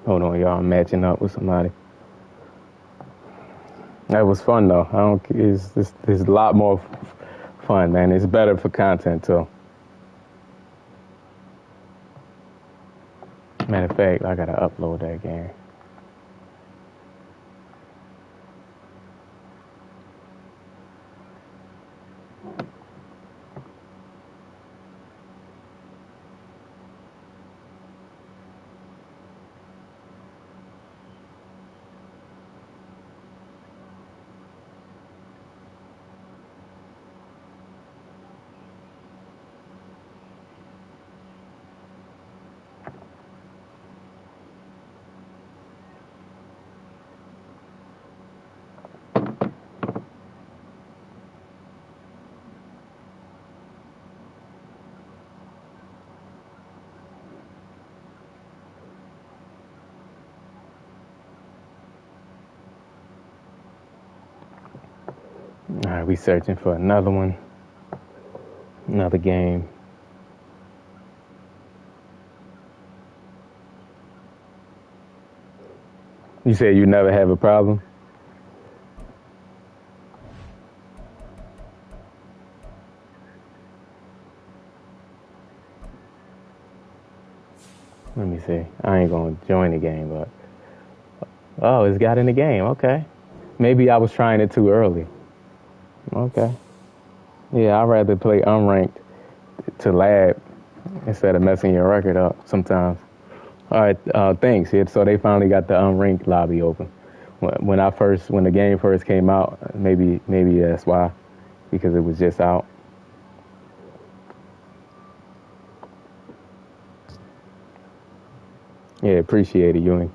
Hold on, y'all. I'm matching up with somebody. That was fun though. It's a lot more fun, man. It's better for content too. Matter of fact, I gotta upload that game. All right, we searching for another one, another game. You said you never have a problem? Let me see. I ain't gonna join the game, but oh, it's got in the game. Okay, maybe I was trying it too early. Okay. Yeah, I'd rather play unranked to lab instead of messing your record up sometimes. All right, thanks. Yeah, so they finally got the unranked lobby open. When the game first came out, maybe that's why, because it was just out. Yeah, appreciate it, Ewing.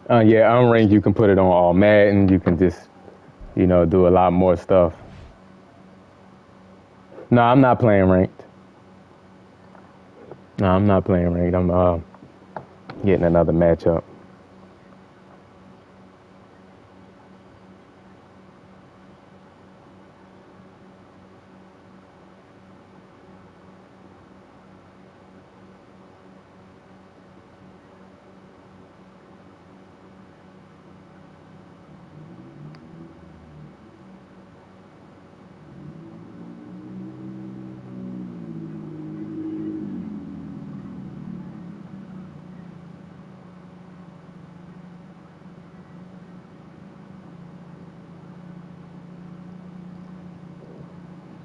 Yeah, unranked, you can put it on all Madden. You can just, do a lot more stuff. No, I'm not playing ranked. No, I'm not playing ranked. I'm getting another matchup.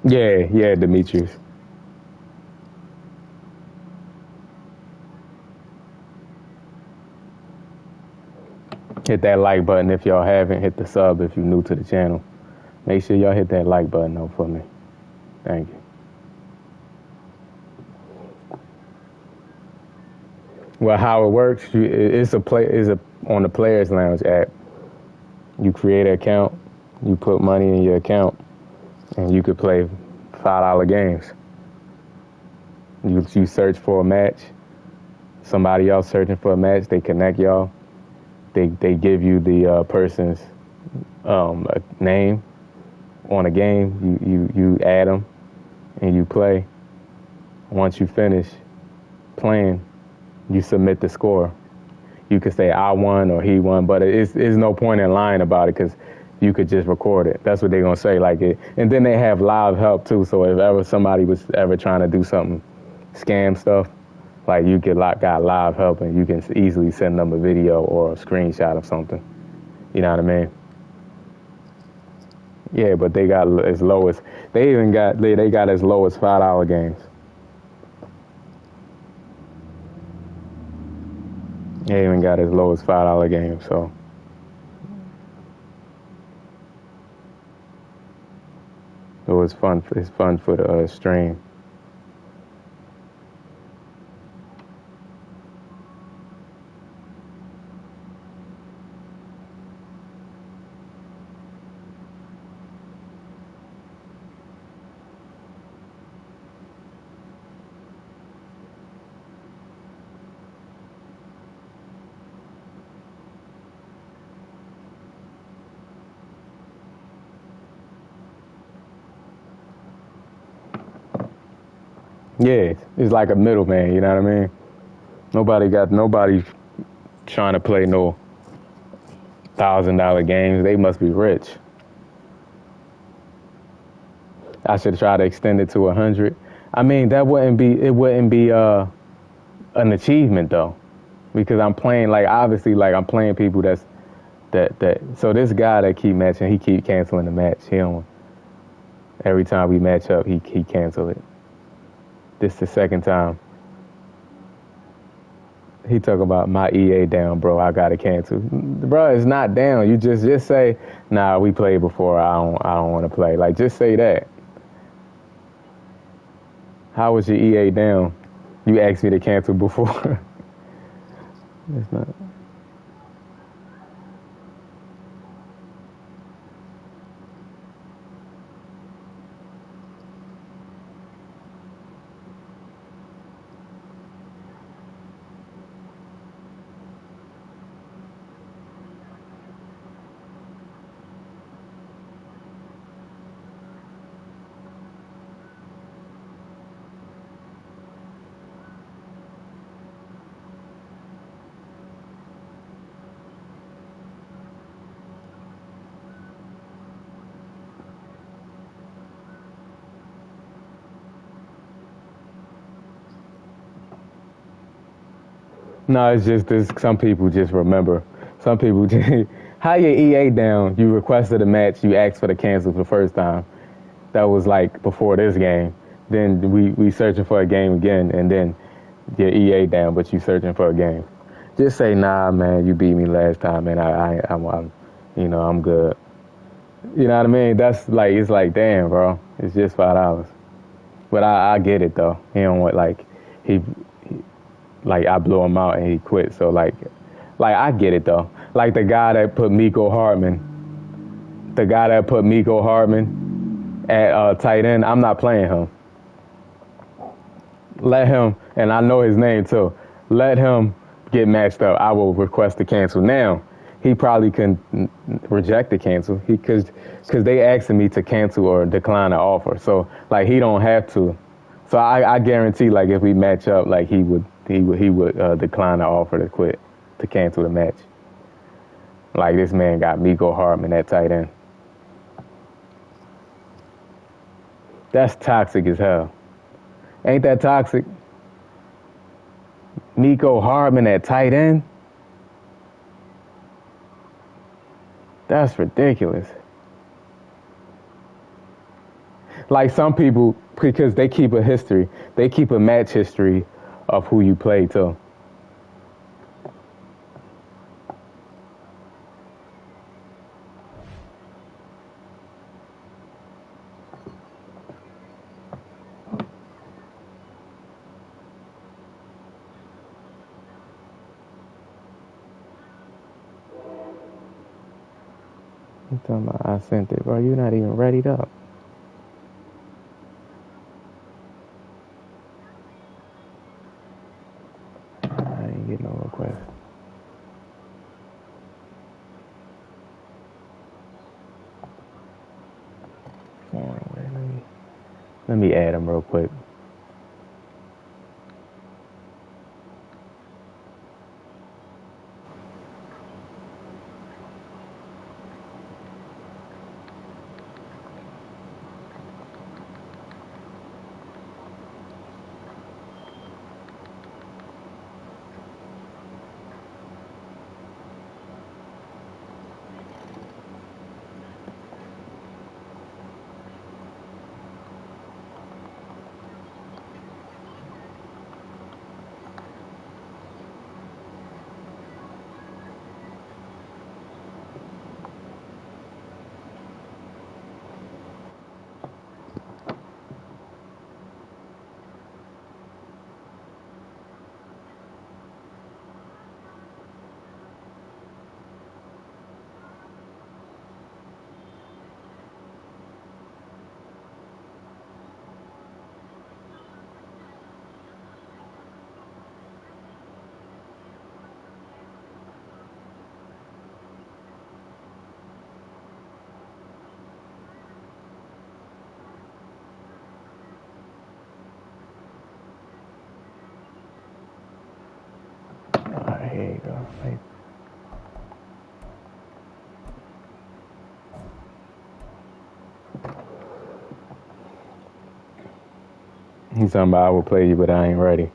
Yeah, Demetrius. Hit that like button if y'all haven't. Hit the sub if you're new to the channel. Make sure y'all hit that like button though for me. Thank you. Well, how it works, it's on the Players Lounge app. You create an account, you put money in your account, and you could play $5 games. You search for a match. Somebody else searching for a match. They connect y'all. They give you the person's name on a game. You add them and you play. Once you finish playing, you submit the score. You could say I won or he won, but it's no point in lying about it because you could just record it. That's what they're gonna say, like it. And then they have live help too. So if ever somebody was ever trying to do something, scam stuff, like you got live help and you can easily send them a video or a screenshot of something. You know what I mean? Yeah, but they got as low as they got as low as $5 games. They even got as low as $5 games. So. So it's fun. It's fun for the stream. Yeah, it's like a middleman. You know what I mean? Nobody trying to play no $1,000 games. They must be rich. I should try to extend it to 100. I mean, it wouldn't be an achievement though, because I'm playing I'm playing people that. So this guy that keep matching, he keep canceling the match. Every time we match up, he cancel it. This the second time. He talk about my EA down, bro. I gotta cancel, bro. It's not down. You just say, nah, we played before. I don't want to play. Like just say that. How was your EA down? You asked me to cancel before. It's not. No, it's just this. Some people just remember. Some people just, how your EA down? You requested a match. You asked for the cancel for the first time. That was like before this game. Then we searching for a game again, and then your EA down, but you searching for a game. Just say, nah, man, you beat me last time, and I'm good. You know what I mean? That's like, it's like, damn, bro, it's just $5. But I get it though. He don't want he like I blew him out and he quit. So like Like, I get it, though. Like, the guy that put Miko Hardman at tight end, I'm not playing him. Let him, and I know his name, too. Let him get matched up. I will request to cancel. Now, he probably can reject the cancel because they asking me to cancel or decline the offer. So, like, he don't have to. So I guarantee, like, if we match up, like, he would decline the offer to cancel the match. Like, this man got Miko Hardman at tight end. That's toxic as hell. Ain't that toxic? Miko Hardman at tight end? That's ridiculous. Like, some people, because they keep a history, they keep a match history of who you play too. I'm talking about I sent it, bro. You're not even readied up. I ain't get no request. Let me add him real quick. Here you go. He's talking about I will play you, but I ain't ready.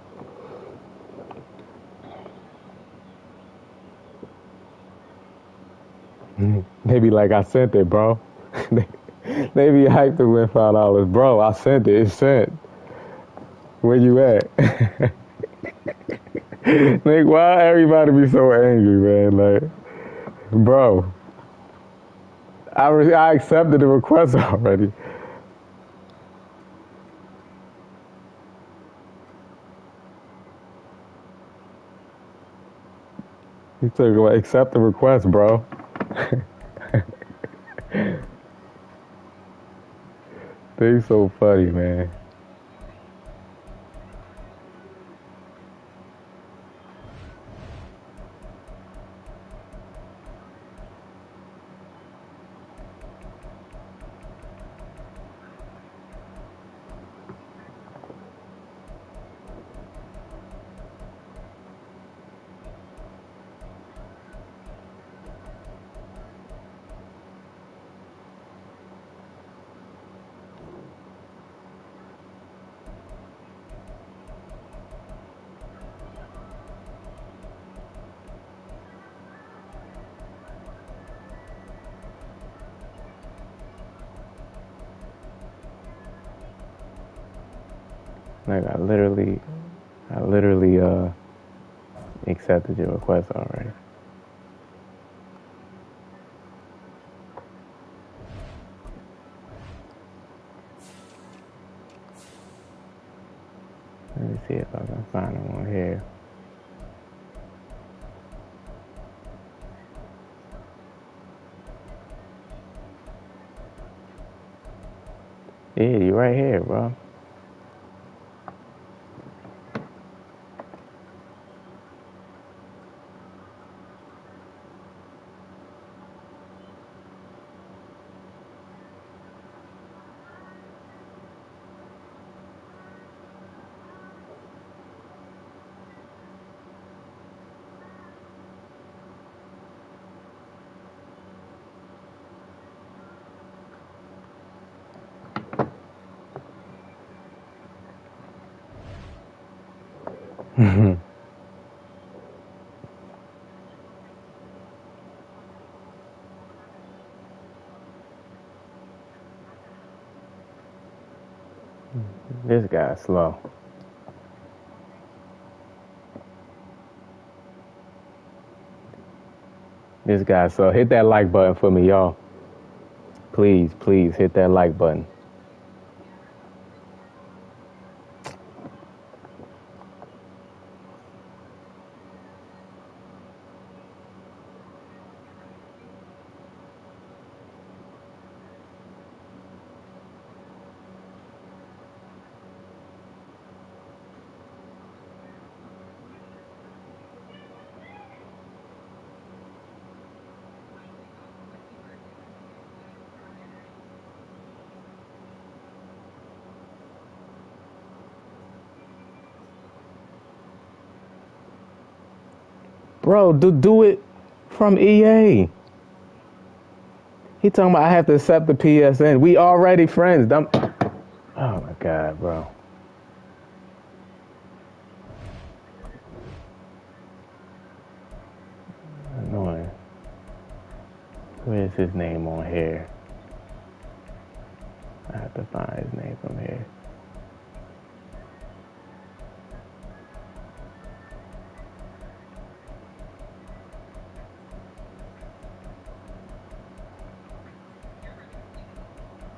They be like, I sent it, bro. They be hyped to win $5. Bro, I sent it. It's sent. Where you at? Like, why everybody be so angry, man? Like, bro, I accepted the request already. He took away, accept the request, bro. They so funny, man. Like, I literally accepted your request already. Let me see if I can find him on here. right here, bro. This guy's slow. This guy's slow. Hit that like button for me, y'all. Please, please hit that like button. Bro, do it from EA. He talking about I have to accept the PSN. We already friends. Oh my God, bro. Annoying. Where's his name on here? I have to find his name from here.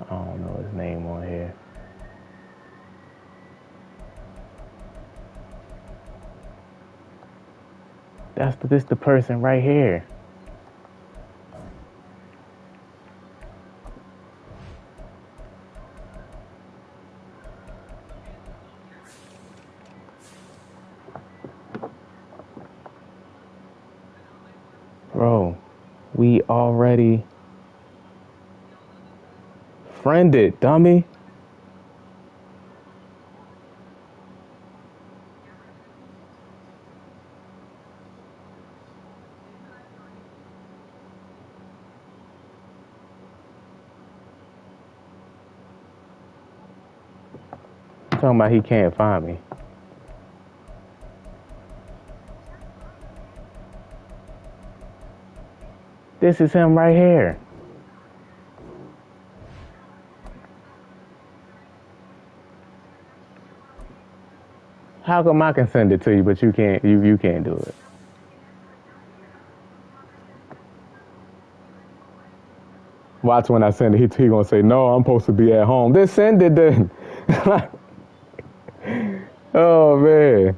I don't know his name on here. This the person right here. Bro, we already friended, dummy. Talking about he can't find me. This is him right here. How come I can send it to you, but you can't? You can't do it. Watch when I send it. He gonna say, "No, I'm supposed to be at home." Then send it then. Oh man.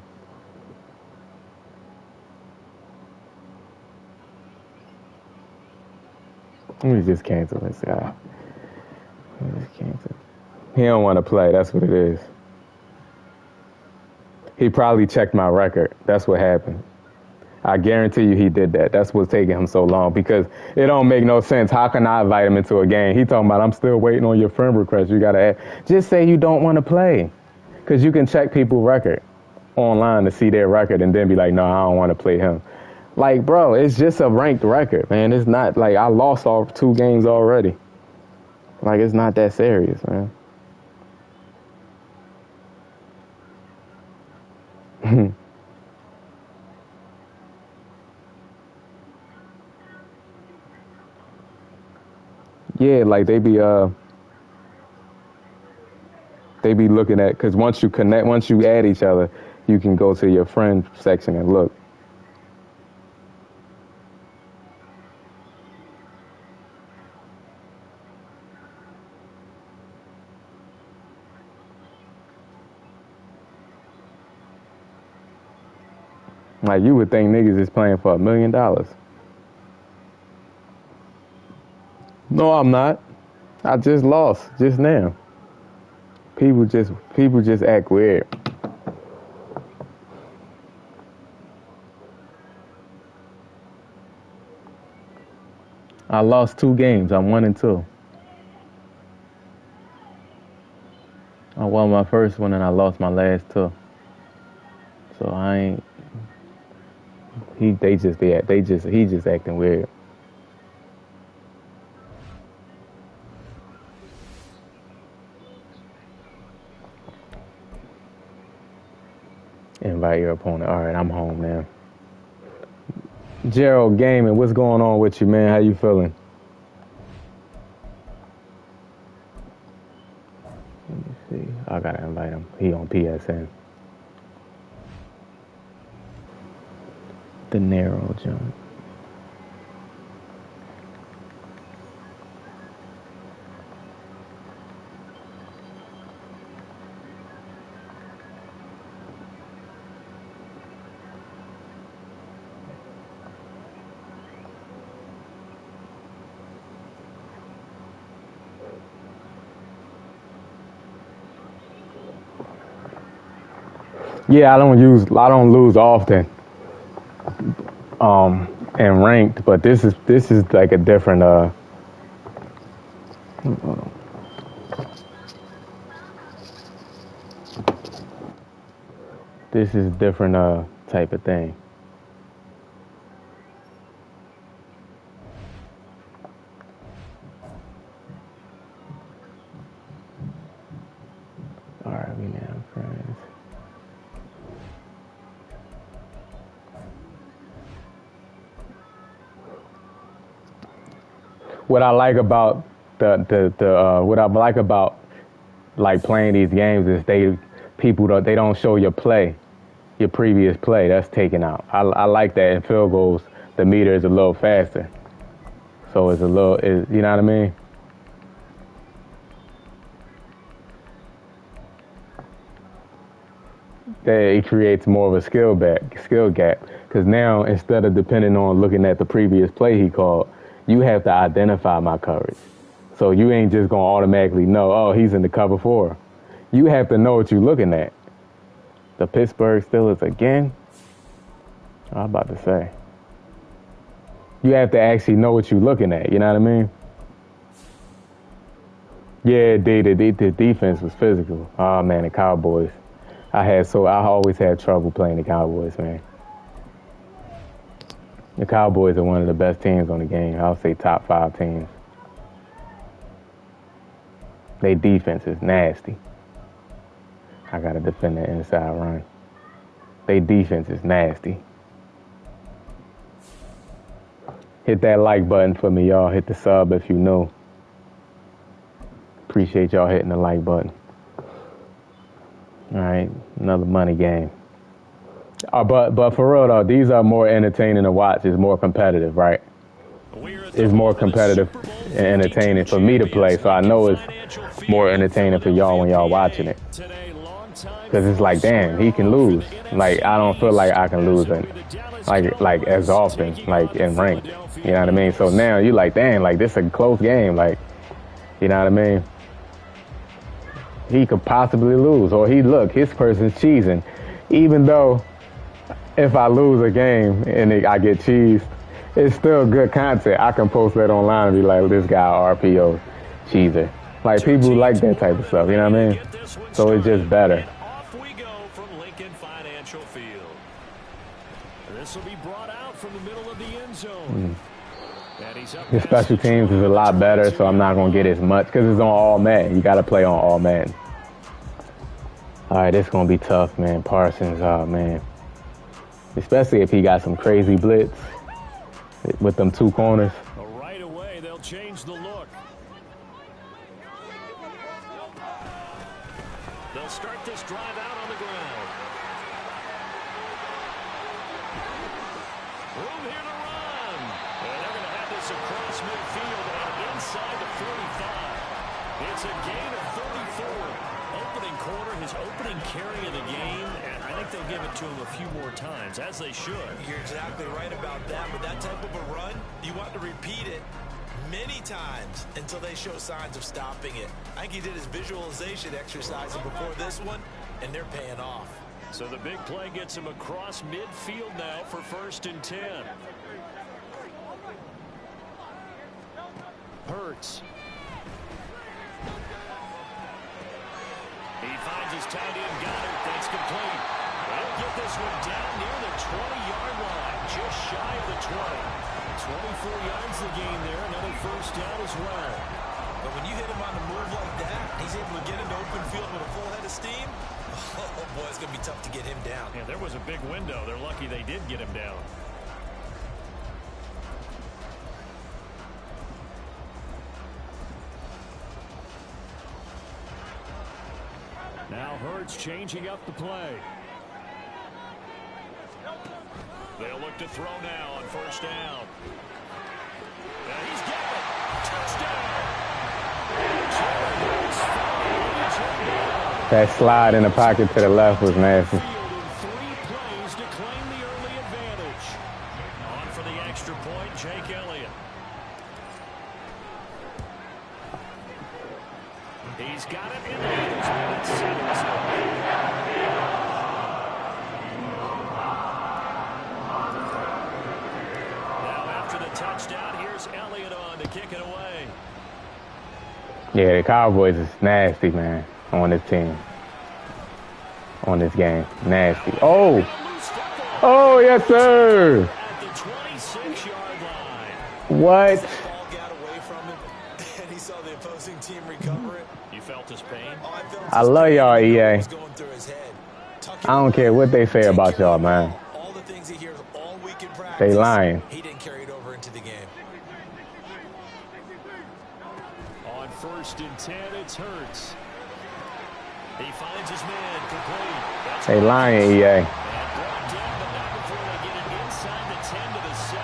Let me just cancel this guy. Let me just cancel. He don't want to play. That's what it is. He probably checked my record. That's what happened. I guarantee you he did that. That's what's taking him so long because it don't make no sense. How can I invite him into a game? He talking about I'm still waiting on your friend request. You got to add. Just say you don't want to play because you can check people's record online to see their record and then be like, no, I don't want to play him. Like, bro, it's just a ranked record, man. It's not like I lost all 2 games already. Like, it's not that serious, man. Yeah, like they be looking at, because once you add each other, you can go to your friend section and look. Like, you would think niggas is playing for $1 million. No, I'm not. I just lost just now. People just act weird. I lost 2 games. I'm 1-2. I won my first one and I lost my last 2. So I ain't. He's just acting weird. Invite your opponent. All right, I'm home now. Gerald Gaming, what's going on with you, man? How you feeling? Let me see. I gotta invite him. He on PSN. The narrow jump. Yeah, I don't lose often. And ranked, but this is like a different this is different type of thing. All right, we now friends. What I like about what I like about like playing these games is they don't show your previous play. That's taken out. I like that. In field goals, the meter is a little faster, so it's a little. You know what I mean? It creates more of a skill gap because now instead of depending on looking at the previous play he called, you have to identify my coverage. So you ain't just gonna automatically know, oh, he's in the cover 4. You have to know what you're looking at. The Pittsburgh Steelers again? I'm about to say. You have to actually know what you're looking at, you know what I mean? Yeah, the defense was physical. Oh man, the Cowboys. I always had trouble playing the Cowboys, man. The Cowboys are one of the best teams on the game. I'll say top 5 teams. Their defense is nasty. I got to defend that inside run. Their defense is nasty. Hit that like button for me, y'all. Hit the sub if you know. Appreciate y'all hitting the like button. All right, another money game. But for real though, these are more entertaining to watch. It's more competitive, right? It's more competitive and entertaining for me to play. So I know it's more entertaining for y'all when y'all watching it. Because it's like, damn, he can lose. Like I don't feel like I can lose like as often, like in ranked. You know what I mean? So now you like, damn, like this is a close game. Like, you know what I mean? He could possibly lose, or his person's cheesing, even though. If I lose a game and I get cheesed, it's still good content. I can post that online and be like, this guy RPO cheeser. Like people like that type of stuff, you know what I mean? So it's just better. Off we go from Lincoln Financial Field. This will be brought out from the middle of the end zone. The special teams is a lot better, so I'm not gonna get as much because it's on all man. You gotta play on all man. All right, this gonna be tough, man. Parsons, oh man. Especially if he got some crazy blitz with them 2 corners. Right away, they'll change the look. They'll start this drive out on the ground. Room here to run. And they're going to have this across midfield and inside the 45. It's a gain of 34. Opening quarter, his opening carry of the game, and I think they'll give it to him a few more times, as they should. You're exactly right about that, but that type of a run, you want to repeat it many times until they show signs of stopping it. I think he did his visualization exercise before this one, and they're paying off. So the big play gets him across midfield now for 1st and 10. Hurts. He finds his tight end Goddard. That's complete. They'll get this one down near the 20-yard line, just shy of the 20. 24 yards the gain there. Another 1st down as well. But when you hit him on the move like that, he's able to get into open field with a full head of steam. Oh, boy, it's going to be tough to get him down. Yeah, there was a big window. They're lucky they did get him down. Now Hurts changing up the play. They'll look to throw now on 1st down. And he's got it. Touchdown. That slide in the pocket to the left was nasty. 3 plays to claim the early advantage. On for the extra point, Jake Elliott. He's got it in the Eagles lead at 7-2. Touchdown. Here's Elliott on to kick it away. Yeah, the Cowboys is nasty, man, on this team. On this game. Nasty. Oh! Oh, yes, sir! At the 26-yard line. What? The ball got away from him, and he saw the opposing team recover it. You felt his pain? Oh, I felt I love y'all, EA. was going through his head. I don't care what they say about y'all, man. All the things he hears all week in practice. They lying. He didn't carry it over into the game. On 1st and 10, it's Hurts. He finds his man complete. That's They lying, EA. and brought down, but not before they get it inside the 10 to the 7.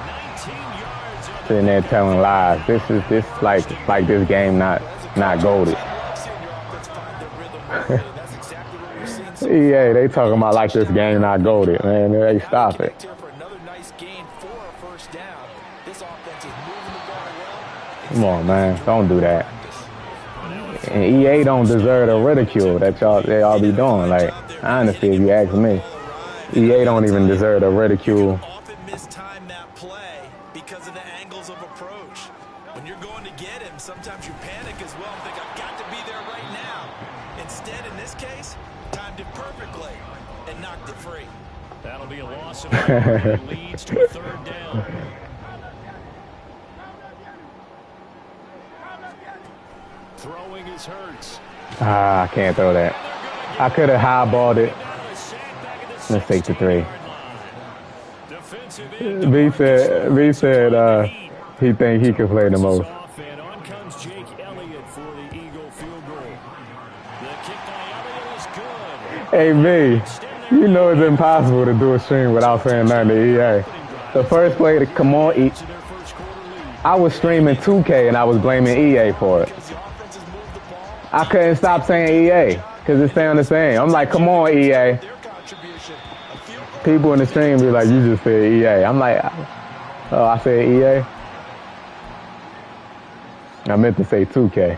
19 yards on the Sitting there telling lies. This like this game not goated. Yeah, they talking about like this game not goated, man. They stop it. Come on, man. Don't do that. And EA don't deserve the ridicule that they all be doing. Like, honestly, if you ask me, EA don't even deserve the ridicule. Often mistime that play because of the angles of approach. When you're going to get him, sometimes you panic as well and think, I've got to be there right now. Instead, in this case, timed it perfectly and knocked it free. That'll be a loss of it leads to a 3rd down. Throwing his Hurts. I can't throw that. I could have highballed it. Let's take the 3. B said he think he could play the most. And on comes Jake Elliott for the Eagle field goal. The kick by Elliott is good. Hey, B, you know it's impossible to do a stream without saying nothing to EA. The first play to come on, I was streaming 2K and I was blaming EA for it. I couldn't stop saying EA because it sounded the same. I'm like, come on, EA. People in the stream be like, you just said EA. I'm like, oh, I said EA? I meant to say 2K.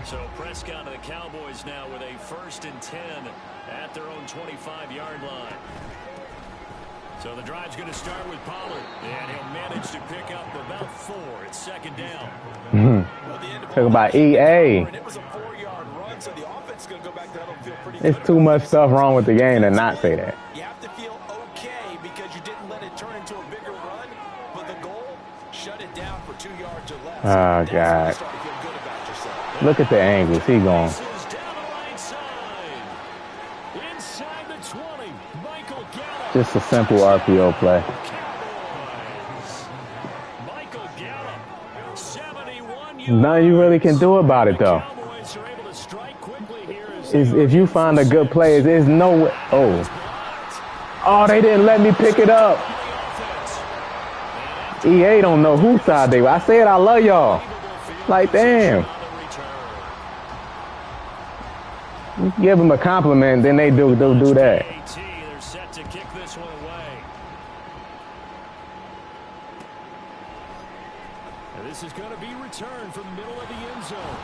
So Prescott and the Cowboys now with a 1st and 10 at their own 25-yard line. So the drive's going to start with Pollard, and he'll manage to pick up about 4. It's 2nd down. Talk about EA. It's too much stuff wrong with the game to not say that. You have to feel okay because you didn't let it turn into a bigger run, but the goal, shut it down for 2 yards or less. Oh, God. Look at the angles. He gone. Just a simple RPO play. Nothing you really can do about it, though. If you find a good play, there's no way. Oh, they didn't let me pick it up. EA don't know whose side they were. I said I love y'all. Like, damn. You give them a compliment, then they do that. They're set to kick this one away. And this is going to be returned from the middle of the end zone.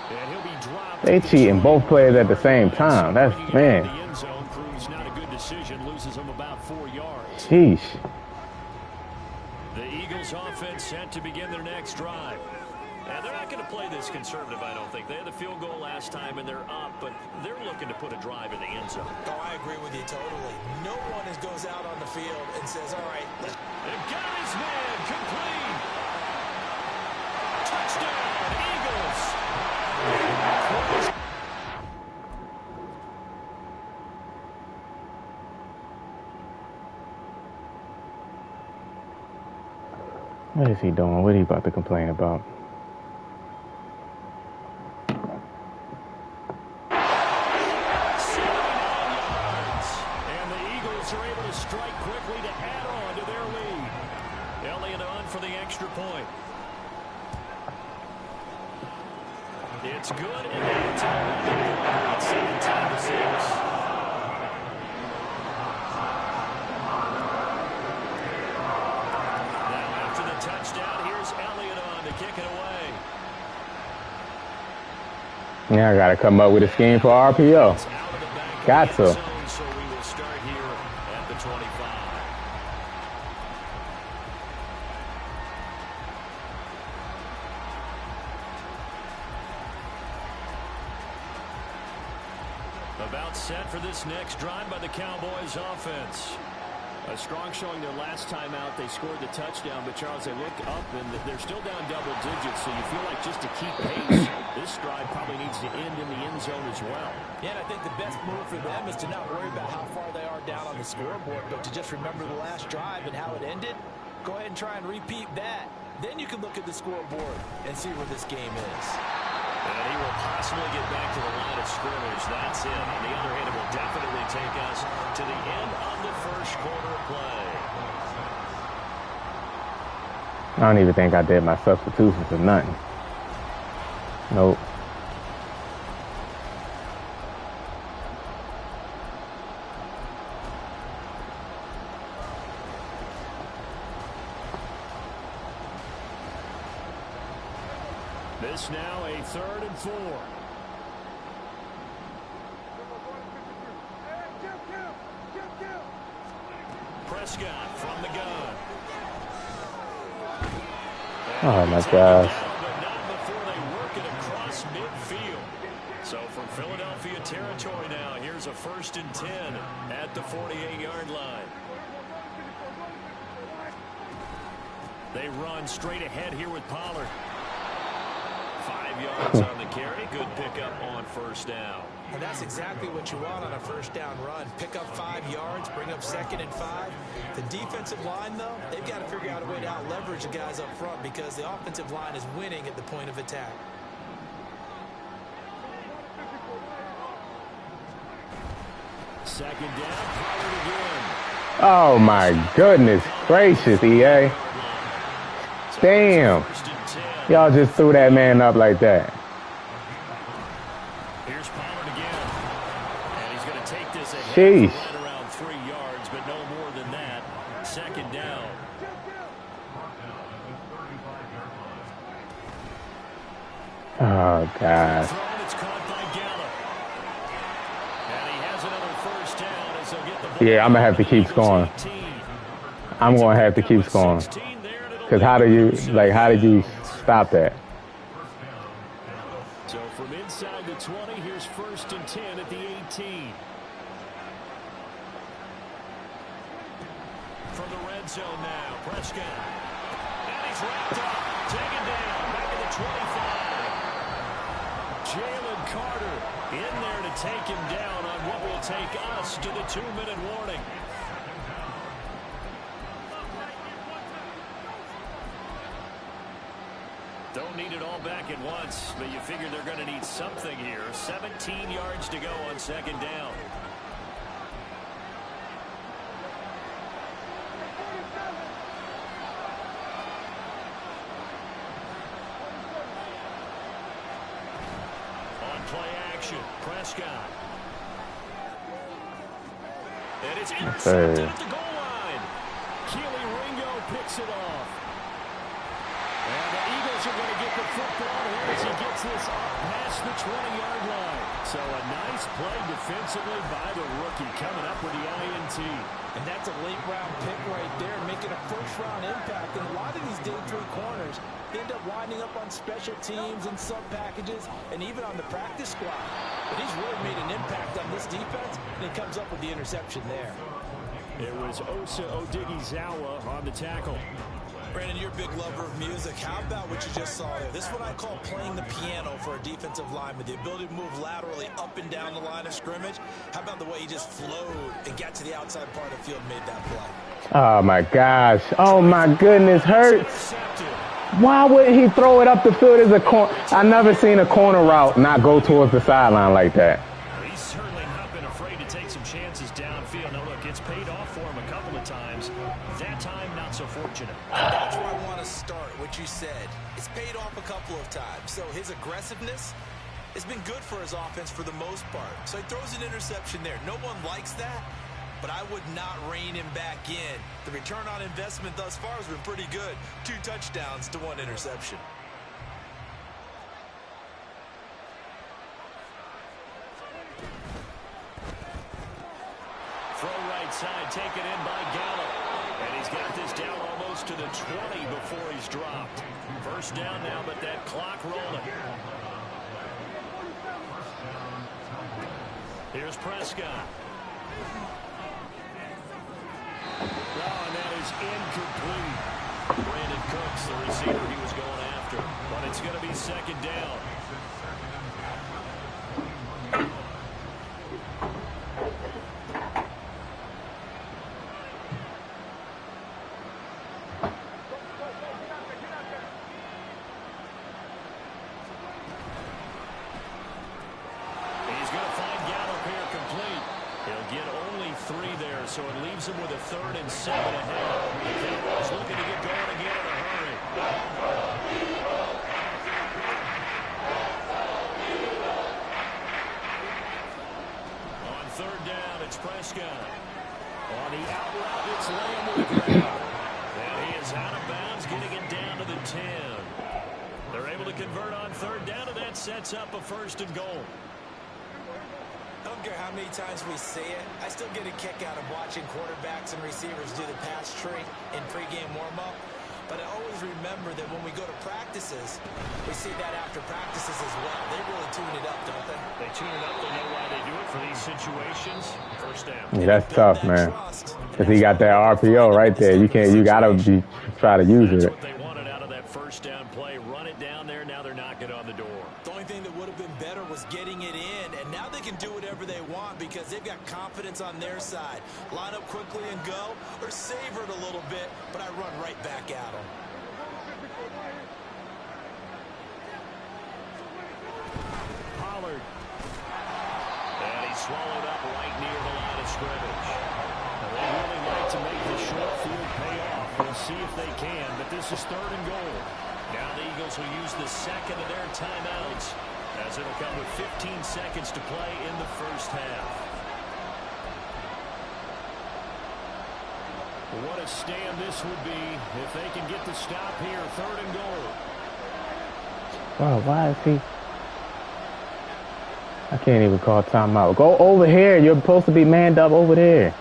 And he'll be dropped. They cheating both players at the same time. That's, man. The end zone proves not a good decision. Loses them about 4 yards. Sheesh. The Eagles offense set to begin their next drive. And they're not going to play this conservative, I don't think. They had the field goal last time, and they're up, but they're looking to put a drive in the end zone. Oh, I agree with you totally. No one goes out on the field and says, all right. They've got his man complete. Touchdown, Eagles. What is he doing? What are he about to complain about? It's good, and now it's at 17-6. Now after the touchdown, here's Elliott on to kick it away. Yeah, I gotta come up with a scheme for RPO. Got to. So we will start here at the 25. About set for this next drive by the Cowboys offense. A strong showing their last time out. They scored the touchdown, but Charles, they look up and they're still down double digits, so you feel like just to keep pace, this drive probably needs to end in the end zone as well. Yeah, and I think the best move for them is to not worry about how far they are down on the scoreboard, but to just remember the last drive and how it ended. Go ahead and try and repeat that. Then you can look at the scoreboard and see where this game is. And he will possibly get back to the line of scrimmage. That's it. On the other hand, it will definitely take us to the end of the first quarter of play. I don't even think I did my substitutions for nothing. Nope. This now a 3rd and 4. Prescott from the gun. Oh my gosh. But not before they work it across midfield. So from Philadelphia territory now, here's a 1st and 10 at the 48-yard line. They run straight ahead here with Pollard. 5 yards on the carry. Good pickup on 1st down. And that's exactly what you want on a 1st down run. Pick up 5 yards, bring up 2nd and 5. The defensive line, though, they've got to figure out a way to out-leverage the guys up front because the offensive line is winning at the point of attack. Second down, Pollard again. Oh my goodness gracious, EA. Damn. Y'all just threw that man up like that. Here's Pollard again. And he's going to take this ahead. Sheesh. Right around 3 yards, but no more than that. 2nd down. Oh God. Thrown, it's caught by Gallup. And he has another 1st down as they'll get the ball. Yeah, I'm gonna have to keep scoring. I'm gonna have to keep scoring. Cause how did you stop that? So from inside the 20, here's 1st and 10 at the 18. From the red zone now, Prescott. And he's wrapped up, taken down, back at the 25. Jalen Carter in there to take him down on what will take us to the 2-minute warning. Don't need it all back at once, but you figure they're going to need something here. 17 yards to go on 2nd down. action. Prescott. And it's intercepted at the goal line. Keely Ringo picks it off. And the Eagles are going to get the football here as he gets this up past the 20-yard line. So a nice play defensively by the rookie coming up with the INT. And that's a late-round pick right there, making a first-round impact. And a lot of these day three corners end up winding up on special teams and sub-packages and even on the practice squad. But he's really made an impact on this defense, and he comes up with the interception there. It was Osa Odighizuwa on the tackle. Brandon, you're a big lover of music. How about what you just saw there? This is what I call playing the piano for a defensive lineman. The ability to move laterally up and down the line of scrimmage. How about the way he just flowed and got to the outside part of the field and made that play? Oh, my gosh. Oh, my goodness. Hurts. Why wouldn't he throw it up the field as a corner? I've never seen a corner route not go towards the sideline like that. He's certainly not been afraid to take some chances downfield. Now, look, it's paid off for him a couple of times. That time, not so fortunate. That's where I want to start, what you said. It's paid off a couple of times. So his aggressiveness has been good for his offense for the most part. So he throws an interception there. No one likes that, but I would not rein him back in. The return on investment thus far has been pretty good. 2 touchdowns to 1 interception. Throw right side, taken in by Gallup. And he's got this down almost to the 20 before he's dropped. First down now, but that clock rolling. Here's Prescott. Oh, and that is incomplete. Brandon Cooks, the receiver he was going after. But it's going to be second down. So it leaves him with a 3rd and 7 ahead. The Cowboys looking to get going again in a hurry. On 3rd down, it's Prescott. On the out route, it's Lamb with the grab. And he is out of bounds, getting it down to the 10. They're able to convert on 3rd down, and that sets up a 1st and goal. I don't care how many times we say it, I still get a kick out of watching quarterbacks and receivers do the pass tree in pregame warm-up. But I always remember that when we go to practices, we see that after practices as well. They really tune it up, don't they? They tune it up. They know why they do it for these situations. First down. Yeah, that's tough, man. Because he got that RPO right there. You got to try to use it. That's what they wanted out of that first down play. Run it down there. Now they're knocking on the door. The only thing that would have been better was getting it in, and now they can do whatever they want because they've got confidence on their side. Line up quickly and go, or savor it a little bit, but I run right back at them. Pollard. And he's swallowed up right near the line of scrimmage. Now they really like to make the short field pay off. We'll see if they can, but this is 3rd and goal. Now the Eagles will use the second of their timeouts as it'll come with 15 seconds to play in the first half. What a stand this would be if they can get the stop here. 3rd and goal. Wow, why is he? I can't even call timeout. Go over here. You're supposed to be manned up over there.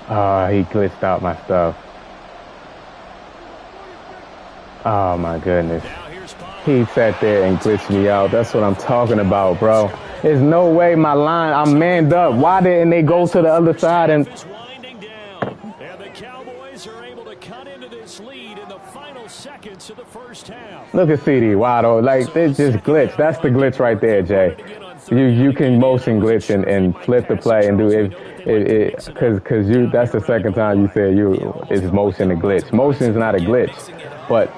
Oh, he glitched out my stuff. Oh, my goodness. He sat there and glitched me out. That's what I'm talking about, bro. There's no way my line, I'm manned up. Why didn't they go to the other side? And the Cowboys are able to cut into this lead in the final seconds of the first half. Look at CD Waddle. Like, they just glitch. That's the glitch right there, Jay. You can motion glitch and flip the play and do it. Because that's the second time you said it's motion a glitch. Motion is not a glitch, but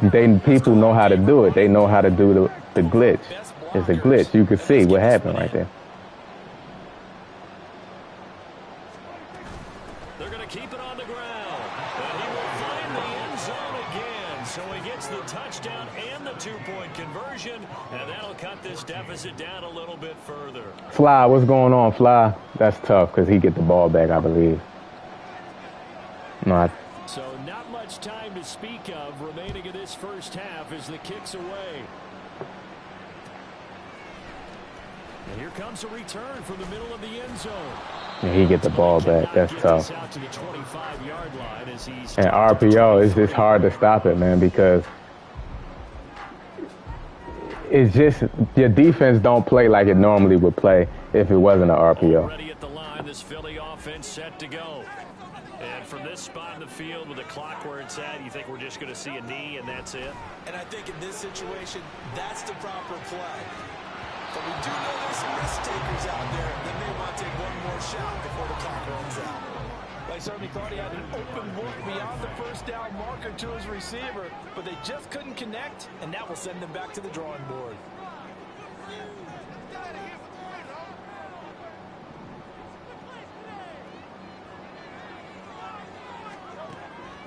people know how to do it. They know how to do the glitch. It's a glitch. You can see what happened right there. it on the ground. And he will find the end zone again. So he gets the touchdown and the 2-point conversion, and that'll cut this deficit down a little bit further. Fly, what's going on, Fly? That's tough because he get the ball back, I believe. No, So not much time to speak of remaining in this first half as the kick's away. And here comes a return from the middle of the end zone. yeah, he get the ball back. That's tough. And RPO, it's just hard to stop it, man, because it's just your defense don't play like it normally would play if it wasn't an RPO. Already at the line, this Philly offense set to go. And from this spot in the field with the clock where it's at, you think we're just going to see a knee and that's it? And I think in this situation, that's the proper play. But we do know there's some risk takers out there that may want to take one more shot before the clock runs out. They certainly thought he had an open look beyond the first down marker to his receiver, but they just couldn't connect, and that will send them back to the drawing board.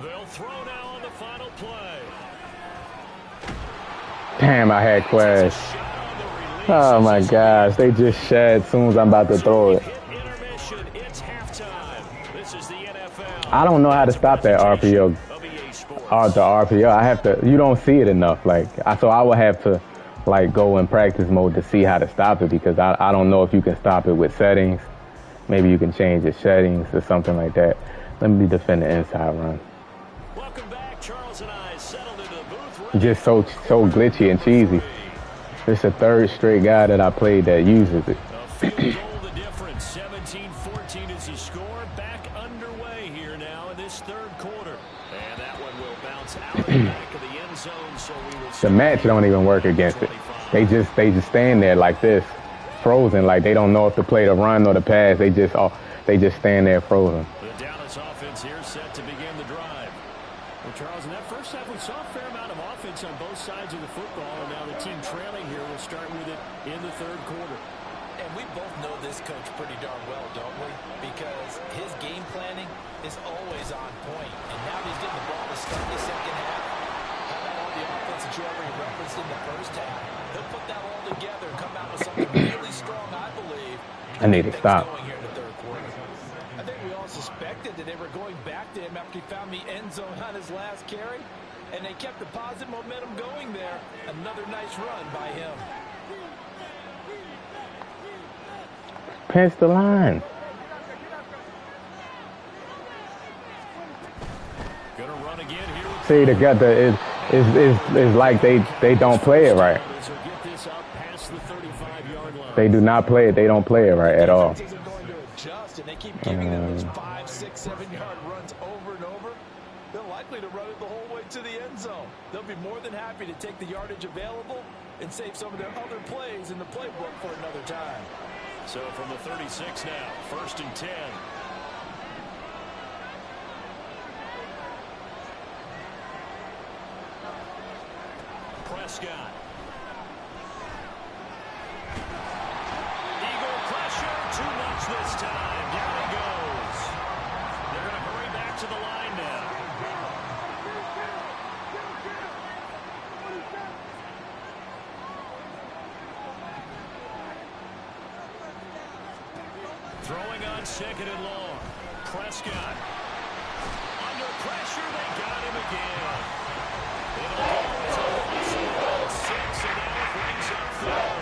They'll throw now on the final play. Damn, I had Quez. Oh my gosh, they just shed as soon as I'm about to throw it. I don't know how to stop that RPO. The RPO, I have to. You don't see it enough. So I would have to go in practice mode to see how to stop it because I don't know if you can stop it with settings. Maybe you can change the settings or something like that. Let me defend the inside run. Welcome back, Charles and I settled into the booth. Just so glitchy and cheesy. It's the third straight guy that I played that uses it. A field goal the difference. 17-14 is the score. Back underway here now in this third quarter. And that one will bounce out of the back of the end zone. So we will the match don't even work against it. They just stand there like this, frozen, like they don't know if to play the run or the pass. They just stand there frozen. The Dallas offense here set to begin the drive. Well, Charles, in that first half, we saw a fair amount of offense on both sides of the football, and now the team trailing here will start with it in the third quarter. And we both know this coach pretty darn well, don't we? Because his game planning is always on point. And now he's getting the ball to start the second half. How about all the offense that you already referenced in the first half? He'll put that all together and come out with something really strong, I believe. I need to stop. Here in the third quarter. I think we all suspected that they were going back to him after he found the end zone on his last carry. And they kept the positive momentum going there. Another nice run by him. Pass the line. Gonna run again here. See, it's like they don't play it right. They do not play it. They don't play it right at all. They keep giving them those 5, 6, 7-yard runs over and over. They're likely to run it the whole way to the end zone. They'll be more than happy to take the yardage available and save some of their other plays in the playbook for another time. So from the 36 now, 1st and 10. Prescott. Eagle pressure, too much this time. Down he goes. They're going to hurry back to the line now. Throwing on 2nd and long. Prescott. Under pressure, they got him again. It'll go to loss of about 6, and now it brings up 3rd.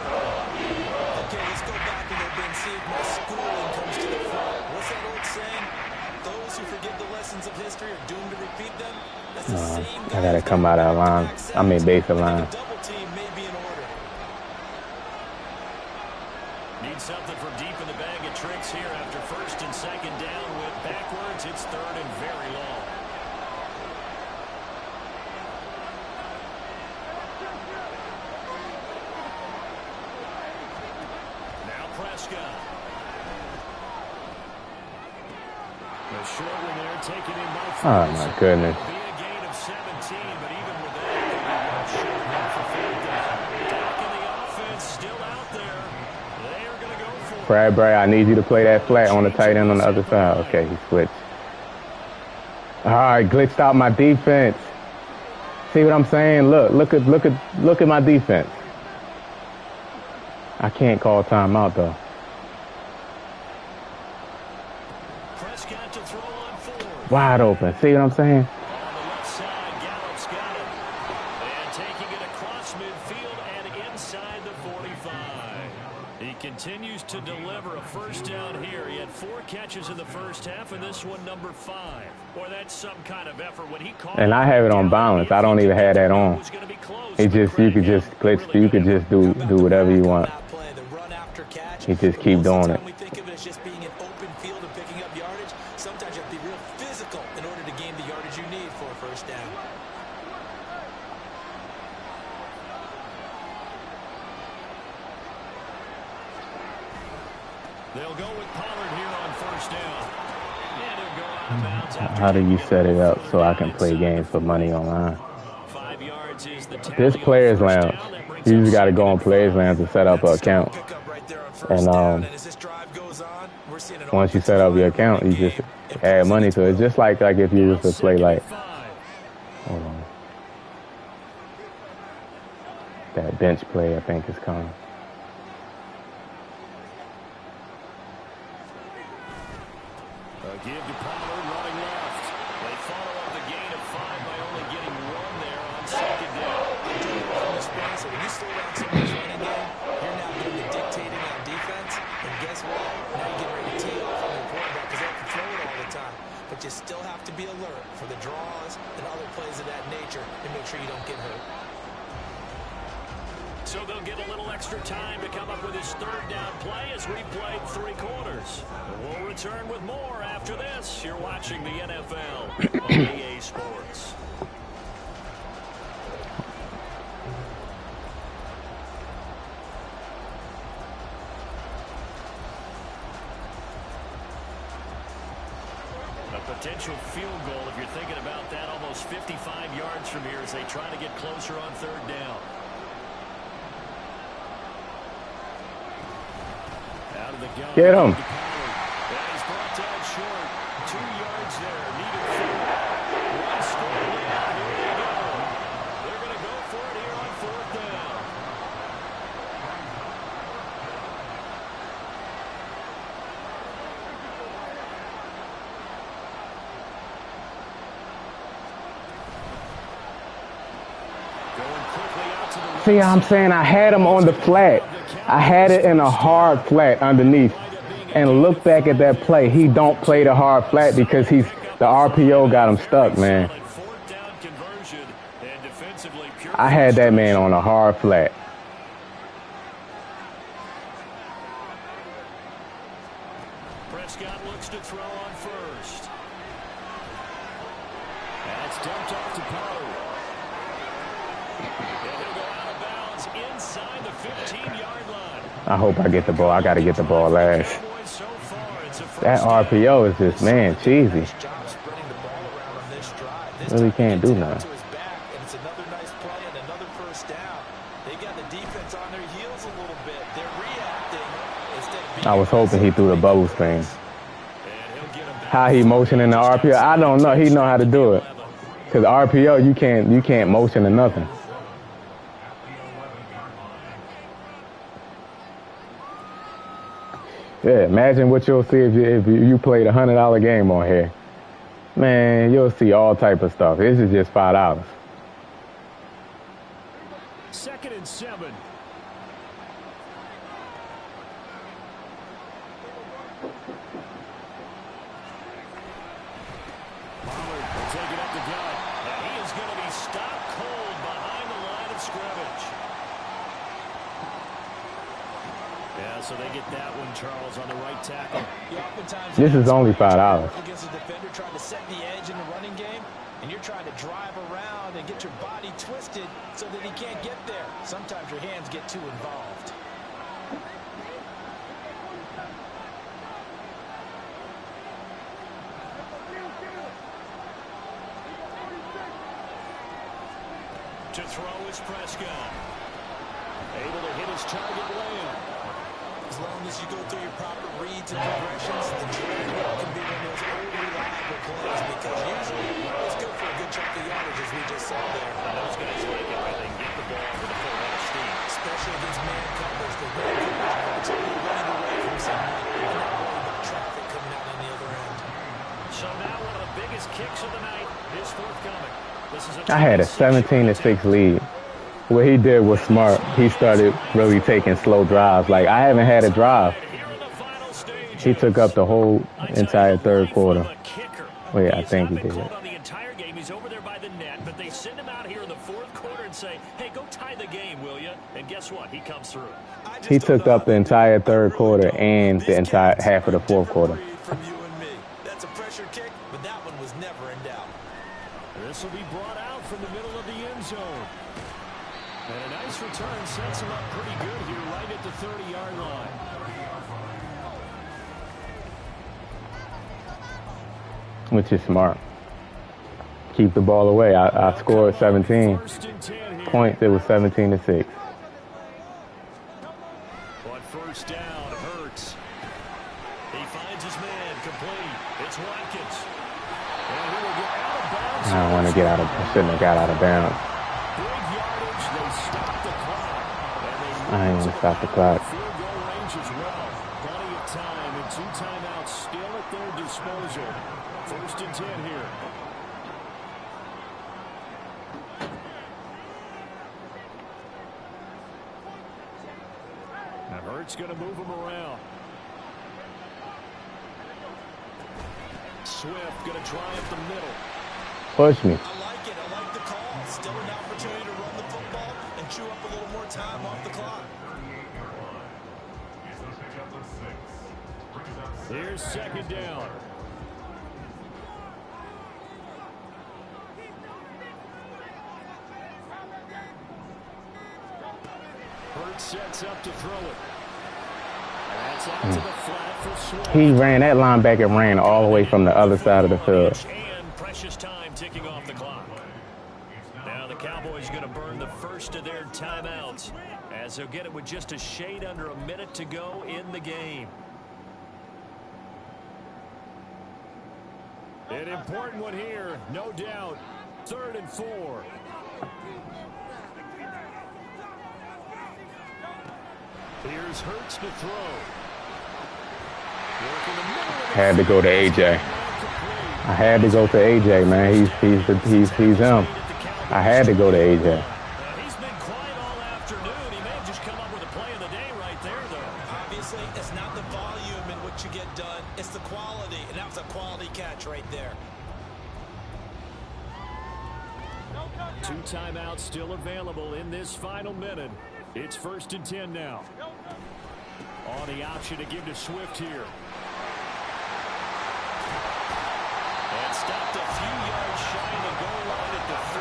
Okay, let's go back a little bit and see if my schooling comes to the front. What's that old saying? Those who forget the lessons of history are doomed to repeat them. That's the same I gotta come out of line. I mean, base of line. double team may be in order. Need something from deep in the bag of tricks here after 1st and 2nd down with backwards. It's 3rd and very long. Now Prescott. The short one there taken in by Oh my goodness. Be a gain of 17, but even with that, they'll be well short here for 4th down. Dak and the offense still out there. They are going to go for it. Bradbury, I need you to play that flat on the tight end on the other side. Okay, he switched. All right, glitched out my defense. See what I'm saying? Look at my defense. I can't call timeout though. Prescott to throw on fourth. Wide open. See what I'm saying? On the left side, Gallup's got it. And taking it across midfield and inside the 45. He continues to deliver a first down here. He had 4 catches in the first half, and this one number 5. Boy, that's some kind of effort when he caught. And I have it on balance. I don't even have that on. It just, you could just glitch. You could just do whatever you want. You just keep doing it. We think of it as just being an open field and picking up yardage. Sometimes you have to be real physical in order to gain the yardage you need for a first down. They'll go with Pollard here on first down. And he'll go out of bounds after. How do you set it up so I can play games for money online? 5 yards is the tackle. This Players Lounge. You just got to go on Players Lounge to set up an account. And once you set up your account, you just add money to it. Just like if you was to play like, hold on, that bench play I think is coming. Give to Pollard running left. They follow up the gain of 5 by only getting 1 there on second down. So when you slow down someone's running game, you're now doing the dictating on defense. And guess what? Now you get ready to tee off on the quarterback because they have to throw it all the time. But you still have to be alert for the draws and other plays of that nature and make sure you don't get hurt. So they'll get a little extra time to come up with his third down play as we played 3 quarters. We'll return with more after this. You're watching the NFL on EA Sports. A potential field goal, if you're thinking about that, almost 55 yards from here as they try to get closer on third down. Out of the gun. Get him. That is brought down short. 2 yards there. Needed 4. 1 score down. Here they go. They're going to go for it here on fourth down. Going quickly out to the right. See, I'm saying I had him on the flat. I had it in a hard flat underneath. And look back at that play. He don't play the hard flat because the RPO got him stuck, man. I had that man on a hard flat. Prescott looks to throw on first. That's dumped off to Poe. And he'll go out of bounds inside the 15-yard line. I hope I get the ball. I got to get the ball last. That RPO is just, man, cheesy. Really can't do nothing. I was hoping he threw the bubble screen. How he motioning the RPO, I don't know. He know how to do it. Because RPO, you can't motion to nothing. Yeah, imagine what you'll see if you played $100 game on here. Man, you'll see all type of stuff. This is just $5. 2nd and 7. Pollard will take it up the gut. And he is going to be stopped cold behind the line of scrimmage. Yeah, so they get that one, Charles, on the right tackle. This is only $5. Against a defender trying to set the edge in the running game, and you're trying to drive around and get your body twisted so that he can't get there. Sometimes your hands get too involved. To throw is Prescott. Able to hit his target land. As long as you go through your proper reads and progressions, the drag route can be one of those old reliable plays because usually saw there. And those guys like it when they get the ball with a full head of steam. Especially against man coverage. The man coverage, it's only running away from someone and not worrying about traffic coming out on the other end. So now one of the biggest kicks of the night is forthcoming. This is I had a 17-6 lead. What he did was smart. He started really taking slow drives. Like, I haven't had a drive. He took up the whole entire third quarter. Well, yeah, I think he did. On the entire game, he's over there by the net, but they send him out here in the fourth quarter and say, "Hey, go tie the game, will you?" And guess what? He comes through. He took up the entire third quarter and the entire half of the fourth quarter. From you and me. That's a pressure kick, but that one was never in doubt. This will be brought out from the middle of the end zone. And a nice return sets him up pretty good here right at the 30-yard line. Which is smart. Keep the ball away. I scored 17 points. It was 17-6. But first down, Hurts. He finds his man complete. It's Watkins. And he will get out of bounds. I don't want to get out of. I shouldn't have got out of bounds. Big yardage. They stop the clock. I ain't gonna stop the clock. Field goal range as well. Plenty of time and 2 timeouts still at their disposal. First and 10 here. Now Hurts going to move him around. Swift going to try up the middle. Push me. I like it. I like the call. Still an opportunity to run the football and chew up a little more time off the clock. Here's second down. Hurts sets up to throw it. That's out to the flat for Swift. He ran that linebacker ran all the way from the other side of the field. And precious time ticking off the clock. Now the Cowboys are going to burn the first of their timeouts as they'll get it with just a shade under a minute to go in the game. An important one here, no doubt. 3rd and 4. Here's Hurts to throw. Had to go to AJ. I had to go to AJ, man. He's him. I had to go to AJ. He's been quiet all afternoon. He may have just come up with a play of the day right there, though. Obviously, it's not the volume in what you get done. It's the quality, and that was a quality catch right there. 2 timeouts still available in this final minute. It's 1st and 10 now. On the option to give to Swift here. And stopped a few yards shy of the goal line at the 3.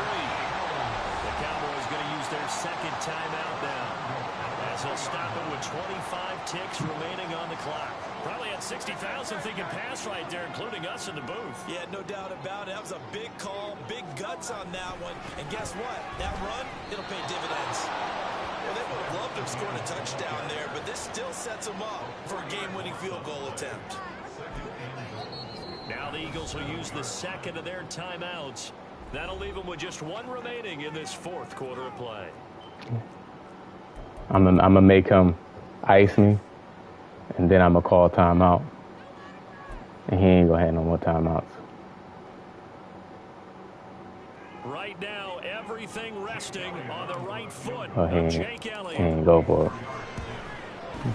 The Cowboys going to use their second timeout now, as they'll stop it with 25 ticks remaining on the clock. Probably had 60,000 thinking pass right there, including us in the booth. Yeah, no doubt about it. That was a big call, big guts on that one. And guess what? That run, it'll pay dividends. Well, they would have loved to have scored a touchdown there, but this still sets them up for a game-winning field goal attempt. Now the Eagles will use the second of their timeouts. That'll leave them with just 1 remaining in this 4th quarter of play. I'm gonna make him ice me, and then I'm gonna call timeout. And he ain't gonna have no more timeouts. Right now, everything resting on the right foot Oh, of Jake Elliott. He ain't go for it.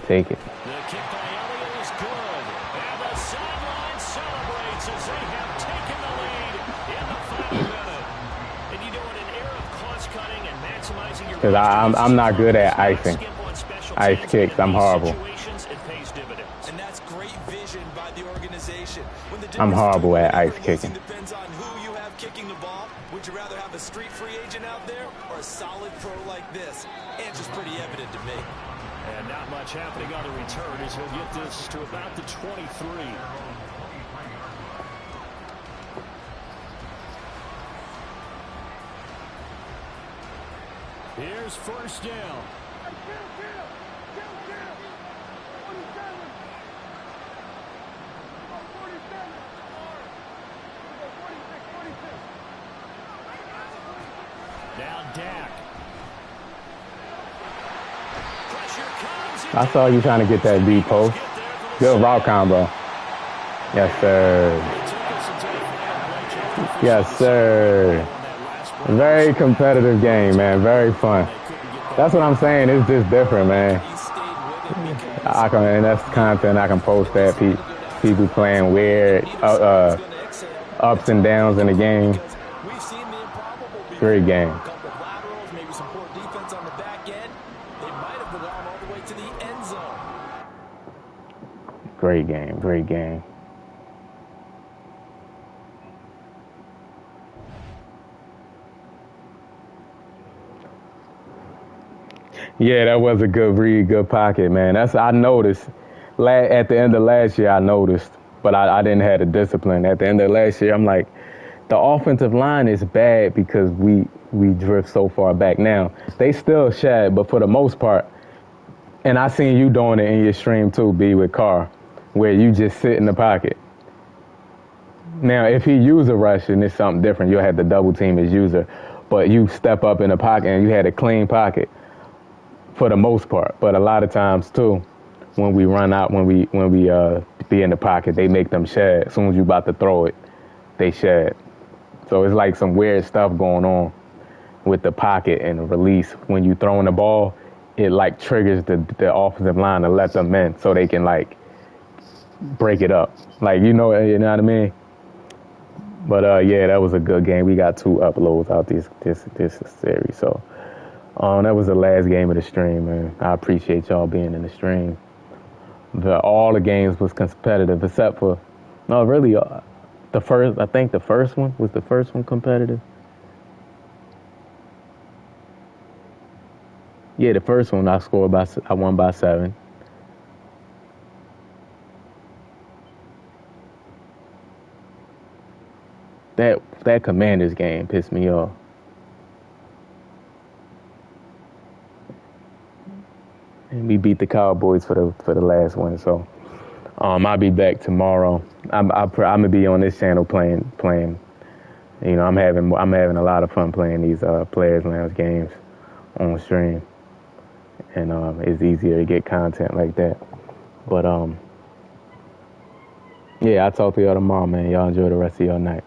Take it. The kick by Elliott is good. And the sideline celebrates as they have taken the lead in the final minute. And you know, in an era of cost-cutting and maximizing your... Because I'm not good at icing. Ice kicks. I'm horrible. It pays dividends. And that's great vision by the organization. When the I'm horrible at ice kicking. Depends on who you have kicking the ball. Would you rather have a street free agent out there or a solid pro like this? Answer's pretty evident to me. And not much happening on the return as he'll get this to about the 23. Here's first down. Dak. Pressure comes. I saw you trying to get that deep post. Good route combo. Yes, sir. Yes, sir. Very competitive game, man. Very fun. That's what I'm saying. It's just different, man. And that's content I can post that people playing weird ups and downs in the game. Great game. Maybe some poor defense on the back end. They might have gone all the way to the end zone. Great game. Great game. Yeah, that was a really good pocket, man. I noticed at the end of last year. I noticed, but I didn't have the discipline. At the end of last year, I'm like, the offensive line is bad because we drift so far back. Now they still shad, but for the most part, and I seen you doing it in your stream too, B, with Carr, where you just sit in the pocket. Now, if he use a rush and it's something different, you'll have to double team his user, but you step up in the pocket and you had a clean pocket. For the most part, but a lot of times too, when we run out, when we be in the pocket, they make them shad. As soon as you about to throw it, they shad. So it's like some weird stuff going on with the pocket and the release. When you throwing the ball, it like triggers the offensive line to let them in, so they can like break it up. Like you know what I mean. But yeah, that was a good game. We got 2 uploads out this series, so. That was the last game of the stream, man. I appreciate y'all being in the stream. All the games was competitive except for, no, really, the first. I think the first one was the first one competitive. Yeah, the first one I won by 7. That Commanders game pissed me off. And we beat the Cowboys for the last one, so I'll be back tomorrow. I'm gonna be on this channel playing. You know, I'm having a lot of fun playing these Players Lounge games on stream, and it's easier to get content like that. But yeah, I'll talk to y'all tomorrow, man. Y'all enjoy the rest of your night.